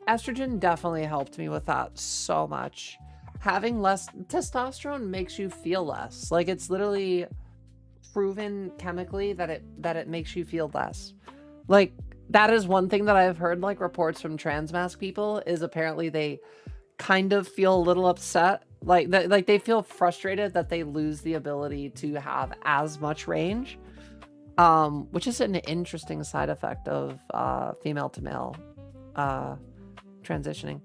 Speaker 5: Estrogen definitely helped me with that so much. Having less testosterone makes you feel less. Like it's literally proven chemically that it makes you feel less. Like that is one thing that I've heard, like reports from trans masc people, is apparently they kind of feel a little upset, like they feel frustrated that they lose the ability to have as much range, which is an interesting side effect of female to male transitioning.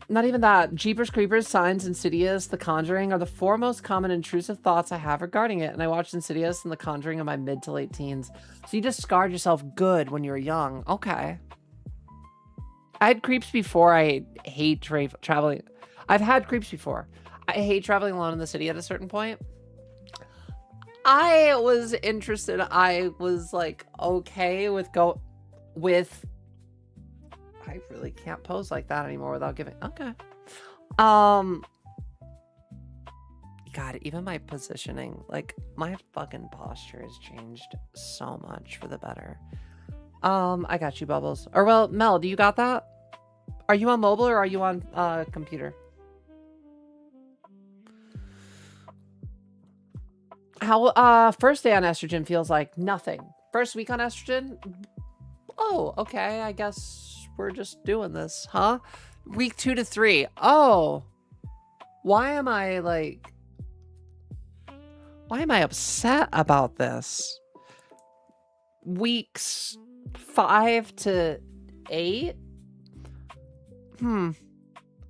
Speaker 5: Not even that. Jeepers Creepers, Signs, Insidious, The Conjuring are the four most common intrusive thoughts I have regarding it, and I watched Insidious and The Conjuring in my mid to late teens. So you just scarred yourself good when you were young. Okay. I had creeps before. I hate traveling. I've had creeps before. I hate traveling alone in the city at a certain point. I was interested. I was like, okay with I really can't pose like that anymore without giving. Okay. God, even my positioning, like my fucking posture has changed so much for the better. I got you, Bubbles. Or well, Mel, do you got that? Are you on mobile or are you on computer? How first day on estrogen feels like nothing. First week on estrogen? Oh, okay. I guess we're just doing this, huh? Week 2 to 3. Oh, why am I upset about this? Weeks 5 to 8?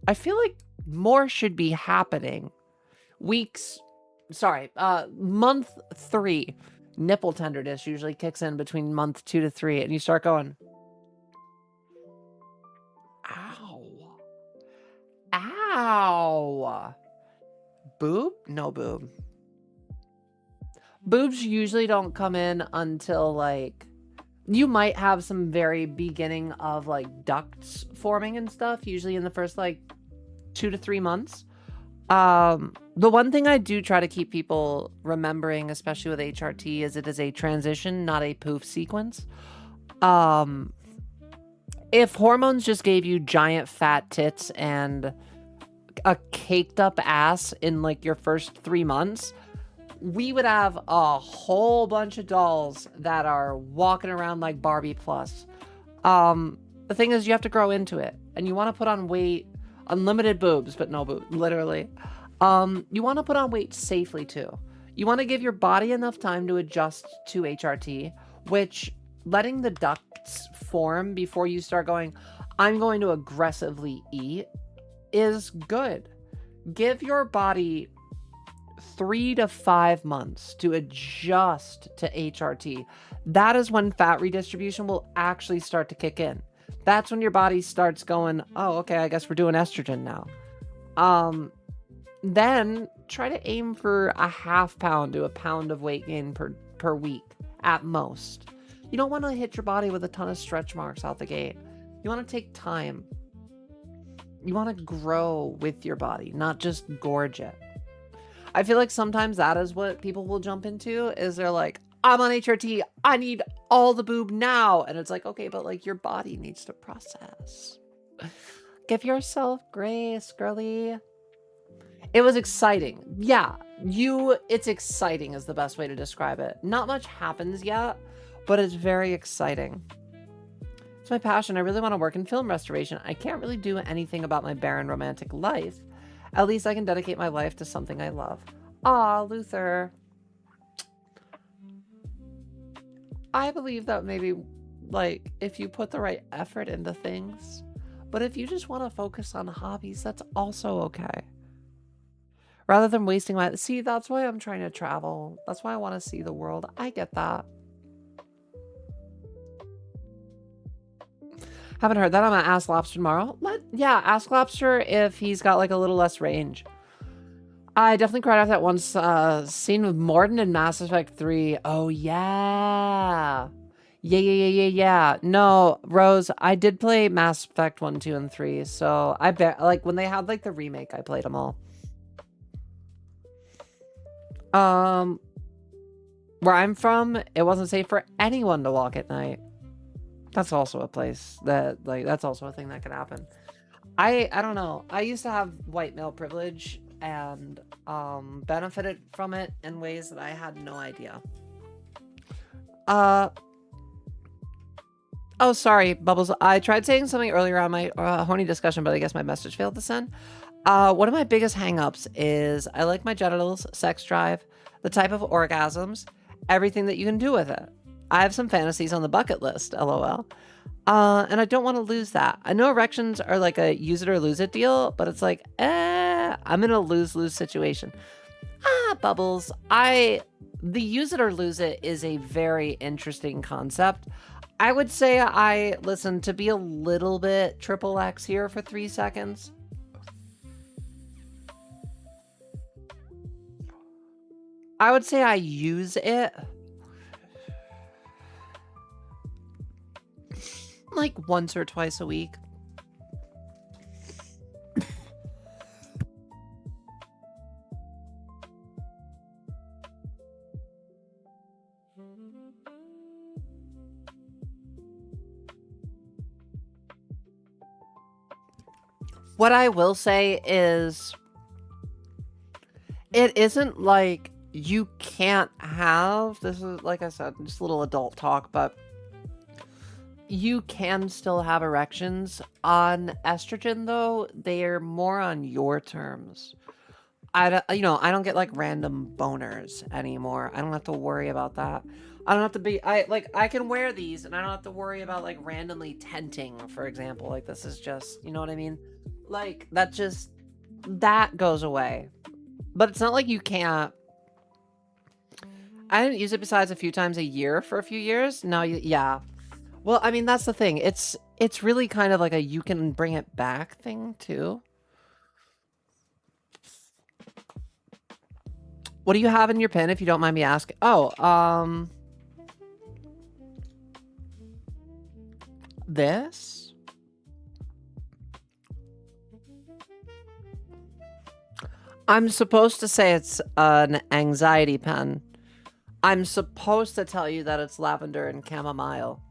Speaker 5: I feel like more should be happening. Month 3. Nipple tenderness usually kicks in between month 2 to 3, and you start going, ow. Boob? No boob. Boobs usually don't come in until like, you might have some very beginning of like ducts forming and stuff, usually in the first like 2 to 3 months. The one thing I do try to keep people remembering, especially with HRT, is it is a transition, not a poof sequence. If hormones just gave you giant fat tits and a caked up ass in like your first 3 months, we would have a whole bunch of dolls that are walking around like Barbie plus. The thing is, you have to grow into it, and you want to put on weight, unlimited boobs, but no boob, literally. You want to put on weight safely too. You want to give your body enough time to adjust to HRT, which letting the ducts form before you start going, I'm going to aggressively eat, is good. Give your body 3 to 5 months to adjust to HRT. That is when fat redistribution will actually start to kick in. That's when your body starts going, oh, okay, I guess we're doing estrogen now. Then try to aim for a ½ pound to a pound of weight gain per week at most. You don't want to hit your body with a ton of stretch marks out the gate. You want to take time. You want to grow with your body, not just gorge it. I feel like sometimes that is what people will jump into, is they're like, I'm on HRT, I need all the boob now. And it's like, okay, but like your body needs to process. Give yourself grace, girly. It was exciting. Yeah, it's exciting is the best way to describe it. Not much happens yet, but it's very exciting. It's my passion. I really want to work in film restoration. I can't really do anything about my barren romantic life. At least I can dedicate my life to something I love. Aw, Luther. I believe that maybe, like, if you put the right effort into things, but if you just want to focus on hobbies, that's also okay. Rather than wasting my... See, that's why I'm trying to travel. That's why I want to see the world. I get that. Haven't heard that. I'm gonna ask Lobster tomorrow. Yeah, ask Lobster if he's got like a little less range. I definitely cried after that one scene with Morden in Mass Effect 3. Oh, yeah. Yeah. No, Rose, I did play Mass Effect 1, 2, and 3. So I bet, like, when they had like the remake, I played them all. Where I'm from, it wasn't safe for anyone to walk at night. That's also a place that, like, that's also a thing that could happen. I don't know. I used to have white male privilege and benefited from it in ways that I had no idea. Oh, sorry, Bubbles. I tried saying something earlier on my horny discussion, but I guess my message failed to send. One of my biggest hangups is I like my genitals, sex drive, the type of orgasms, everything that you can do with it. I have some fantasies on the bucket list, LOL. And I don't want to lose that. I know erections are like a use it or lose it deal, but it's like, I'm in a lose-lose situation. Bubbles. The use it or lose it is a very interesting concept. I would say listen, to be a little bit triple X here for 3 seconds. I would say I use it like once or twice a week. What I will say is it isn't like you can't have, this is, like I said, just a little adult talk, but you can still have erections. On estrogen, though, they're more on your terms. I don't get like random boners anymore. I don't have to worry about that. I don't have to be, I can wear these and I don't have to worry about like randomly tenting, for example. Like, this is just, you know what I mean? Like, that goes away. But it's not like you can't. I didn't use it besides a few times a year for a few years. No, yeah. Well, I mean, that's the thing. It's really kind of like a you can bring it back thing, too. What do you have in your pen, if you don't mind me asking? Oh, this? I'm supposed to say it's an anxiety pen. I'm supposed to tell you that it's lavender and chamomile.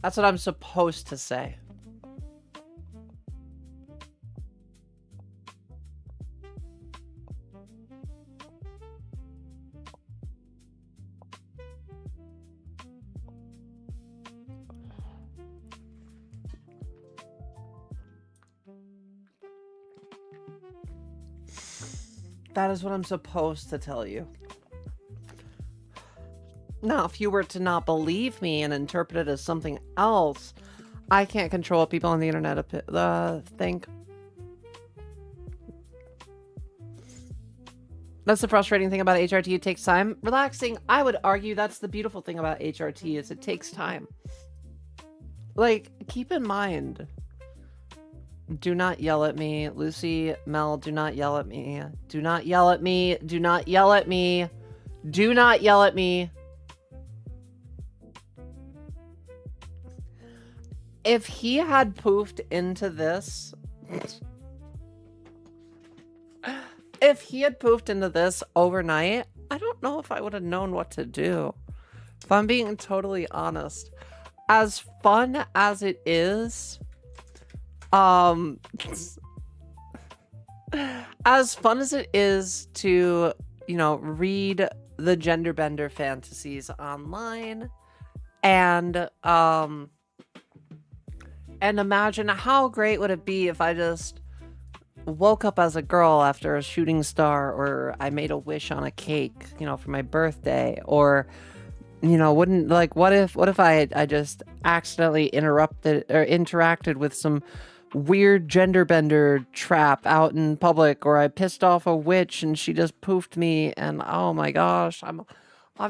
Speaker 5: That's what I'm supposed to say. That is what I'm supposed to tell you. Now, if you were to not believe me and interpret it as something else, I can't control what people on the internet think. That's the frustrating thing about HRT. It takes time. Relaxing, I would argue that's the beautiful thing about HRT, is it takes time. Like, keep in mind... Do not yell at me. Lucy, Mel, do not yell at me. Do not yell at me. Do not yell at me. Do not yell at me. If he had poofed into this If he had poofed into this overnight, I don't know if I would have known what to do. If I'm being totally honest. As fun as it is, as fun as it is to, you know, read the gender bender fantasies online and imagine how great would it be if I just woke up as a girl after a shooting star, or I made a wish on a cake, you know, for my birthday, or, you know, what if I just accidentally interrupted or interacted with some weird gender bender trap out in public, or I pissed off a witch and she just poofed me, and oh my gosh, I'm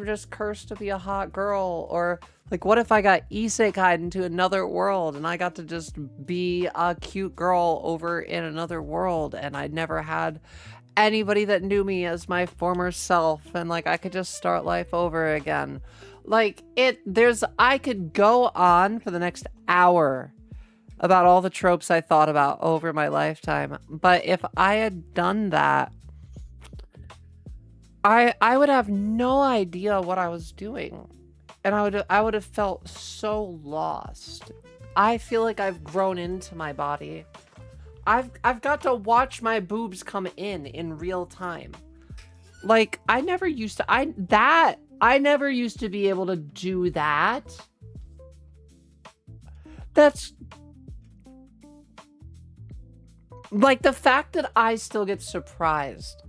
Speaker 5: just cursed to be a hot girl. Or like, what if I got isekai'd into another world and I got to just be a cute girl over in another world, and I never had anybody that knew me as my former self, and like I could just start life over again. Like I could go on for the next hour about all the tropes I thought about over my lifetime. But if I had done that, I would have no idea what I was doing. And I would have felt so lost. I feel like I've grown into my body. I've got to watch my boobs come in real time. Like I never used to be able to do that. That's like the fact that I still get surprised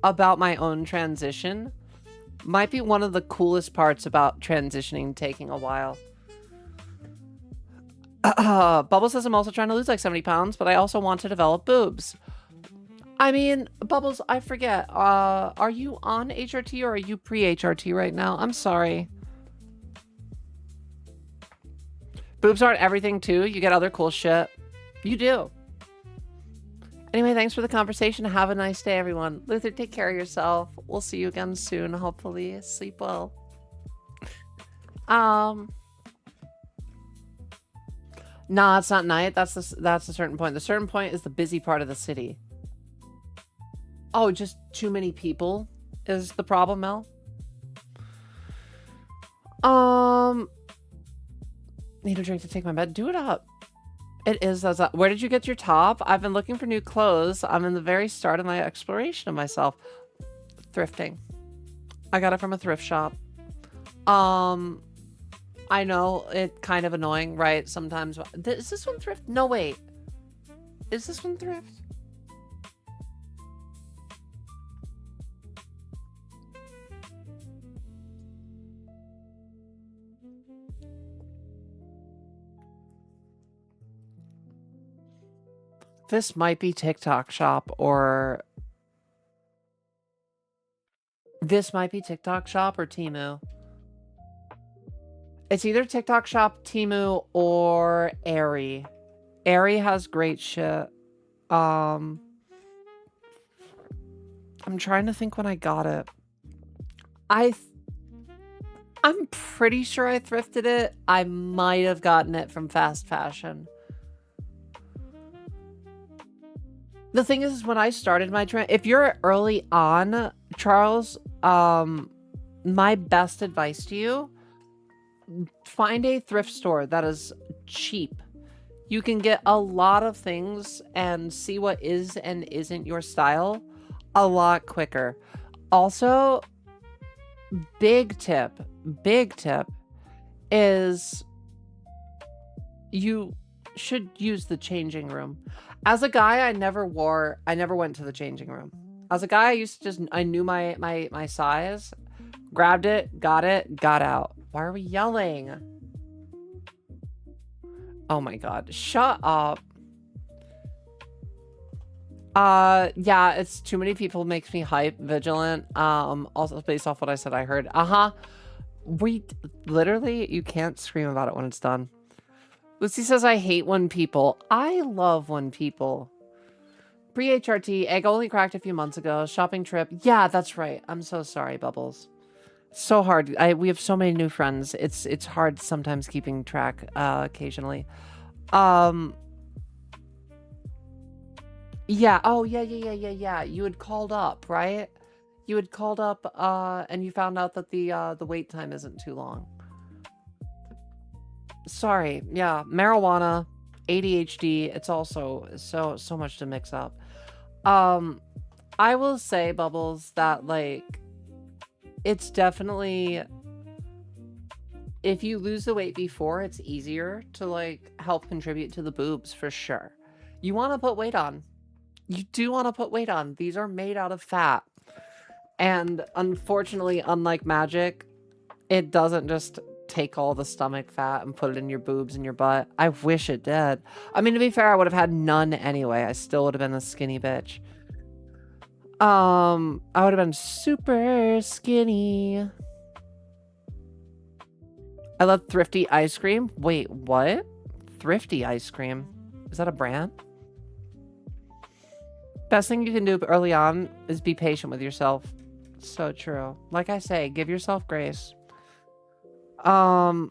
Speaker 5: about my own transition might be one of the coolest parts about transitioning taking a while. Bubbles says I'm also trying to lose like 70 pounds, but I also want to develop boobs. I mean, Bubbles, I forget. Are you on HRT or are you pre-HRT right now? I'm sorry. Boobs aren't everything too. You get other cool shit. You do. Anyway, thanks for the conversation. Have a nice day, everyone. Luther, take care of yourself. We'll see you again soon, hopefully. Sleep well. Nah, it's not night. That's a certain point. The certain point is the busy part of the city. Oh, just too many people is the problem, Mel? Need a drink to take my bed. Do it up. It is. Where did you get your top? I've been looking for new clothes. I'm in the very start of my exploration of myself. Thrifting. I got it from a thrift shop. I know it's kind of annoying, right? Sometimes. Is this one thrift? No, wait. Is this one thrift? This might be TikTok shop, or this might be TikTok shop or Temu. It's either TikTok shop, Temu, or Aerie. Aerie has great shit. I'm trying to think when I got it. I'm pretty sure I thrifted it. I might have gotten it from fast fashion. The thing is, when I started my trend, if you're early on, Charles, my best advice to you, find a thrift store that is cheap. You can get a lot of things and see what is and isn't your style a lot quicker. Also, big tip is you should use the changing room. As a guy, I never went to the changing room. As a guy, I knew my size, grabbed it, got out. Why are we yelling? Oh my god, shut up. Yeah, it's too many people makes me hype, vigilant. Also based off what I said I heard. Literally, you can't scream about it when it's done. Lucy says, I hate when people. I love when people. Pre-HRT, egg only cracked a few months ago. Shopping trip. Yeah, that's right. I'm so sorry, Bubbles. So hard. We have so many new friends. It's hard sometimes keeping track occasionally. Yeah. Oh, yeah. You had called up, right? You had called up, and you found out that the wait time isn't too long. Sorry. Yeah, marijuana, ADHD. It's also so much to mix up. I will say, Bubbles, that like it's definitely, if you lose the weight before, it's easier to like help contribute to the boobs for sure. You want to put weight on. You do want to put weight on. These are made out of fat. And unfortunately, unlike magic, it doesn't just take all the stomach fat and put it in your boobs and your butt. I wish it did. I mean, to be fair, I would have had none anyway. I still would have been a skinny bitch. I would have been super skinny. I love Thrifty ice cream. Wait, what? Thrifty ice cream? Is that a brand? Best thing you can do early on is be patient with yourself. So true. Like I say, give yourself grace. Never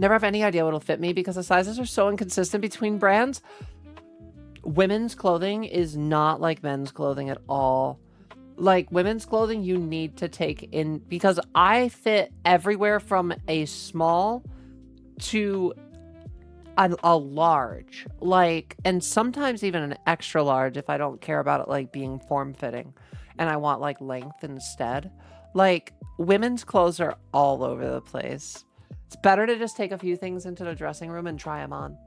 Speaker 5: have any idea what'll fit me because the sizes are so inconsistent between brands. Women's clothing is not like men's clothing at all. Like women's clothing, you need to take in, because I fit everywhere from a small to a large, like, and sometimes even an extra large if I don't care about it like being form fitting and I want like length instead. Like women's clothes are all over the place. It's better to just take a few things into the dressing room and try them on.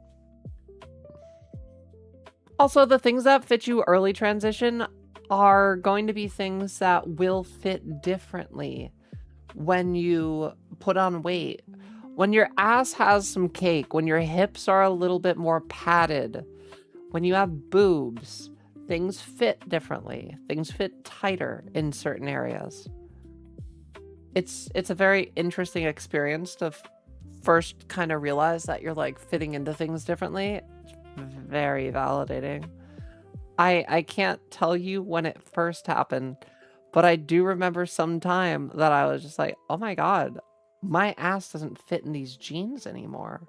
Speaker 5: Also, the things that fit you early transition are going to be things that will fit differently when you put on weight. When your ass has some cake, when your hips are a little bit more padded, when you have boobs, things fit differently. Things fit tighter in certain areas. It's a very interesting experience to first kind of realize that you're like fitting into things differently. It's very validating. I can't tell you when it first happened, but I do remember some time that I was just like, oh my God, my ass doesn't fit in these jeans anymore.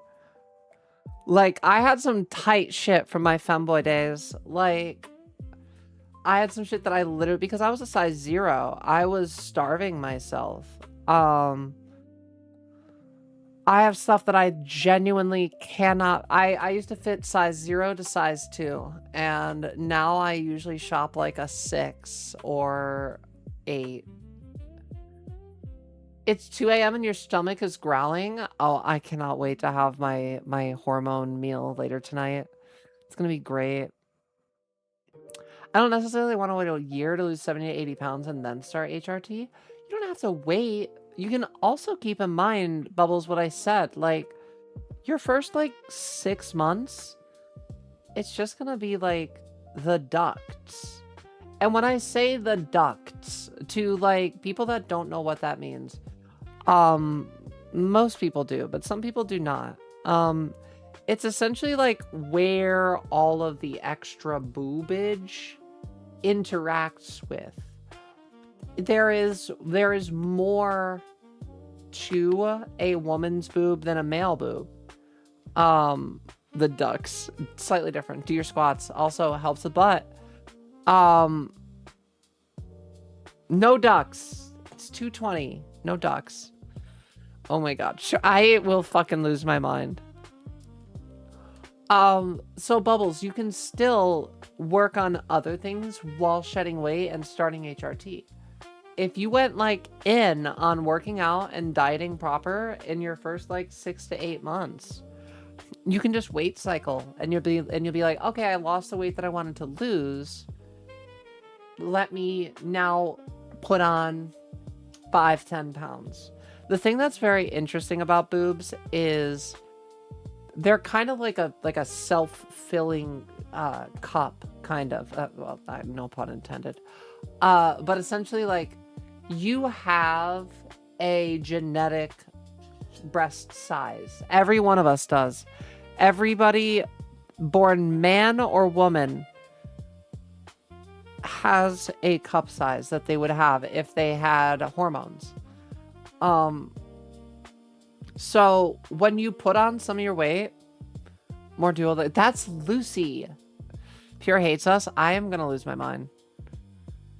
Speaker 5: Like, I had some tight shit from my femboy days. Like, I had some shit that I literally, because I was a size 0, I was starving myself. I have stuff that I genuinely cannot. I used to fit size 0 to size 2, and now I usually shop like a 6 or 8. It's 2 a.m. and your stomach is growling. Oh, I cannot wait to have my hormone meal later tonight. It's gonna be great. I don't necessarily want to wait a year to lose 70 to 80 pounds and then start HRT. You don't have to wait. You can also keep in mind, Bubbles, what I said. Like, your first, like, 6 months, it's just gonna be, like, the ducts. And when I say the ducts, to, like, people that don't know what that means, most people do, but some people do not. It's essentially, like, where all of the extra boobage interacts with. There is more to a woman's boob than a male boob. The ducts, slightly different. Do your squats, also helps the butt. No ducts. It's 220. No ducts. Oh my god. I will fucking lose my mind. So Bubbles, you can still work on other things while shedding weight and starting HRT. If you went like in on working out and dieting proper in your first like 6 to 8 months, you can just weight cycle and you'll be like, okay, I lost the weight that I wanted to lose. Let me now put on 5-10 pounds. The thing that's very interesting about boobs is they're kind of like a self-filling cup, kind of. Well, no pun intended. But essentially, like, you have a genetic breast size. Every one of us does. Everybody born man or woman has a cup size that they would have if they had hormones. So when you put on some of your weight, more dual, that's Lucy. Pure hates us. I am gonna lose my mind.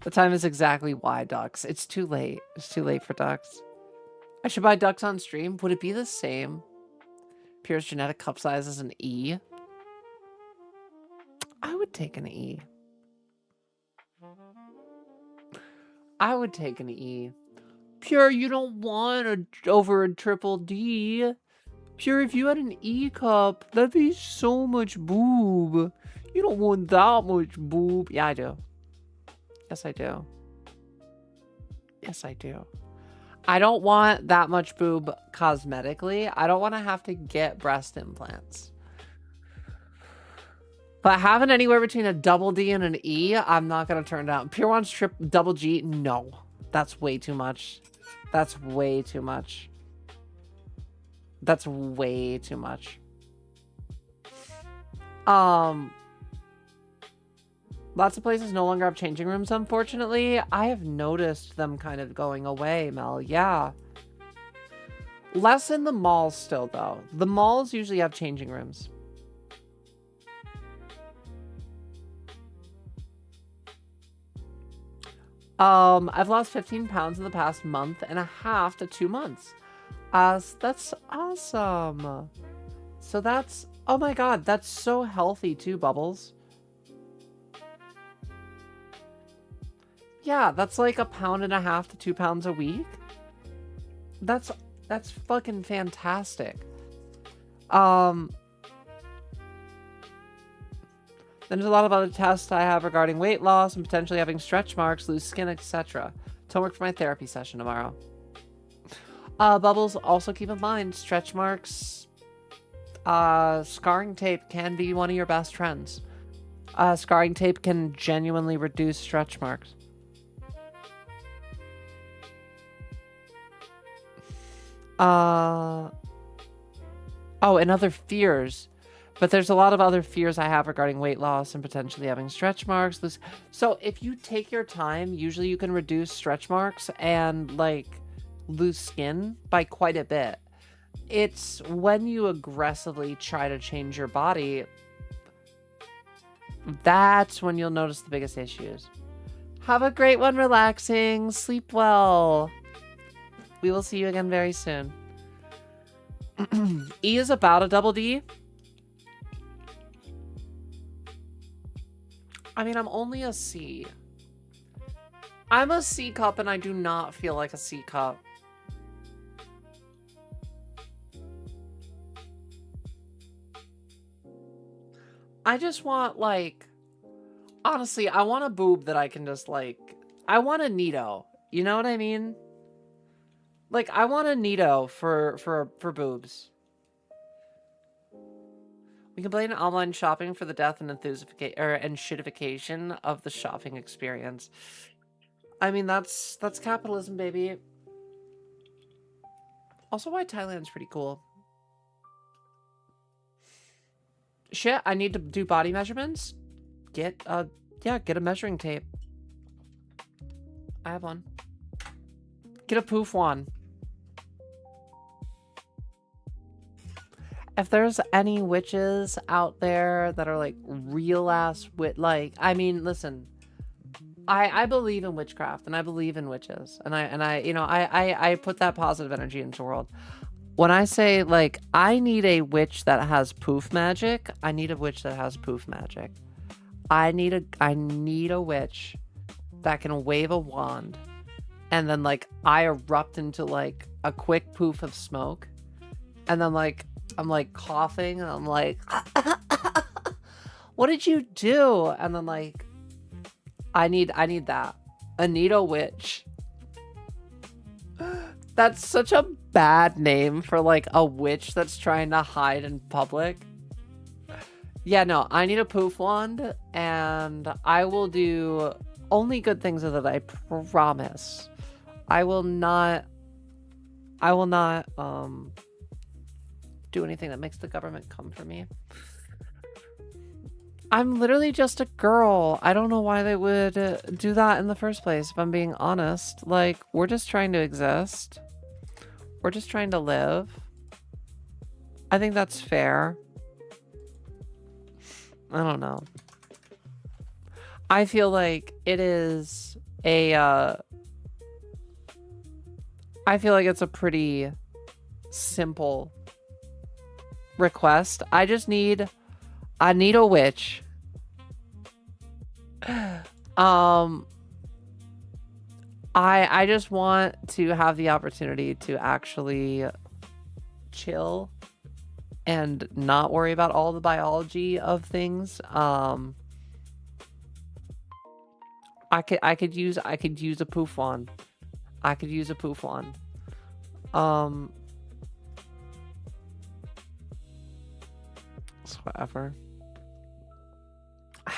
Speaker 5: The time is exactly why, Ducks. It's too late. It's too late for Ducks. I should buy Ducks on stream. Would it be the same? Pure's genetic cup size is an E. I would take an E. I would take an E. Pure, you don't want over a triple D. Pure, if you had an E cup, that'd be so much boob. You don't want that much boob. Yeah, I do. Yes, I do. Yes, I do. I don't want that much boob cosmetically. I don't want to have to get breast implants. But having anywhere between a double D and an E, I'm not going to turn down. Pure wants double G? No. That's way too much. That's way too much. That's way too much. Lots of places no longer have changing rooms, unfortunately. I have noticed them kind of going away, Mel. Yeah. Less in the malls still, though. The malls usually have changing rooms. I've lost 15 pounds in the past month and a half to 2 months. That's awesome. So that's, oh my God, that's so healthy too, Bubbles. Yeah, that's like 1.5 pounds to 2 pounds a week. That's fucking fantastic. There's a lot of other tests I have regarding weight loss and potentially having stretch marks, loose skin, etc. Homework for my therapy session tomorrow. Bubbles, also keep in mind, stretch marks, scarring tape can be one of your best friends. Scarring tape can genuinely reduce stretch marks. Oh, and other fears. But there's a lot of other fears I have regarding weight loss and potentially having stretch marks. So if you take your time, usually you can reduce stretch marks and like lose skin by quite a bit. It's when you aggressively try to change your body, that's when you'll notice the biggest issues. Have a great one relaxing. Sleep well. We will see you again very soon. E is about a double D. I mean, I'm only a C. I'm a C cup and I do not feel like a C cup. I just want, like, honestly, I want a boob that I can just, like, I want a Nito. You know what I mean? Like, I want a Nito for boobs. We can blame online shopping for the death and and shitification of the shopping experience. I mean, that's capitalism, baby. Also, why Thailand's pretty cool. Shit, I need to do body measurements. Get a measuring tape. I have one. Get a poof one. If there's any witches out there that are like real ass I mean, listen, I believe in witchcraft and I believe in witches and I put that positive energy into the world. When I say like I need a witch that has poof magic, I need a witch that has poof magic. I need a witch that can wave a wand and then like I erupt into like a quick poof of smoke and then like I'm like coughing and I'm like, what did you do? And then like, I need that. I need a witch. That's such a bad name for like a witch that's trying to hide in public. Yeah, no, I need a poof wand and I will do only good things with it, I promise. I will not do anything that makes the government come for me. I'm literally just a girl. I don't know why they would do that in the first place, if I'm being honest. Like, we're just trying to exist. We're just trying to live. I think that's fair. I don't know. I feel like it is a, I feel like it's a pretty simple request. I need a witch. I just want to have the opportunity to actually chill and not worry about all the biology of things. I could use a poof wand. I could use a poof wand. So whatever.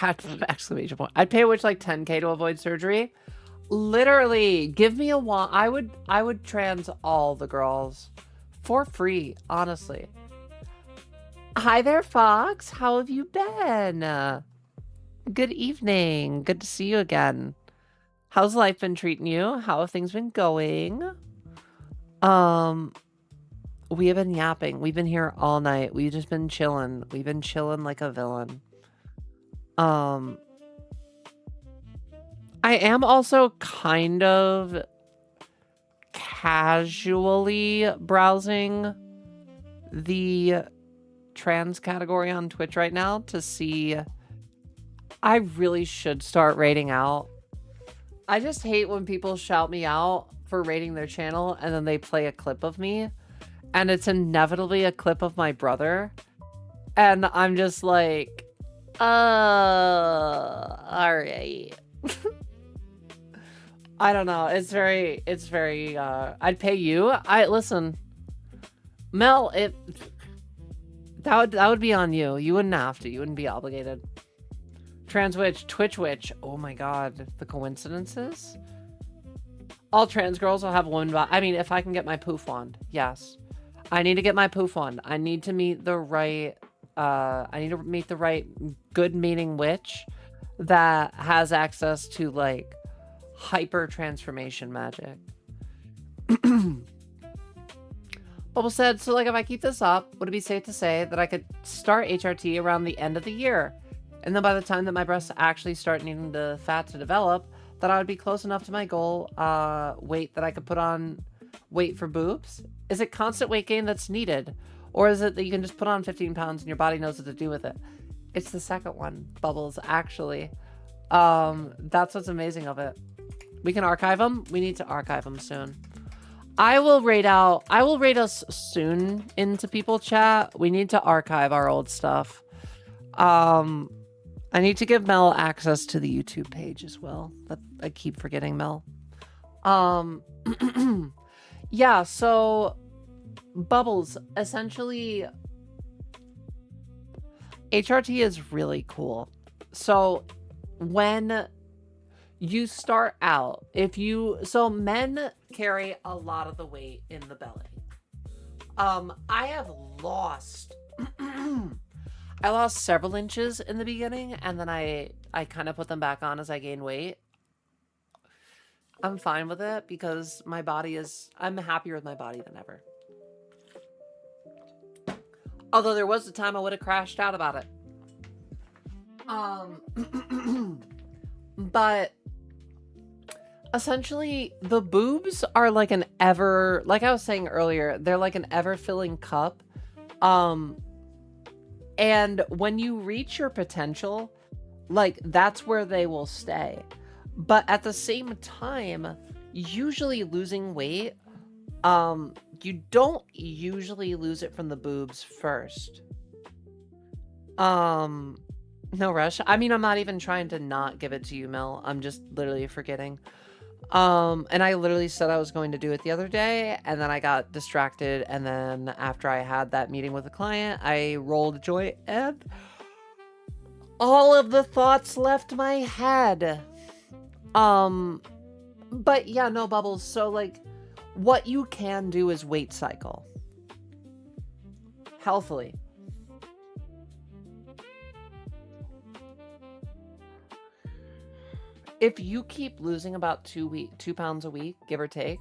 Speaker 5: Exclamation point. I'd pay a witch like 10K to avoid surgery. Literally, give me a wand. I would trans all the girls for free, honestly. Hi there, Fox. How have you been? Good evening. Good to see you again. How's life been treating you? How have things been going? We have been yapping. We've been here all night. We've just been chilling. We've been chilling like a villain. I am also kind of casually browsing the trans category on Twitch right now to see. I really should start rating out. I just hate when people shout me out for rating their channel and then they play a clip of me and it's inevitably a clip of my brother. And I'm just like, all right. I don't know. It's very, I'd pay you. Listen, Mel, that would be on you. You wouldn't have to. You wouldn't be obligated. Trans witch, Twitch witch. Oh my God, the coincidences. All trans girls will have one body. I mean, if I can get my poof wand, yes. I need to get my poof wand. I need to meet the right, good meaning witch that has access to like hyper transformation magic. Bubble said, so like if I keep this up, would it be safe to say that I could start HRT around the end of the year? And then by the time that my breasts actually start needing the fat to develop, that I would be close enough to my goal weight that I could put on weight for boobs? Is it constant weight gain that's needed? Or is it that you can just put on 15 pounds and your body knows what to do with it? It's the second one, Bubbles, actually. That's what's amazing of it. We can archive them. We need to archive them soon. I will rate us soon into people chat. We need to archive our old stuff. I need to give Mel access to the YouTube page as well. I keep forgetting Mel. Yeah, so Bubbles, essentially HRT is really cool. So when you start out, so men carry a lot of the weight in the belly. I have lost I lost several inches in the beginning, and then I kind of put them back on as I gain weight. I'm fine with it because I'm happier with my body than ever. Although there was a time I would have crashed out about it. But essentially the boobs are like like I was saying earlier, they're like an ever-filling cup. And when you reach your potential, like that's where they will stay. But at the same time, usually losing weight, you don't usually lose it from the boobs first. No rush. I mean, I'm not even trying to not give it to you, Mel. I'm just literally forgetting. And I literally said I was going to do it the other day, and then I got distracted, and then after I had that meeting with the client, I rolled a joint, and all of the thoughts left my head. But yeah, no, Bubbles, so like, what you can do is weight cycle. Healthily. If you keep losing about 2 pounds a week, give or take,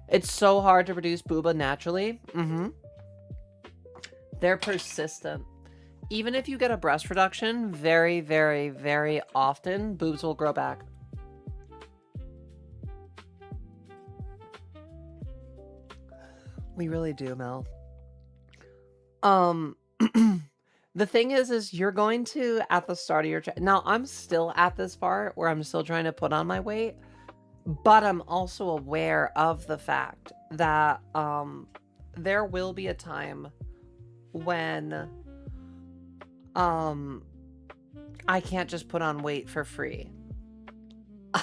Speaker 5: it's so hard to produce booba naturally. They're persistent. even if you get a breast reduction, very, very, very often, boobs will grow back. We really do, Mel. The thing is you're going to, at the start of your now I'm still at this part where I'm still trying to put on my weight, but I'm also aware of the fact that there will be a time when I can't just put on weight for free.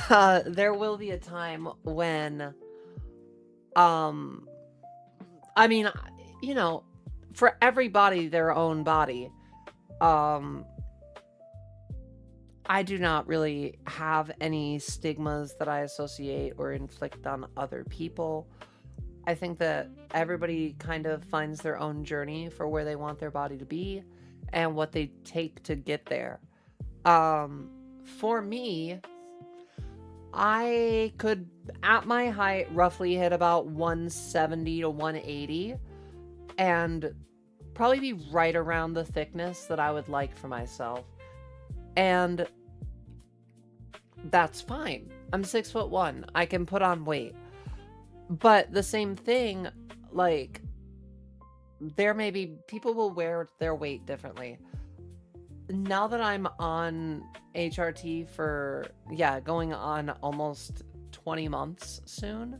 Speaker 5: There will be a time when I mean, you know, for everybody their own body. I do not really have any stigmas that I associate or inflict on other people. I think that everybody kind of finds their own journey for where they want their body to be and what they take to get there. For me, I could, at my height, roughly hit about 170 to 180 and probably be right around the thickness that I would like for myself. And that's fine. I'm 6'1". I can put on weight. But the same thing, like, there may be people will wear their weight differently. Now that I'm on HRT for, going on almost 20 months soon.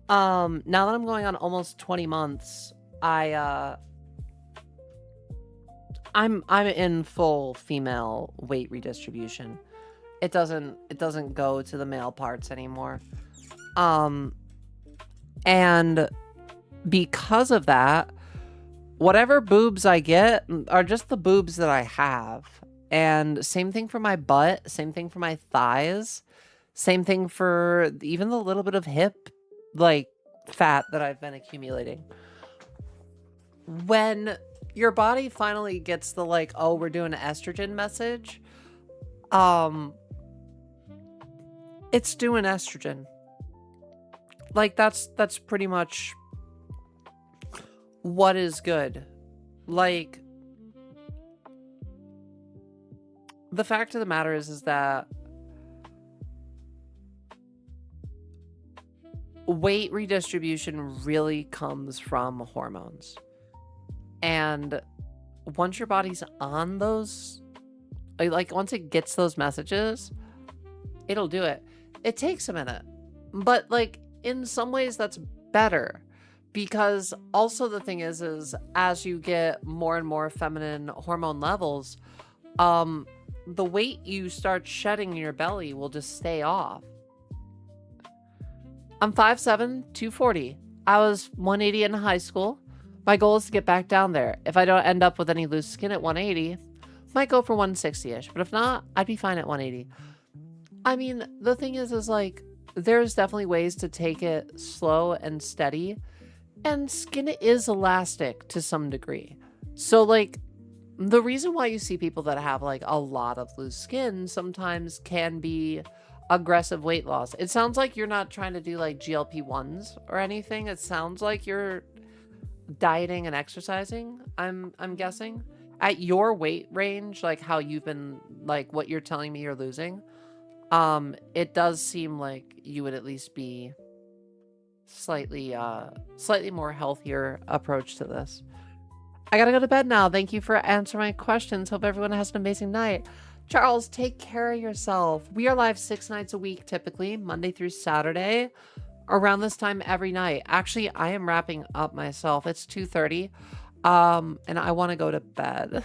Speaker 5: Now that I'm going on almost 20 months, I'm in full female weight redistribution. It doesn't go to the male parts anymore. And because of that, whatever boobs I get are just the boobs that I have. And same thing for my butt, same thing for my thighs, same thing for even the little bit of hip, like, fat that I've been accumulating. When your body finally gets the, like, oh, we're doing an estrogen message, it's doing estrogen. Like, that's pretty much what is good. Like, the fact of the matter is that weight redistribution really comes from hormones. And once your body's on those, like, once it gets those messages, it'll do it. It takes a minute. But, like, in some ways that's better. Because also the thing is as you get more and more feminine hormone levels, the weight you start shedding in your belly will just stay off. I'm 5'7", 240. I was 180 in high school. My goal is to get back down there. If I don't end up with any loose skin at 180, might go for 160-ish. But if not, I'd be fine at 180. I mean, the thing is like, there's definitely ways to take it slow and steady. And skin is elastic to some degree. So, like, the reason why you see people that have, like, a lot of loose skin sometimes can be aggressive weight loss. It sounds like you're not trying to do, like, GLP-1s or anything. It sounds like you're dieting and exercising, I'm guessing. At your weight range, like, how you've been, like, what you're telling me you're losing, it does seem like you would at least be slightly more healthier approach to this. I gotta go to bed now. Thank you for answering my questions. Hope everyone has an amazing night. Charles, take care of yourself. We are live 6 nights a week, typically Monday through Saturday, around this time every night. Actually, I am wrapping up myself. It's 2:30, and I want to go to bed.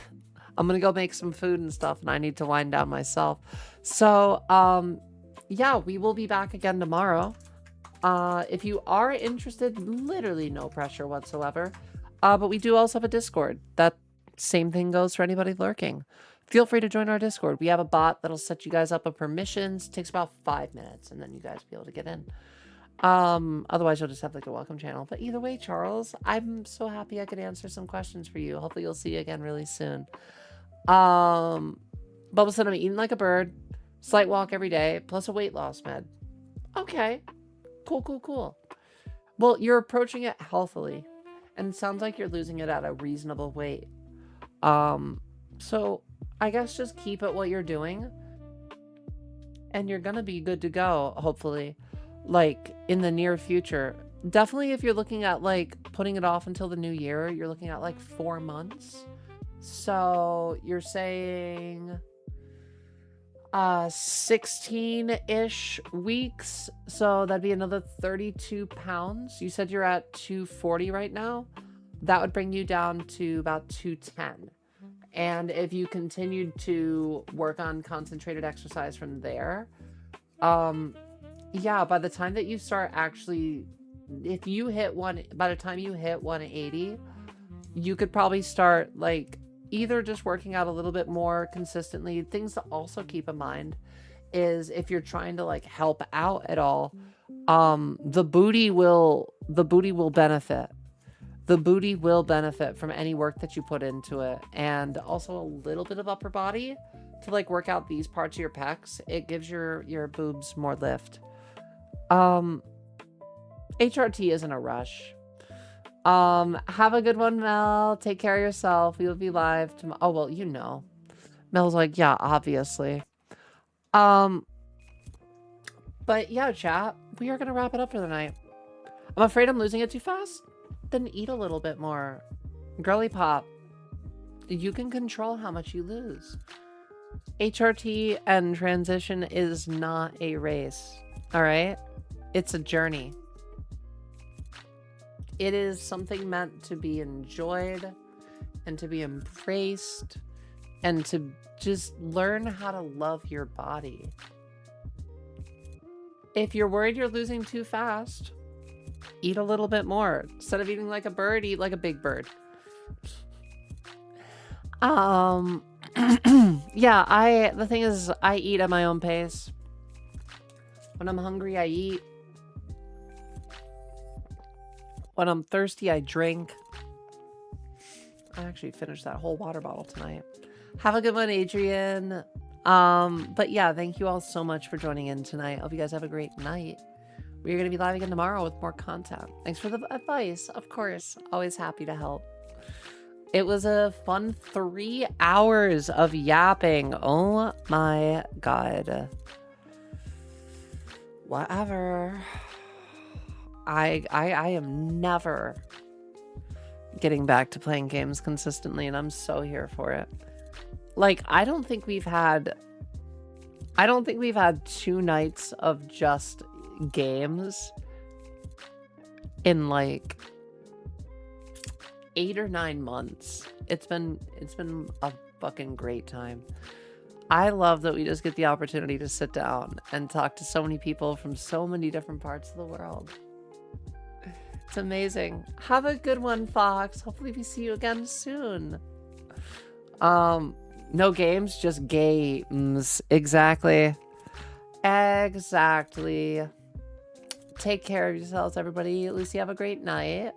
Speaker 5: I'm gonna go make some food and stuff, and I need to wind down myself. So, yeah, we will be back again tomorrow. If you are interested, literally no pressure whatsoever. But we do also have a Discord. That same thing goes for anybody lurking. Feel free to join our Discord. We have a bot that'll set you guys up with permissions. It takes about 5 minutes, and then you guys will be able to get in. Otherwise, you'll just have, like, a welcome channel. But either way, Charles, I'm so happy I could answer some questions for you. Hopefully, you'll see you again really soon. Bubba said I'm eating like a bird. Slight walk every day, plus a weight loss med. Okay. Cool. Well, you're approaching it healthily. And it sounds like you're losing it at a reasonable weight. So I guess just keep it what you're doing. And you're gonna be good to go, hopefully. Like, in the near future. Definitely if you're looking at, like, putting it off until the new year, you're looking at, like, 4 months. So you're saying 16-ish weeks. So that'd be another 32 pounds. You said you're at 240 right now. That would bring you down to about 210. And if you continued to work on concentrated exercise from there, yeah, by the time that you start actually, if you hit by the time you hit 180, you could probably start, like, either just working out a little bit more consistently. Things to also keep in mind is if you're trying to, like, help out at all, the booty will benefit. The booty will benefit from any work that you put into it, and also a little bit of upper body to, like, work out these parts of your pecs. It gives your boobs more lift. HRT isn't a rush. Have a good one, Mel. Take care of yourself. We will be live tomorrow. Oh, well, you know. Mel's like, yeah, obviously. But yeah, chat, we are gonna wrap it up for the night. I'm afraid I'm losing it too fast. Then eat a little bit more. Girly pop, you can control how much you lose. HRT and transition is not a race. All right? It's a journey. It is something meant to be enjoyed and to be embraced and to just learn how to love your body. If you're worried you're losing too fast, eat a little bit more. Instead of eating like a bird, eat like a big bird. Yeah, the thing is, I eat at my own pace. When I'm hungry, I eat. When I'm thirsty, I drink. I actually finished that whole water bottle tonight. Have a good one, Adrian. But yeah, thank you all so much for joining in tonight. Hope you guys have a great night. We're going to be live again tomorrow with more content. Thanks for the advice. Of course. Always happy to help. It was a fun 3 hours of yapping. Oh my God. Whatever. I am never getting back to playing games consistently, and I'm so here for it. Like, I don't think we've had 2 nights of just games in like 8 or 9 months. It's been a fucking great time. I love that we just get the opportunity to sit down and talk to so many people from so many different parts of the world. It's amazing. Have a good one, Fox. Hopefully we see you again soon. No games, just games. Exactly. Exactly. Take care of yourselves, everybody. Lucy, have a great night.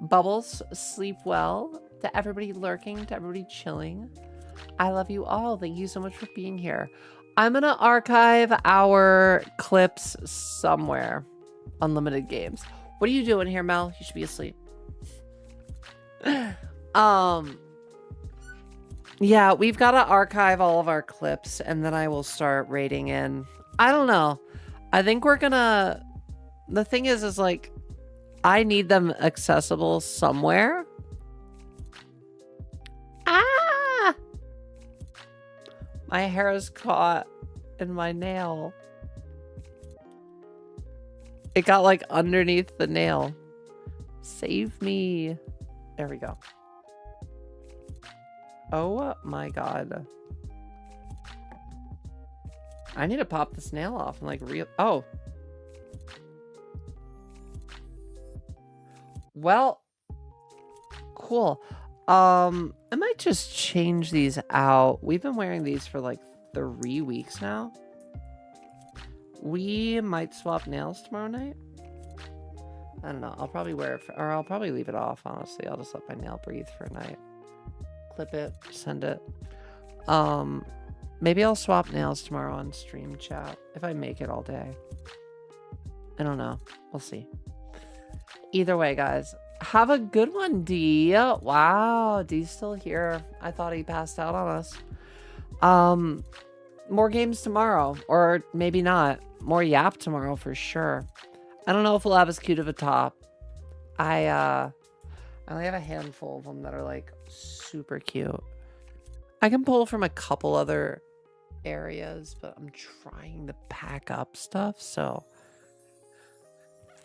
Speaker 5: Bubbles, sleep well. To everybody lurking, to everybody chilling, I love you all. Thank you so much for being here. I'm gonna archive our clips somewhere. Unlimited games. What are you doing here, Mel? You should be asleep. Yeah, we've got to archive all of our clips, and then I will start rating in. I don't know. I think we're gonna... The thing is like, I need them accessible somewhere. Ah! My hair is caught in my nail. It got like underneath the nail. Save me. There we go. Oh my God. I need to pop this nail off and like oh. Well, cool. I might just change these out. We've been wearing these for like 3 weeks now. We might swap nails tomorrow night. I don't know. I'll probably wear it or I'll probably leave it off, honestly. I'll just let my nail breathe for a night. Clip it, send it. Maybe I'll swap nails tomorrow on stream chat if I make it all day. I don't know. We'll see. Either way, guys, Have a good one, D. Wow, D's still here. I thought he passed out on us. More games tomorrow, or maybe not. More Yap tomorrow for sure. I don't know if we'll have as cute of a top. I only have a handful of them that are like super cute. I can pull from a couple other areas, but I'm trying to pack up stuff, so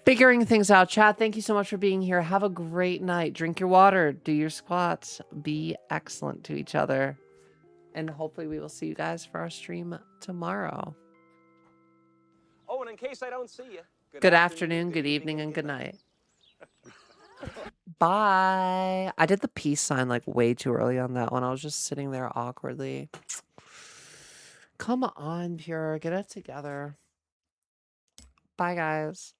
Speaker 5: figuring things out. Chat, thank you so much for being here. Have a great night. Drink your water, do your squats, be excellent to each other, and hopefully we will see you guys for our stream tomorrow.
Speaker 8: Oh, and in case I don't see you,
Speaker 5: Good afternoon, good evening, and good night. Bye. I did the peace sign like way too early on that one. I was just sitting there awkwardly. Come on, Pure. Get it together. Bye, guys.